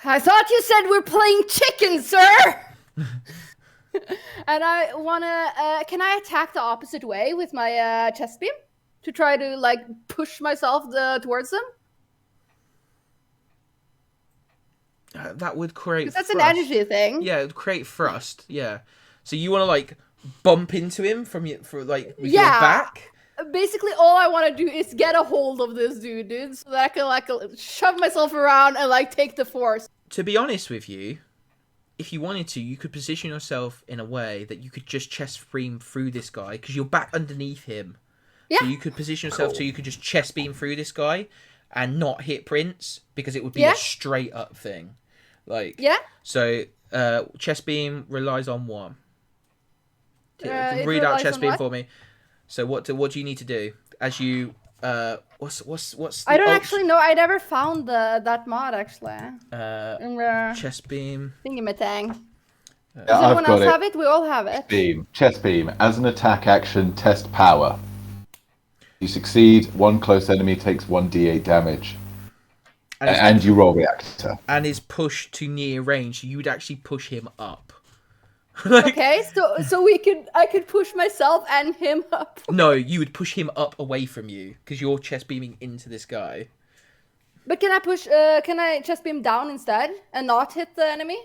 I thought you said we're playing chicken, sir. And I wanna. Can I attack the opposite way with my chest beam to try to like push myself towards them? That would create. That's thrust. an energy thing. Yeah, it would create thrust. Yeah. So you want to like bump into him with your back. Basically, all I want to do is get a hold of this dude, so that I can like shove myself around and like take the force. To be honest with you, if you wanted to, you could position yourself in a way that you could just chest beam through this guy because you're back underneath him. Yeah. So you could position yourself so you could just chest beam through this guy and not hit Prince because it would be a straight up thing. Like So chest beam relies on what? Read out chest beam for me. So what do you need to do as you what's I don't actually know. I never found that mod actually. Chest beam thingamatang. Does Yeah, anyone else have it? We all have it. Chest beam. As an attack action, test power. You succeed, one close enemy takes 1d8 damage. And you roll reactor. And is pushed to near range. You would actually push him up. Okay, so I could push myself and him up. No, you would push him up away from you because you're chest beaming into this guy. But can I chest beam down instead and not hit the enemy?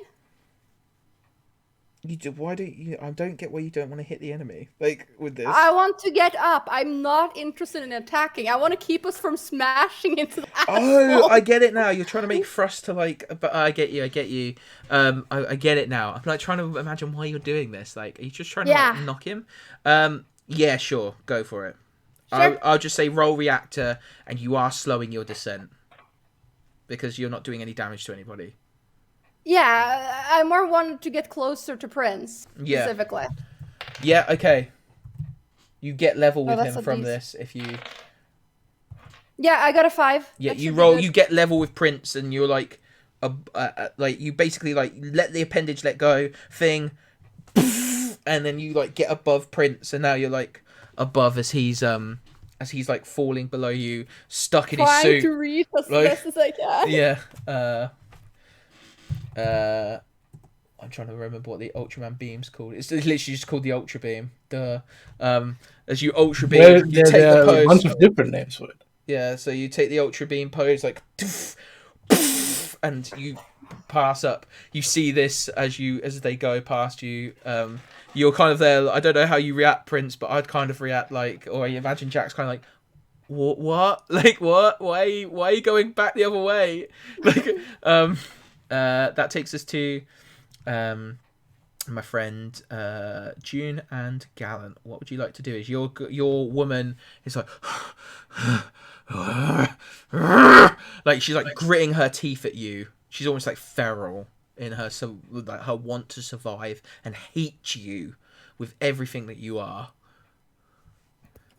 Why don't you? I don't get why you don't want to hit the enemy. Like with this. I want to get up. I'm not interested in attacking. I want to keep us from smashing into the asshole. Oh, I get it now. You're trying to make thrust to like. But I get you. I get it now. I'm like trying to imagine why you're doing this. Like, are you just trying to like, knock him? Yeah, sure. Go for it. Sure. I'll just say roll reactor, and you are slowing your descent because you're not doing any damage to anybody. Yeah, I more wanted to get closer to Prince specifically. Yeah, okay. You get level with him from this if you. Yeah, I got a 5. Yeah, you roll. You get level with Prince, and you're like you basically like let the appendage let go thing, and then you like get above Prince, and now you're like above as he's like falling below you, stuck in his suit. Trying to reach as best as I can. Yeah. I'm trying to remember what the Ultraman beam's called. It's literally just called the Ultra Beam. Duh. As you Ultra Beam, you take the pose. A bunch of different names for it. Yeah, so you take the Ultra Beam pose, like, and you pass up. You see this as they go past you. You're kind of there. I don't know how you react, Prince, but I'd kind of react like, or I imagine Jack's kind of like, what? Like, what? Why are you going back the other way? Like, that takes us to my friend June and Gallant, what would you like to do? Is your woman is like like she's like gritting her teeth at you. She's almost like feral in her like her want to survive and hate you with everything that you are.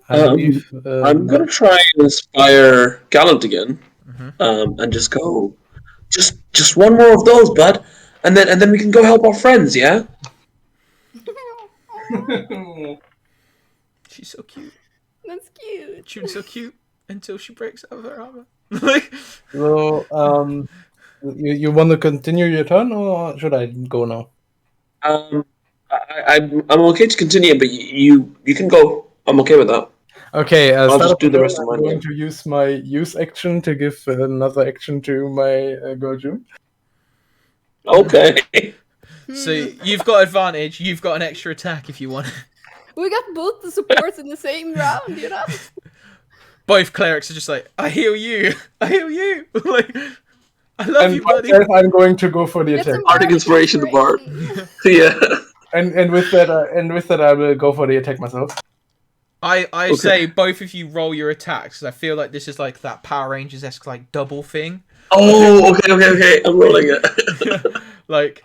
I believe. I'm gonna try and inspire Gallant again, Mm-hmm. and just go, just one more of those, bud, and then we can go help our friends. Yeah. She's so cute. That's cute. June's so cute until she breaks out of her armor. Like, So, you want to continue your turn, or should I go now? I'm okay to continue, but you can go. I'm okay with that. Okay, I'll start just of do the the turn, rest of I'm mine. going Yeah. to use my use action to give another action to my girl June. Okay. so you've got advantage. You've got an extra attack if you want. We got both the supports in the same round, you know? Both clerics are just like, I heal you. I heal you. Like, I love And you, buddy. myself, I'm going to go for the Get attack. some Bardic bardic inspiration, the bard. inspiration. Yeah. And with that, I will go for the attack myself. I Okay. say both of you roll your attacks because I feel like this is like that Power Rangers-esque like double thing. Oh, okay. I'm rolling it. Like,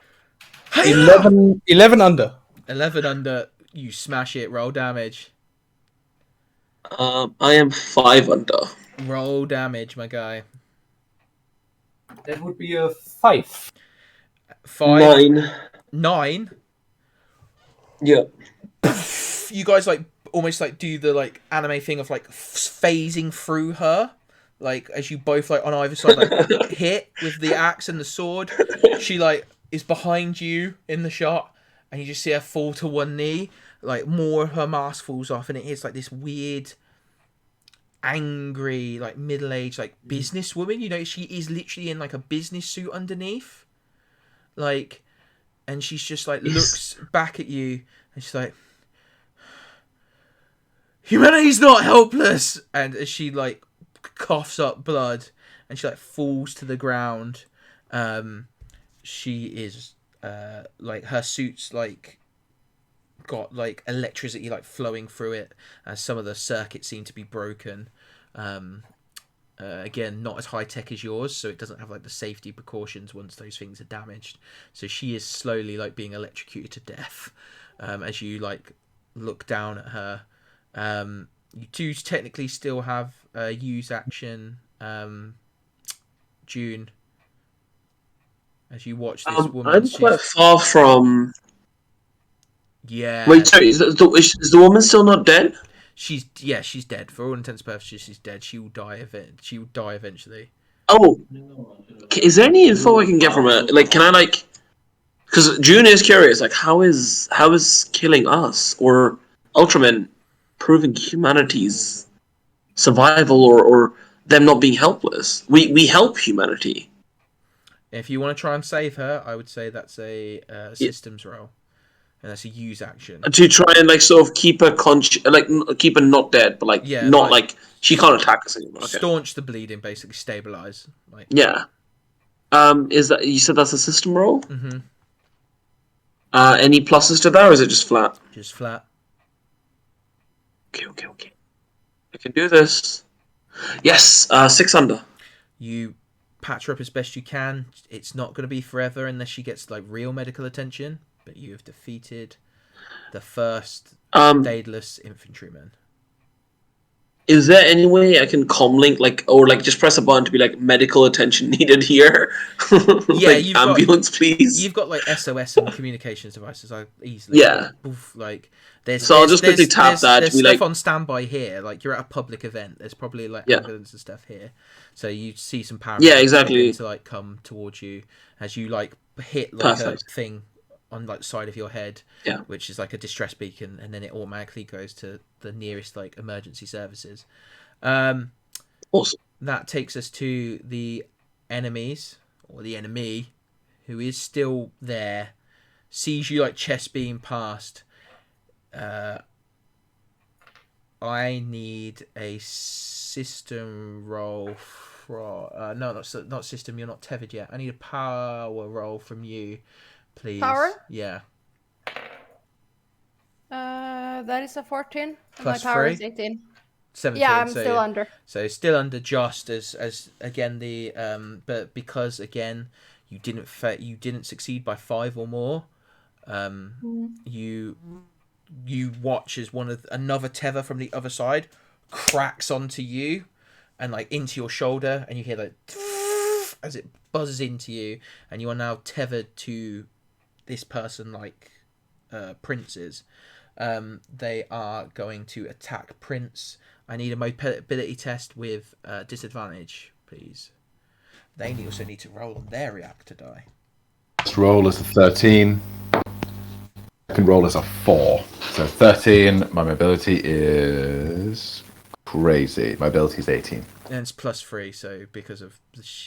11 under. 11 under, you smash it, roll damage. I am 5 under. Roll damage, my guy. That would be a 5. 5. 9. 9. Yeah. You guys like almost like do the like anime thing of like phasing through her, like as you both like on either side like hit with the axe and the sword. She like is behind you in the shot, and you just see her fall to one knee. Like more of her mask falls off, and it is like this weird, angry, like middle-aged like businesswoman. You know, she is literally in like a business suit underneath, like, and she's just like looks back at you, and she's like, humanity's not helpless, and as she like coughs up blood and she like falls to the ground, she is like her suit's like got like electricity like flowing through it as some of the circuits seem to be broken. Again, not as high tech as yours, so it doesn't have like the safety precautions once those things are damaged. So she is slowly like being electrocuted to death as you like look down at her. You do technically still have use action, June, as you watch this woman. I'm quite far from. Yeah. Wait, sorry. Is the woman still not dead? She's dead. For all intents and purposes, she's dead. She will die eventually. Oh, is there any info I can get from her? Like, can I like? Because June is curious. Like, how is killing us or Ultraman proving humanity's survival or them not being helpless? We help humanity. If you want to try and save her, I would say that's a systems roll, and that's a use action. To try and like sort of keep her keep her not dead, but like not like she can't attack us anymore. Okay. Staunch the bleeding, basically stabilize. Like yeah. Is that you said that's a system roll? Mm-hmm. Any pluses to that, or is it just flat? Just flat. Okay. I can do this. Yes, 6 under. You patch her up as best you can. It's not going to be forever unless she gets like real medical attention. But you have defeated the first daedalus infantryman. Is there any way I can comlink or just press a button to be like medical attention needed here? Yeah, like ambulance, please. You've got like SOS and communications devices. I easily there's I'll just quickly tap that. There's stuff on standby here. Like you're at a public event. There's probably like ambulance and stuff here. So you see some paramedics. Yeah, exactly. To like come towards you as you like hit like a thing on like side of your head, which is like a distress beacon, and then it automatically goes to the nearest like emergency services. Awesome. That takes us to the enemies, or the enemy, who is still there, sees you like chest beam past. I need a system roll from no, not system. You're not tethered yet. I need a power roll from you, please. Power? Yeah. That is a 14. And Plus my power 3? is 18. 17. Yeah, I'm so still under. So still under just as again the but because again you didn't succeed by 5 or more, you watch as another tether from the other side cracks onto you and like into your shoulder, and you hear like as it buzzes into you, and you are now tethered to this person like Prince is. They are going to attack Prince. I need a mobility test with disadvantage, please. They also need to roll on their reactor die. First roll is a 13. Second roll is a 4. So 13. My mobility is crazy. My ability is 18. And it's plus 3, so because of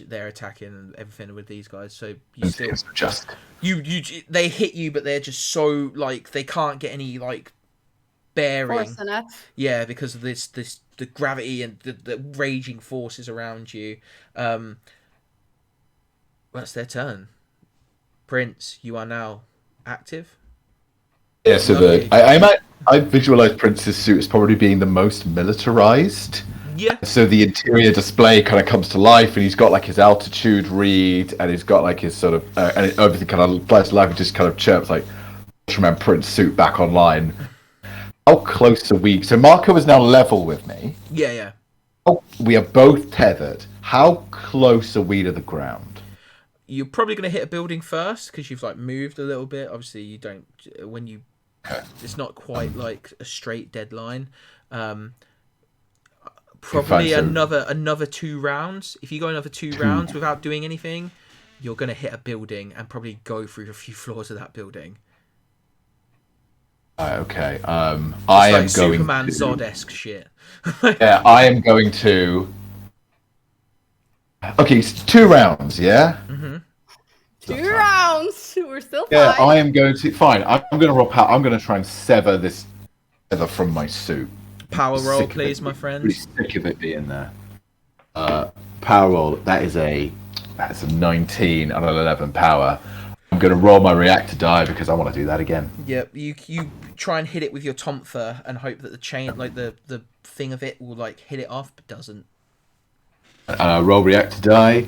their attacking and everything with these guys, so you still just they hit you, but they're just so like they can't get any like bearing. Force in it. Yeah, because of the gravity and the raging forces around you. That's their turn. Prince, you are now active. Yeah, so I visualize Prince's suit as probably being the most militarized. Yeah. So the interior display kind of comes to life, and he's got like his altitude read, and he's got like his sort of, and everything kind of applies to life and just kind of chirps like Ultraman Prince suit back online. How close are we? So Marco is now level with me. Yeah. Oh, we are both tethered. How close are we to the ground? You're probably going to hit a building first because you've like moved a little bit. Obviously, you don't when you. It's not quite like a straight deadline. Probably another 2 rounds. If you go another 2 rounds without doing anything, you're going to hit a building and probably go through a few floors of that building. Okay. I am going Superman to... Zod-esque shit. Yeah, I am going to... Okay, it's 2 rounds, yeah? Mm-hmm. 2 rounds! We're still fine. Yeah, I am going to... Fine, I'm going to roll power. I'm going to try and sever this feather from my suit. Power roll, please, my friends. Really sick of it being there. Power roll, that's a 19 and an 11 power. I'm going to roll my reactor die because I want to do that again. Yep, you try and hit it with your Tomfer and hope that the chain, like the thing of it will like hit it off, but doesn't. And I roll reactor die.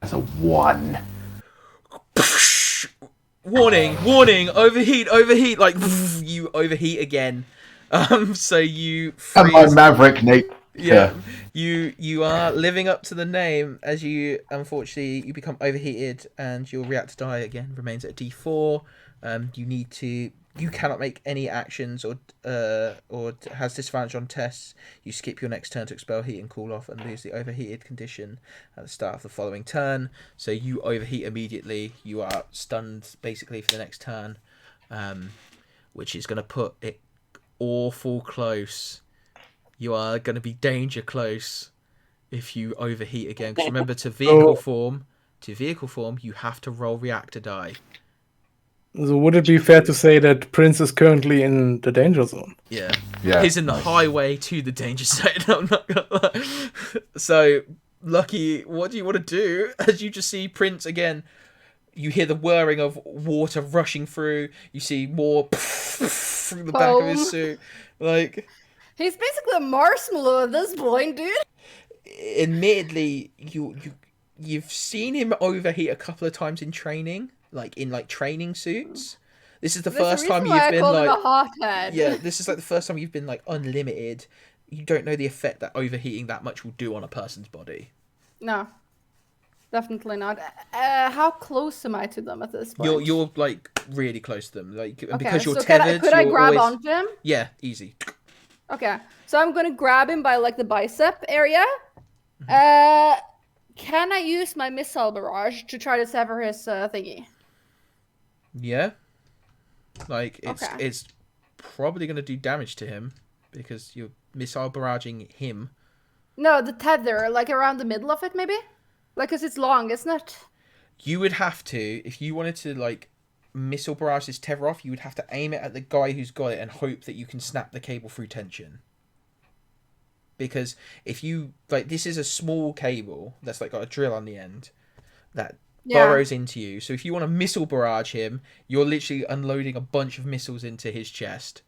That's a 1. Warning, overheat, like you overheat again. So you freeze. And my Maverick Nate. Yeah. You are living up to the name as you unfortunately you become overheated and your reactor die again remains at D4. You cannot make any actions or has disadvantage on tests. You skip your next turn to expel heat and cool off and lose the overheated condition at the start of the following turn. So you overheat immediately. You are stunned basically for the next turn, which is going to put it awful close. You are going to be danger close if you overheat again. Because remember, to vehicle form, you have to roll reactor die. So would it be fair to say that Prince is currently in the danger zone? Yeah. He's in the highway to the danger zone. I'm not gonna lie. So, Lucky, what do you want to do? As you just see Prince again, you hear the whirring of water rushing through. You see more through the back of his suit. Like, he's basically a marshmallow at this point, dude. Admittedly, you've seen him overheat a couple of times in training. Like in training suits. This is the first time you've been like a hothead. Yeah, this is like the first time you've been like unlimited. You don't know the effect that overheating that much will do on a person's body. No, definitely not. How close am I to them at this point? You're like really close to them, like okay, because you're so tethered. Could I grab onto him? Yeah, easy. Okay, so I'm gonna grab him by like the bicep area. Can I use my missile barrage to try to sever his thingy? Yeah, like it's probably gonna do damage to him because you're missile barraging him. No, the tether, like around the middle of it, maybe, like because it's long, isn't it? You would have to, if you wanted to like missile barrage this tether off, you would have to aim it at the guy who's got it and hope that you can snap the cable through tension. Because if you like, this is a small cable that's like got a drill on the end that burrows into you. So if you want to missile barrage him, you're literally unloading a bunch of missiles into his chest.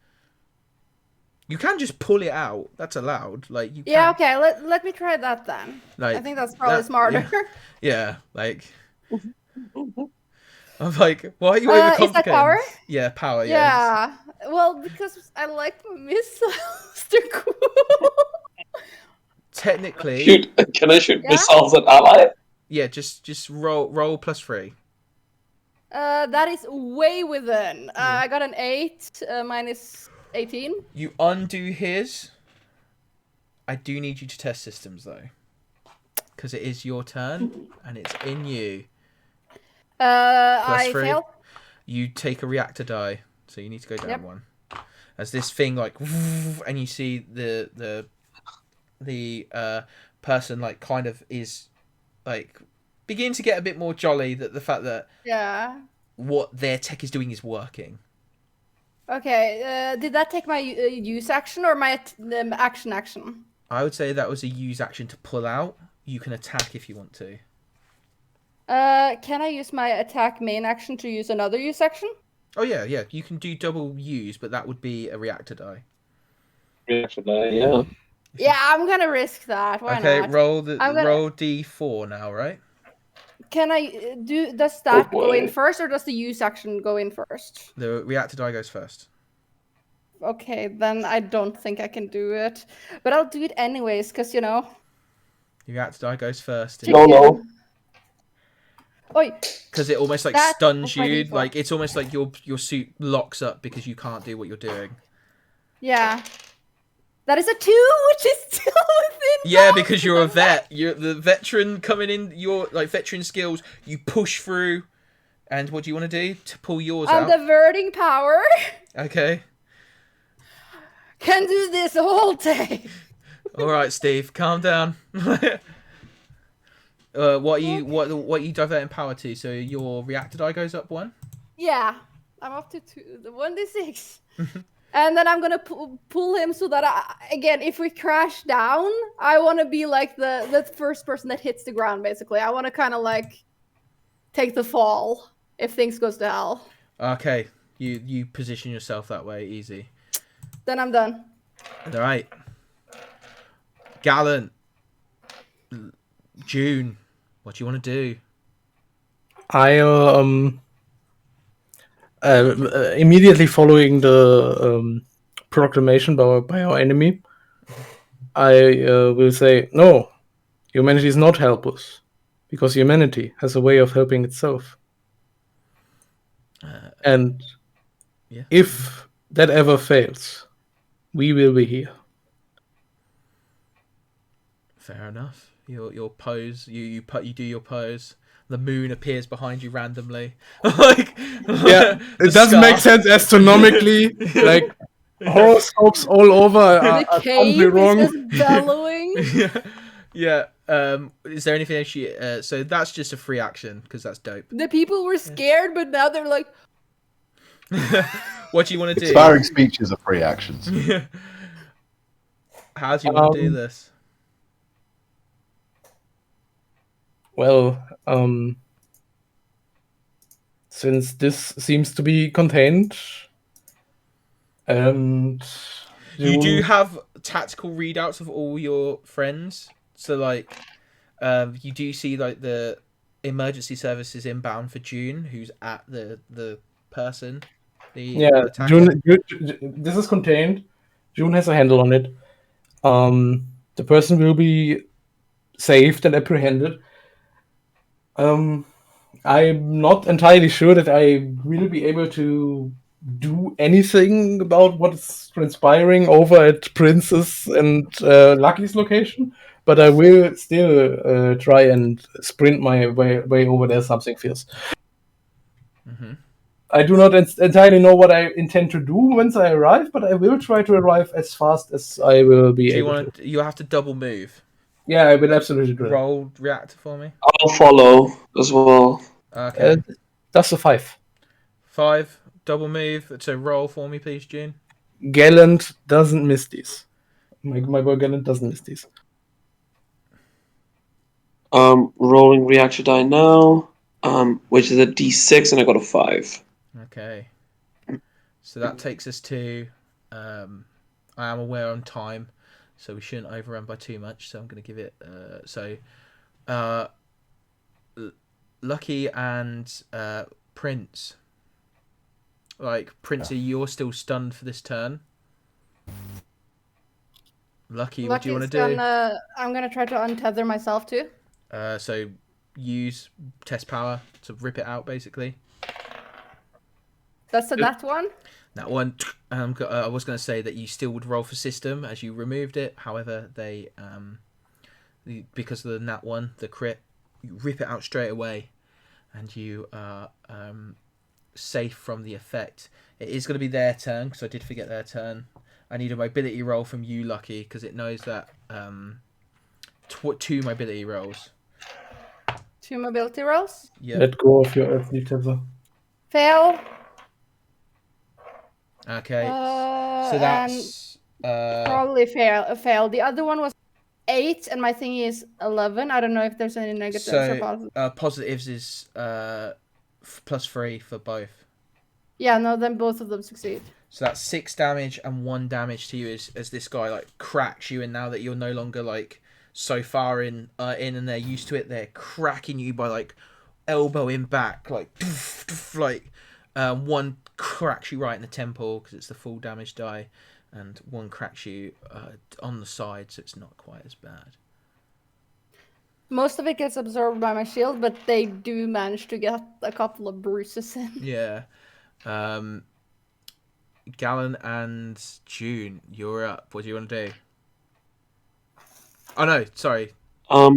You can just pull it out. That's allowed. Like you. Yeah, Can, okay. Let me try that then. Like I think that's probably that- smarter. Yeah. Like I'm like, why are you Is that power? overcomplicating? Yeah, power. Yeah. Well, because I like missiles. They're cool. Technically, Shoot! Can I shoot Yeah? missiles at ally? yeah. Just roll +3. That is way within. I got an 8 minus 18. You undo his. I do need you to test systems though, because it is your turn and it's in you. I 3. failed. You take a reactor die, so you need to go down Yep. 1. As this thing like, and you see the person like kind of is like begin to get a bit more jolly that the fact that Yeah. what their tech is doing is working. Okay. Did that take my use action or my action? I would say that was a use action to pull out. You can attack if you want to. Can I use my attack main action to use another use action? Oh yeah. You can do double use, but that would be a reactor die. Reaction die, yeah. Yeah, I'm gonna risk that. Why Okay, not? roll gonna- roll D4 now, right? Can I do? Does that go in boy. first, or does the use action go in first? The reactor die goes first. Okay, then I don't think I can do it, but I'll do it anyways, cause you know. The reactor die goes first. No. Oi. Because it almost like That stuns was my you. D4. Like it's almost like your suit locks up because you can't do what you're doing. Yeah. That is a 2, which is still within. Yeah, bounds, because you're a I'm vet. You're the veteran coming in. Your like veteran skills. You push through. And what do you want to do to pull yours I'm out? diverting power. Okay. Can do this all day. All right, Steve. Calm down. What are you diverting power to? So your reactor die goes up 1. Yeah, I'm up to 1d6. And then I'm gonna pull him so that again, if we crash down, I want to be like the first person that hits the ground. Basically, I want to kind of like take the fall if things goes to hell. Okay. You position yourself that way. Easy. Then I'm done. All right. Gallant. June. What do you want to do? I immediately following the proclamation by our enemy, I will say, no, humanity is not helpless, because humanity has a way of helping itself. And yeah. if that ever fails, we will be here. Fair enough. Your pose. You do your pose. The moon appears behind you randomly. Like Yeah, the it doesn't make scar. sense astronomically. Like horoscopes all over The are cave totally wrong. is just bellowing. Yeah. Is there anything else you? So that's just a free action because that's dope. The people were scared, but now they're like, What do you want to do? Inspiring speeches are free actions. How do you want to do this? Well, since this seems to be contained, and You do have tactical readouts of all your friends. So like, you do see like the emergency services inbound for June, who's at the person. Yeah, attacker. June, this is contained. June has a handle on it. The person will be saved and apprehended. I'm not entirely sure that I will be able to do anything about what's transpiring over at Princess and Lucky's location, but I will still try and sprint my way over there. Something feels. Mm-hmm. I do not entirely know what I intend to do once I arrive, but I will try to arrive as fast as I will be able to. You have to double move. Yeah, I will absolutely do it. Roll reactor for me. I'll follow as well. Okay. That's a 5. 5 double move. So roll for me, please, June. Gallant doesn't miss these. My boy Gallant doesn't miss these. Rolling reactor die now. Which is a D6, and I got a 5. Okay. So that takes us to I am aware on time, so we shouldn't overrun by too much. So I'm going to give it. Lucky and Prince. Like, Princey, you're still stunned for this turn. Lucky, what do you want to do? I'm gonna try to untether myself too. So use test power to rip it out, basically. That's that one. That one. I was going to say that you still would roll for system as you removed it. However, they because of the nat one, the crit, you rip it out straight away, and you are safe from the effect. It is going to be their turn because I did forget their turn. I need a mobility roll from you, Lucky, because it knows that 2 mobility rolls. 2 mobility rolls. Yeah. Let go of your earthly tether. Fail. Okay. So that's probably fail. The other one was 8, and my thingy is 11. I don't know if there's any negatives or positives. Positives is +3 for both. Yeah, no, then both of them succeed. So that's 6 damage and 1 damage to you as this guy like cracks you, and now that you're no longer like so far in and they're used to it, they're cracking you by like elbowing back, like one cracks you right in the temple because it's the full damage die, and one cracks you on the side, so it's not quite as bad. Most of it gets absorbed by my shield, but they do manage to get a couple of bruises in. Yeah. Gallon and June, you're up. What do you want to do? Oh no, sorry. How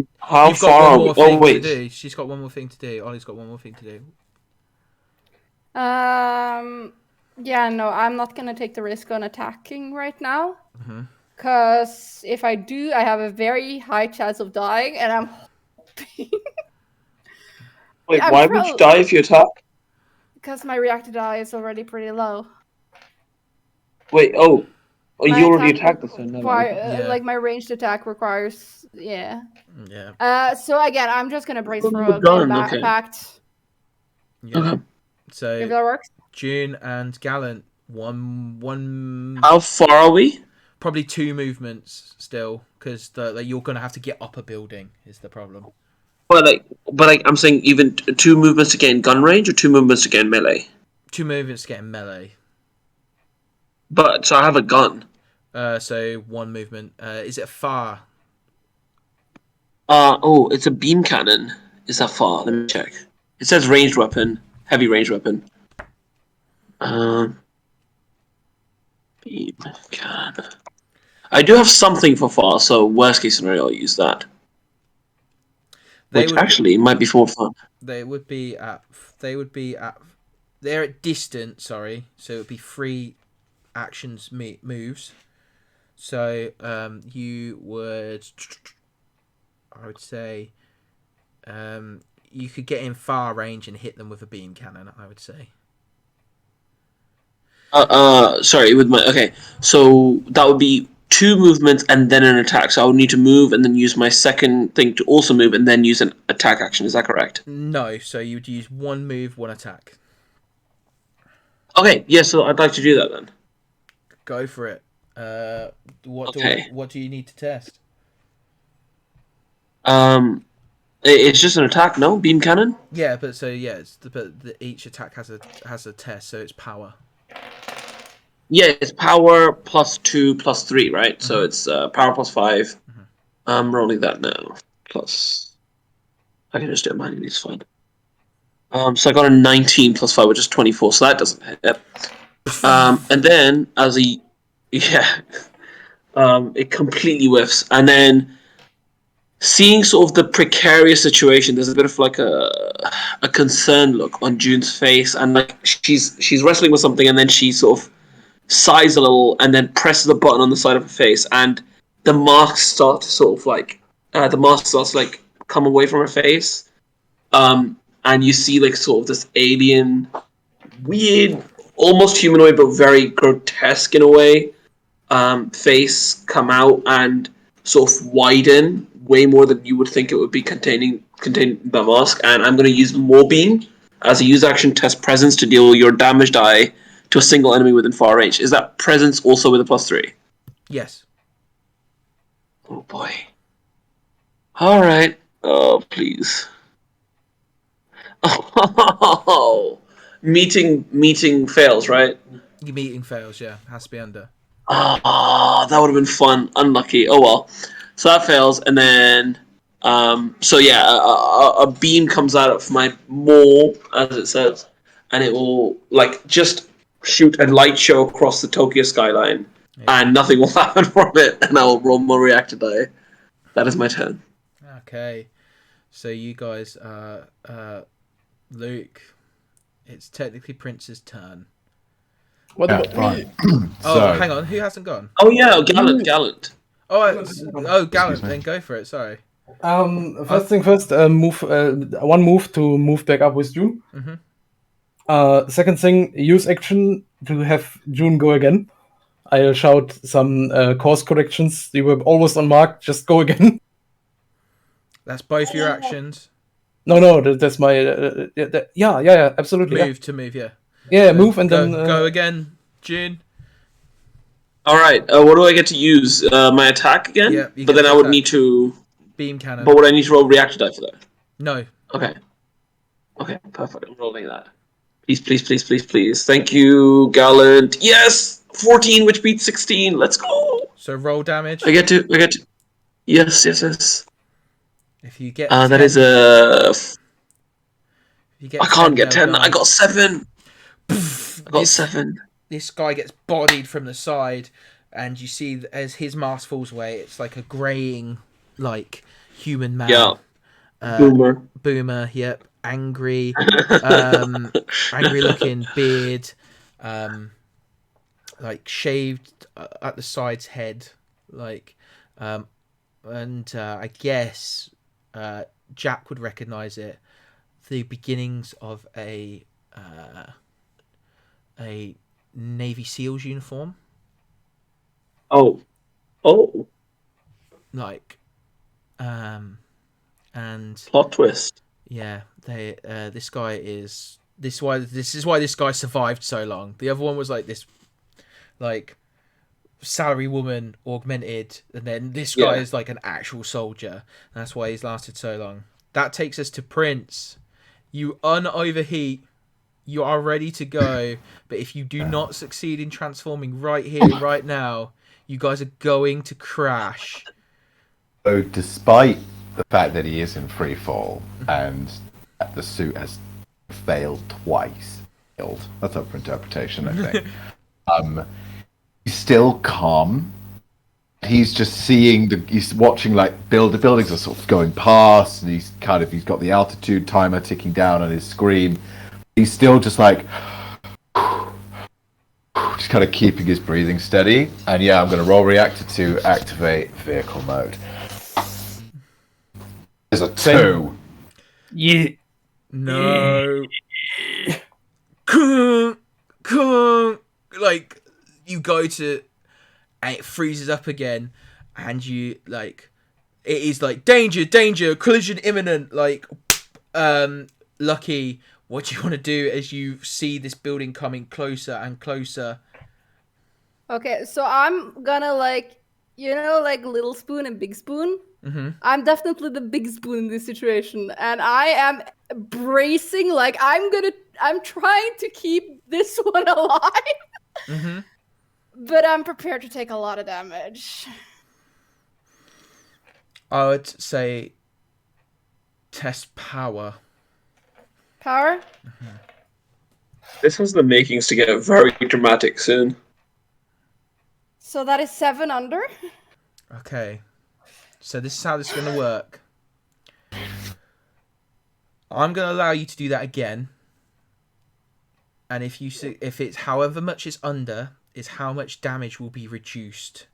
You've got far? one more thing wait. to do. She's got one more thing to do. Ollie's got one more thing to do. Yeah, no, I'm not gonna take the risk on attacking right now. Mm-hmm. Because if I do, I have a very high chance of dying, and I'm hoping. Wait, why would you die if you attack? Because my reactor die is already pretty low. Wait, you already attacked this one. Like my ranged attack requires, yeah. Yeah. So again, I'm just gonna brace for a impact. Yeah. Okay. So if that works. June and Gallant, one. How far are we? Probably 2 movements still, because you're gonna have to get up a building is the problem. But I'm saying even 2 movements to gain gun range or 2 movements to gain melee. 2 movements to get in melee. But so I have a gun. So 1 movement. Is it far? It's a beam cannon. Is that far? Let me check. It says ranged weapon, heavy ranged weapon. Beam cannon. I do have something for far, so worst case scenario, I'll use that. Which actually might be more fun. They're at distance. Sorry, so it would be 3 actions moves. So you would, I would say, you could get in far range and hit them with a beam cannon. I would say. Sorry, okay. So that would be 2 movements and then an attack. So I would need to move and then use my second thing to also move and then use an attack action. Is that correct? No. So you would use 1 move, 1 attack. Okay. Yeah. So I'd like to do that then. Go for it. What do you need to test? It's just an attack, no? Beam cannon? Yeah, but each attack has a test, so it's power. Yeah, it's power +2 +3, right? Mm-hmm. So it's power +5. Mm-hmm. I'm rolling that now. Plus, I can just do it manually. It's fine. So I got a 19 +5, which is 24. So that doesn't hit. And then it completely whiffs. And then seeing sort of the precarious situation, there's a bit of like a concerned look on June's face, and like she's wrestling with something, and then she sort of sighs a little, and then presses a button on the side of her face, and the mask starts to sort of like come away from her face, and you see like sort of this alien, weird, almost humanoid but very grotesque in a way, face come out and sort of widen way more than you would think it would be containing the mask. And I'm going to use Moorbeam as a use action test presence to deal your damage die to a single enemy within far range. Is that presence also with a +3? Yes. Oh boy. All right. Oh please. Oh, meeting fails, right? Your meeting fails. Yeah, has to be under. Ah, that would have been fun. Unlucky. Oh well. So that fails, and then so yeah, a beam comes out of my mole, as it says, and it will like just shoot a light show across the Tokyo skyline, Yeah. and nothing will happen from it, and I will roll my reactor die. That is my turn. Okay. So you guys, Luke, it's technically Prince's turn. What Yeah, about right. me? Oh, hang on. Who hasn't gone? Oh yeah, gallant. Gallant. me. Then go for it. Sorry. First thing first, move one move to move back up with June. Second thing, use action to have June go again. I'll shout some course corrections. You were almost on mark. Just go again. That's both your actions. No, that's my yeah, absolutely. Move to move. Yeah. Yeah, So move and go, then go again, June. All right. What do I get to use? My attack again? Yeah, you but get then to I would attack. need to. Beam cannon. But would I need to roll reactor die for that? No. Okay. Okay, perfect. I'm rolling that. Please. Thank you, gallant. Yes, 14, which beats 16. Let's go. So roll damage. I get to. Yes. If you get That 10, is a. if you get I can't get they'll 10. die. I got 7. I got 7. This guy gets bodied from the side, and you see as his mask falls away, it's like a graying, like human man. Yeah. Boomer. Yep. Angry, angry looking beard, like shaved at the sides head, like, and I guess Jack would recognize it. The beginnings of a Navy SEALs uniform. Oh. Like, and Plot twist. yeah, this guy is this is why this guy survived so long. The other one was like this, like salary woman augmented, and then this guy is like an actual soldier. And that's why he's lasted so long. That takes us to Prince. You unoverheat. You are ready to go, but if you do not succeed in transforming right here, right now, you guys are going to crash. So, despite the fact that he is in free fall and that the suit has failed twice, that's up for interpretation, I think. He's still calm. He's just he's watching like the buildings are sort of going past, and he's got the altitude timer ticking down on his screen. He's still just like, just kind of keeping his breathing steady. And yeah, I'm going to roll reactor to activate vehicle mode. There's a 2. yeah. No. Like, you go to, and it freezes up again, and you, like, it is like, danger, collision imminent, like, Lucky, what do you want to do as you see this building coming closer and closer? Okay, so I'm gonna like little spoon and big spoon. Mm-hmm. I'm definitely the big spoon in this situation, and I am bracing. Like I'm trying to keep this one alive, Mm-hmm. but I'm prepared to take a lot of damage. I would say test power. Power? Mm-hmm. This has the makings to get very dramatic soon. So that is 7 under. Okay. So this is how this is going to work. I'm going to allow you to do that again. And if it's however much is under, is how much damage will be reduced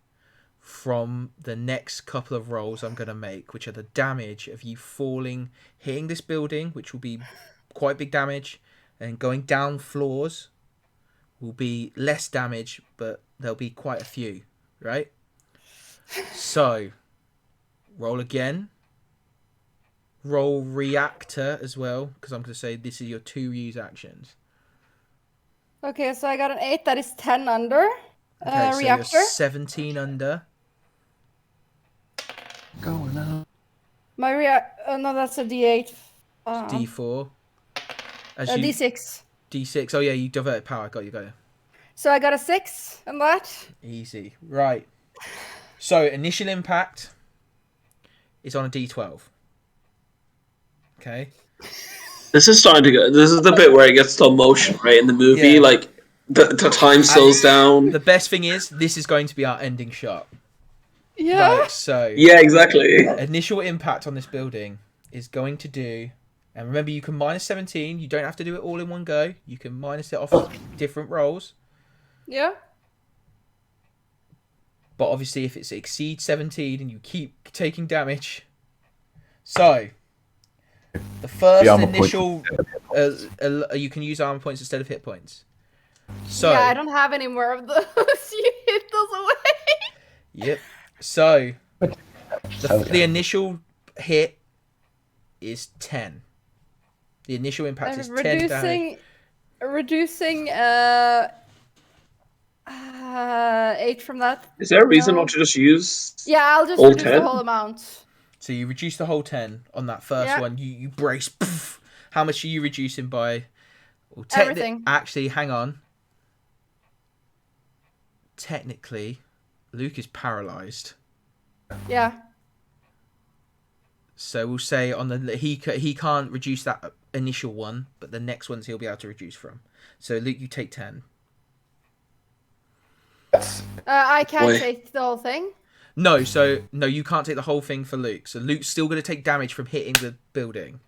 from the next couple of rolls I'm going to make, which are the damage of you falling, hitting this building, which will be quite big damage, and going down floors will be less damage, but there'll be quite a few, right? So, roll again. Roll reactor as well, because I'm going to say this is your 2 use actions. Okay, so I got an 8. That is 10 under. Okay, so reactor. you're 17 under. Going on. My no, that's a D8. D4. As A you D6. D6. Oh yeah, you diverted power. Got you. So I got a 6 on that. Easy. Right. So initial impact is on a D12. Okay. This is starting to go. This is the bit where it gets slow motion, right? In the movie, Yeah. like the time slows down. The best thing is this is going to be our ending shot. Yeah. Like, so Yeah, exactly. initial impact on this building is going to do, and remember you can minus 17. You don't have to do it all in one go. You can minus it off different rolls. Yeah. But obviously, if it exceeds 17 and you keep taking damage, so the first initial, you can use armor points instead of hit points. So yeah, I don't have any more of those. You hit those away. Yep. So the initial hit is 10. The initial impact is 10 damage. Reducing 8 from that. Is there a reason not to just use? Yeah, I'll just all reduce 10? the whole amount. So you reduce the whole 10 on that first one. You brace. Poof. How much are you reducing by? Well, Everything. Actually, hang on. Technically, Luke is paralyzed. Yeah. So we'll say on the he can't reduce that initial one, but the next ones he'll be able to reduce from. So Luke, you take 10. I can't Wait. take the whole thing. No, you can't take the whole thing for Luke. So Luke's still going to take damage from hitting the building.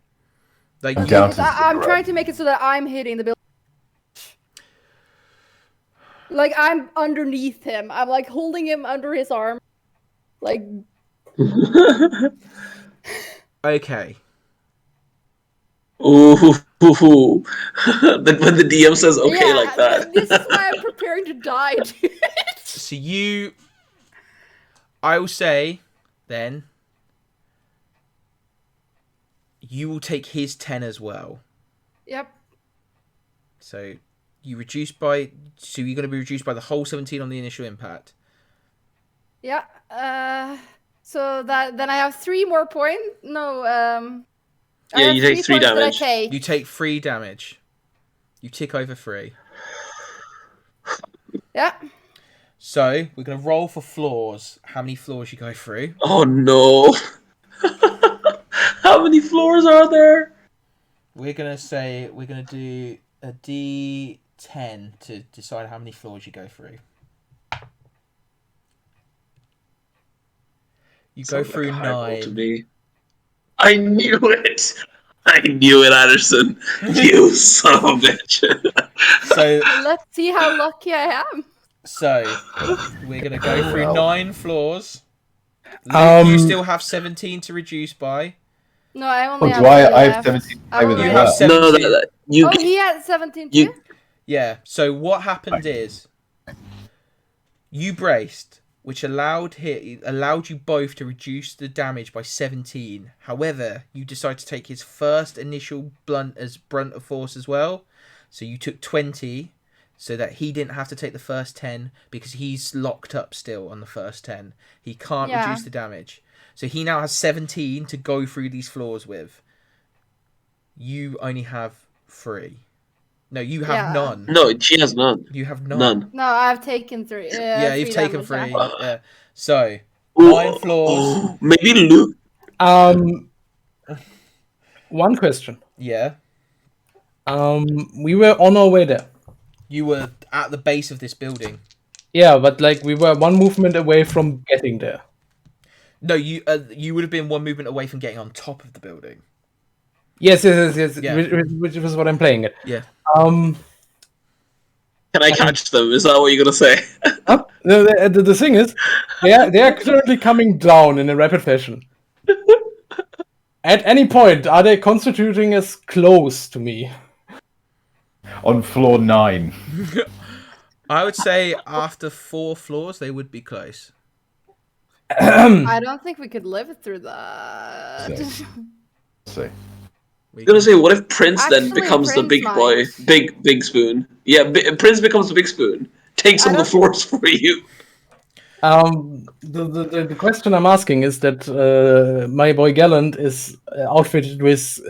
Like I'm down to I'm zero. trying to make it so that I'm hitting the building. Like I'm underneath him. I'm like holding him under his arm. Like Okay. Ooh. When the DM says okay yeah, like that. This is why I'm preparing to die, dude. So I will say, then, you will take his 10 as well. Yep. So you're going to be reduced by the whole 17 on the initial impact. Yeah. So that then I have 3 more points. No. I Yeah, have you take 3 points that I damage. take. You take 3 damage. You tick over 3. Yeah. So we're going to roll for floors. How many floors you go through? Oh no. How many floors are there? We're going to do a D10 to decide how many floors you go through. You go Sounds through like a high roll to 9. me. I knew it. I knew it, Anderson. You son of a bitch. So Let's see how lucky I am. So, we're going to go through 9 floors. Luke, you still have 17 to reduce by. No, I only have. Do I 3 have left. 17 I play with only as You have- have well? 17. No, you Oh, get, he had 17 too. you Yeah, so what happened is you braced, which allowed you both to reduce the damage by 17. However, you decided to take his first initial brunt of force as well. So you took 20, so that he didn't have to take the first 10 because he's locked up still on the first 10. He can't reduce the damage. So he now has 17 to go through these floors with. You only have 3. No, you have none. No, she has none. You have none. None. No, I've taken 3. Yeah, you've taken damage, 3. Yeah. So, Ooh, 9 floors. ooh, maybe Luke. One question. Yeah. We were on our way there. You were at the base of this building. Yeah, but like we were one movement away from getting there. No, you would have been one movement away from getting on top of the building. Yes. Yeah. Which was what I'm playing it. Yeah. Can I catch them? Is that what you're gonna say? The thing is, they are currently coming down in a rapid fashion. At any point, are they constituting as close to me? On floor 9. I would say after 4 floors, they would be close. I don't think we could live through that. See. I'm gonna say, what if Prince then Actually, becomes the Prince big boy, might. big spoon? Yeah, Prince becomes the big spoon, take some of the floors for you. The question I'm asking is that my boy Gallant is outfitted with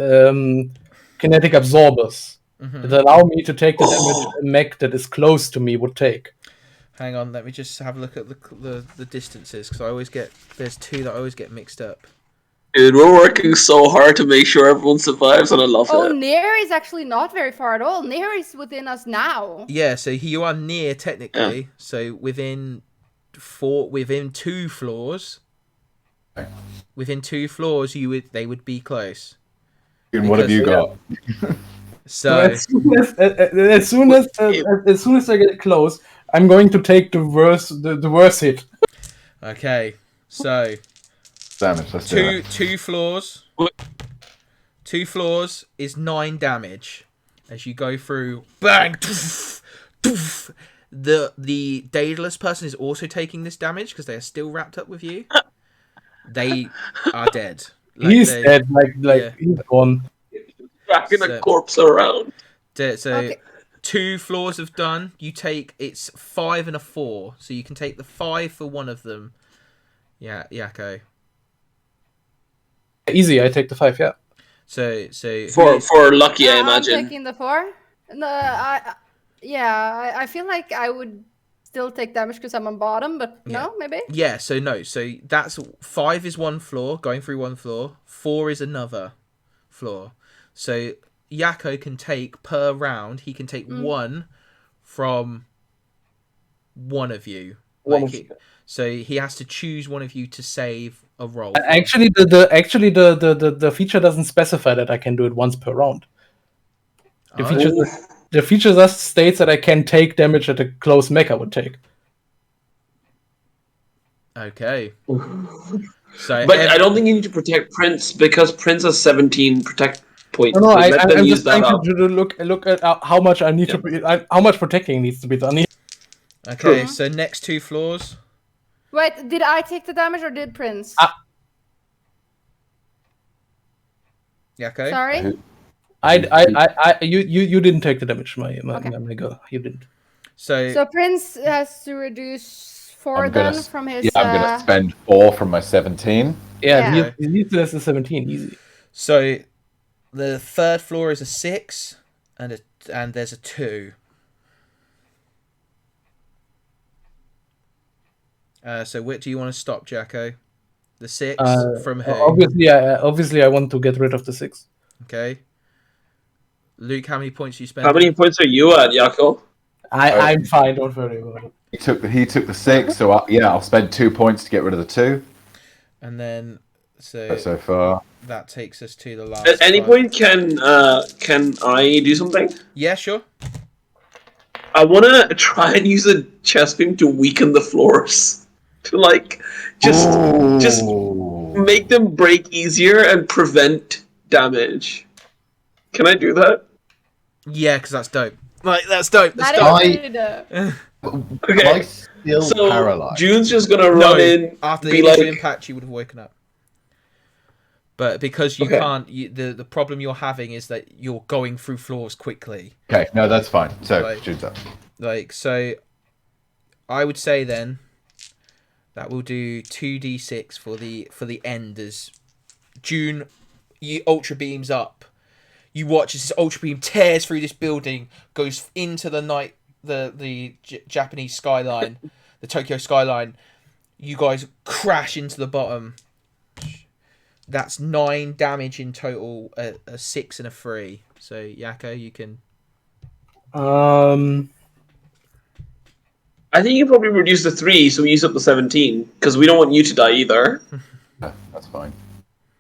kinetic absorbers that allow me to take the damage a mech that is close to me would take. Hang on, let me just have a look at the distances, because I always get, there's two that I always get mixed up. Dude, we're working so hard to make sure everyone survives, and I love Oh, it. near is actually not very far at all. Near is within us now. Yeah, so you are near technically. Yeah. So within 2 floors. Okay. Within 2 floors, they would be close. And what have you got? So as soon as I get close, I'm going to take the worst hit. okay, so Damage. Let's do it. 2 floors. 2 floors is 9 damage as you go through. Bang! Doof, doof. The Daedalus person is also taking this damage because they are still wrapped up with you. They are dead. He's dead. He's gone. Dragging a corpse around. So Okay. 2 floors have done. You take, it's 5 and a 4, so you can take the 5 for one of them. Yeah, Yakko. Easy. I take the 5. Yeah. So For Lucky, I I'm imagine. taking the 4. No, I feel like I would still take damage because I'm on bottom, but no, maybe. Yeah, so no, so that's 5 is 1 floor, going through 1 floor. 4 is another floor. So Yakko can take per round. He can take 1 from one of you. So he has to choose one of you to save a roll. Actually, the feature doesn't specify that I can do it once per round. The feature just states that I can take damage that a close mecha would take. Okay. So, but I don't think you need to protect Prince because Prince has 17 protect points. No, So I'm just trying to look at how much I need how much protecting needs to be done. Okay, so next 2 floors. Wait, did I take the damage or did Prince? Yakko? Sorry? You didn't take the damage, my girl. You didn't. So Prince has to reduce 4 from his. Yeah, I'm gonna spend 4 from my 17. Yeah. He needs to the 17 easy. So the 3rd floor is a 6, and there's a 2. So what do you want to stop, Jacko? The 6 from who? Obviously, I want to get rid of the 6. Okay. Luke, how many points you spend? How many points are you at, Yakko? I'm fine. Don't worry about it. He took the 6, so I'll spend 2 points to get rid of the 2. And then so far that takes us to the last. At any point, can I do something? Yeah, sure. I want to try and use a chest beam to weaken the floors. To just make them break easier and prevent damage. Can I do that? Yeah, because that's dope. That's dope. That Okay. Okay. Am I still So paralyzed? June's just gonna run in after the be initial like, impact, you would have woken up. But because you can't, the problem you're having is that you're going through floors quickly. Okay, no, that's fine. So June's up. So I would say then that we'll do 2d6 for the end as June ultra beams up. You watch as this ultra beam tears through this building, goes into the night, the Japanese skyline, the Tokyo skyline. You guys crash into the bottom. That's 9 damage in total, a 6 and a 3. So Yakko, you can. I think you probably reduce the 3, so we use up the 17, because we don't want you to die either. No, that's fine.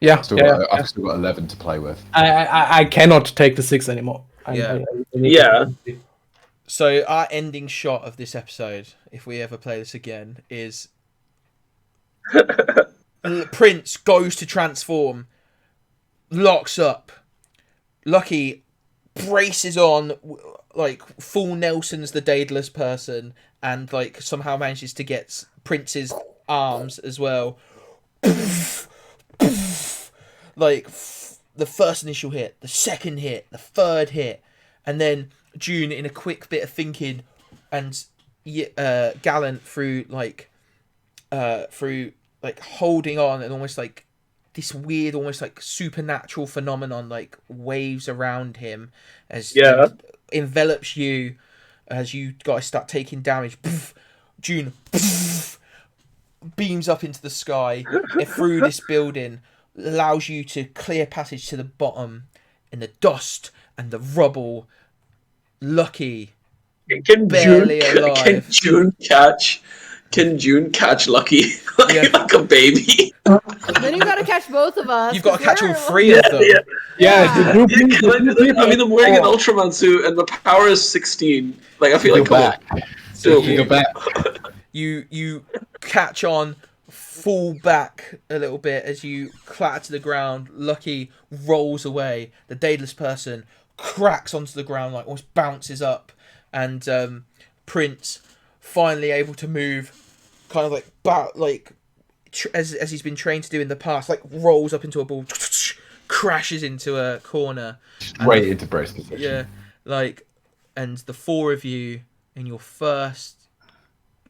Yeah, I've still got 11 to play with. I cannot take the 6 anymore. Yeah. So our ending shot of this episode, if we ever play this again, is Prince goes to transform, locks up. Lucky braces on, like full Nelson's the Daedalus person, and like somehow manages to get Prince's arms as well. Like the first initial hit, the second hit, the third hit, and then June, in a quick bit of thinking and gallant through holding on, and almost like this weird, almost like supernatural phenomenon like waves around him and envelops you as you guys start taking damage. June beams up into the sky through this building, allows you to clear passage to the bottom in the dust and the rubble. Lucky, barely alive. Can June catch Lucky like a baby? Then you gotta catch both of us. You've got to catch all three of them. I mean, I'm wearing an Ultraman suit, and the power is 16. Like, I feel like, come on. So you go back. You catch on, fall back a little bit as you clatter to the ground. Lucky rolls away. The Daedalus person cracks onto the ground, like almost bounces up, and Prince, finally able to move, kind of as he's been trained to do in the past, like rolls up into a ball, crashes into a corner, straight into brace position. Yeah, and the four of you in your first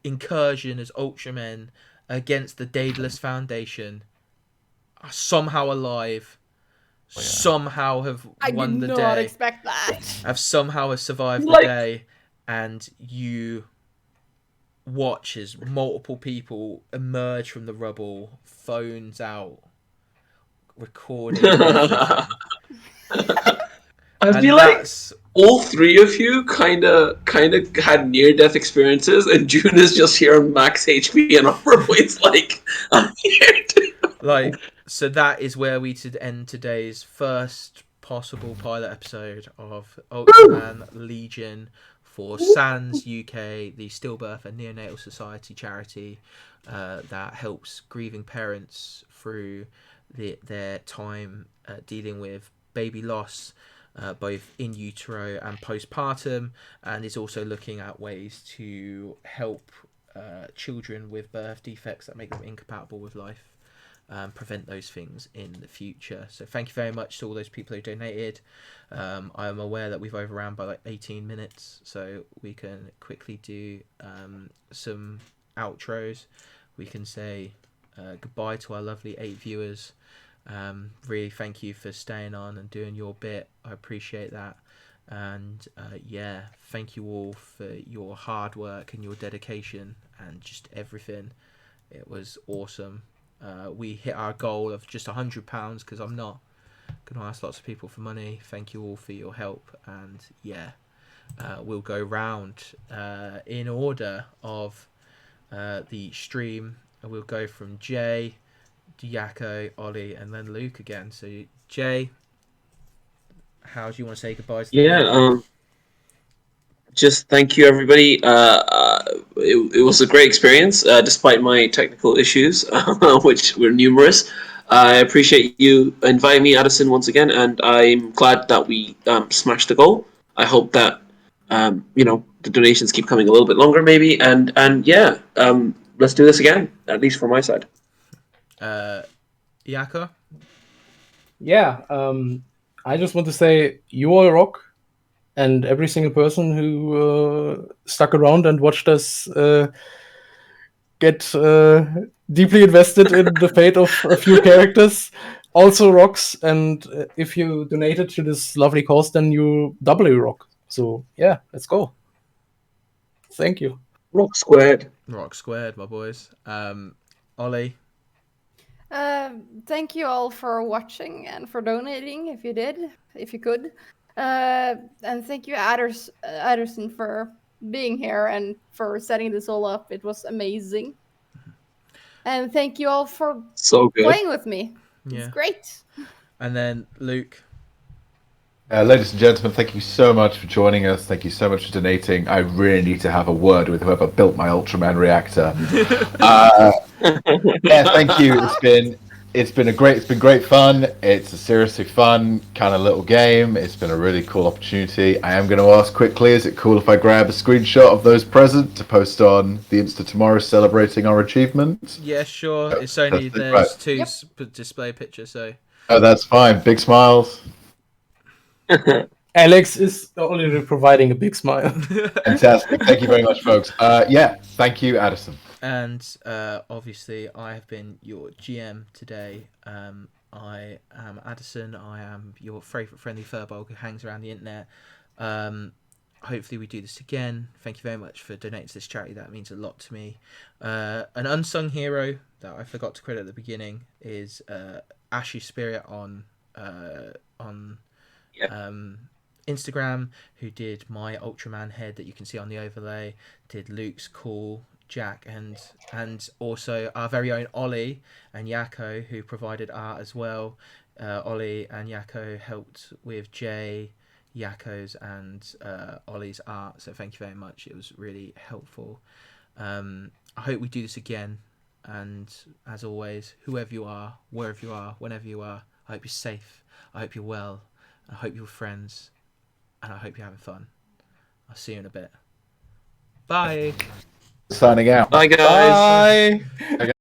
incursion as Ultramen against the Daedalus Foundation are somehow alive. Somehow have won the day. I did not expect that. Have somehow survived the day, and you watch as multiple people emerge from the rubble, phones out, recording. I feel like all three of you kind of had near-death experiences, and June is just here on max HP and armor points. Like, I'm here too. So that is where we should end today's first possible pilot episode of Ultraman Legion for SANDS UK, the Stillbirth and Neonatal Society charity that helps grieving parents through their time dealing with baby loss, both in utero and postpartum, and is also looking at ways to help children with birth defects that make them incompatible with life. Prevent those things in the future. So thank you very much to all those people who donated. I am aware that we've overran by like 18 minutes, so we can quickly do some outros. We can say goodbye to our lovely 8 viewers. Really thank you for staying on and doing your bit. I appreciate that. And thank you all for your hard work and your dedication and just everything. It was awesome. We hit our goal of just £100 because I'm not going to ask lots of people for money. Thank you all for your help, and we'll go round in order of the stream. We'll go from Jay, Yakko, Ollie, and then Luke again. So Jay, how do you want to say goodbye to them? Just thank you, everybody. It was a great experience, despite my technical issues, which were numerous. I appreciate you inviting me, Addison, once again, and I'm glad that we smashed the goal. I hope that the donations keep coming a little bit longer, maybe, and let's do this again, at least from my side. Yakko? Yeah, I just want to say you all rock. And every single person who stuck around and watched us get deeply invested in the fate of a few characters also rocks. And if you donated to this lovely cause, then you doubly rock. So, yeah, let's go. Thank you. Rock squared. Rock squared, my boys. Ollie? Thank you all for watching and for donating, if you could. And thank you, Adderson, for being here and for setting this all up. It was amazing. And thank you all for playing with me. Yeah. It's great. And then Luke. Ladies and gentlemen, thank you so much for joining us. Thank you so much for donating. I really need to have a word with whoever built my Ultraman reactor. Thank you. It's been great fun. It's a seriously fun kind of little game. It's been a really cool opportunity. I am going to ask quickly, is it cool if I grab a screenshot of those present to post on the Insta tomorrow celebrating our achievement? Yeah, sure. It's only there's two display pictures, so. Oh, that's fine. Big smiles. Alex is already providing a big smile. Fantastic. Thank you very much, folks. Yeah, thank you, Addison. And obviously, I have been your GM today. I am Addison. I am your favourite friendly furball who hangs around the internet. Hopefully, we do this again. Thank you very much for donating to this charity. That means a lot to me. An unsung hero that I forgot to credit at the beginning is Ashy Spirit on Instagram, who did my Ultraman head that you can see on the overlay, did Luke's call, Jack, and also our very own Ollie and Yako, who provided art as well. Ollie and Yako helped with Jay, Yako's and Ollie's art, so thank you very much. It was really helpful. I hope we do this again, and as always, whoever you are, wherever you are, whenever you are, I hope you're safe, I hope you're well, I hope you're friends, and I hope you're having fun. I'll see you in a bit. Bye. Signing out. Bye, guys. Bye.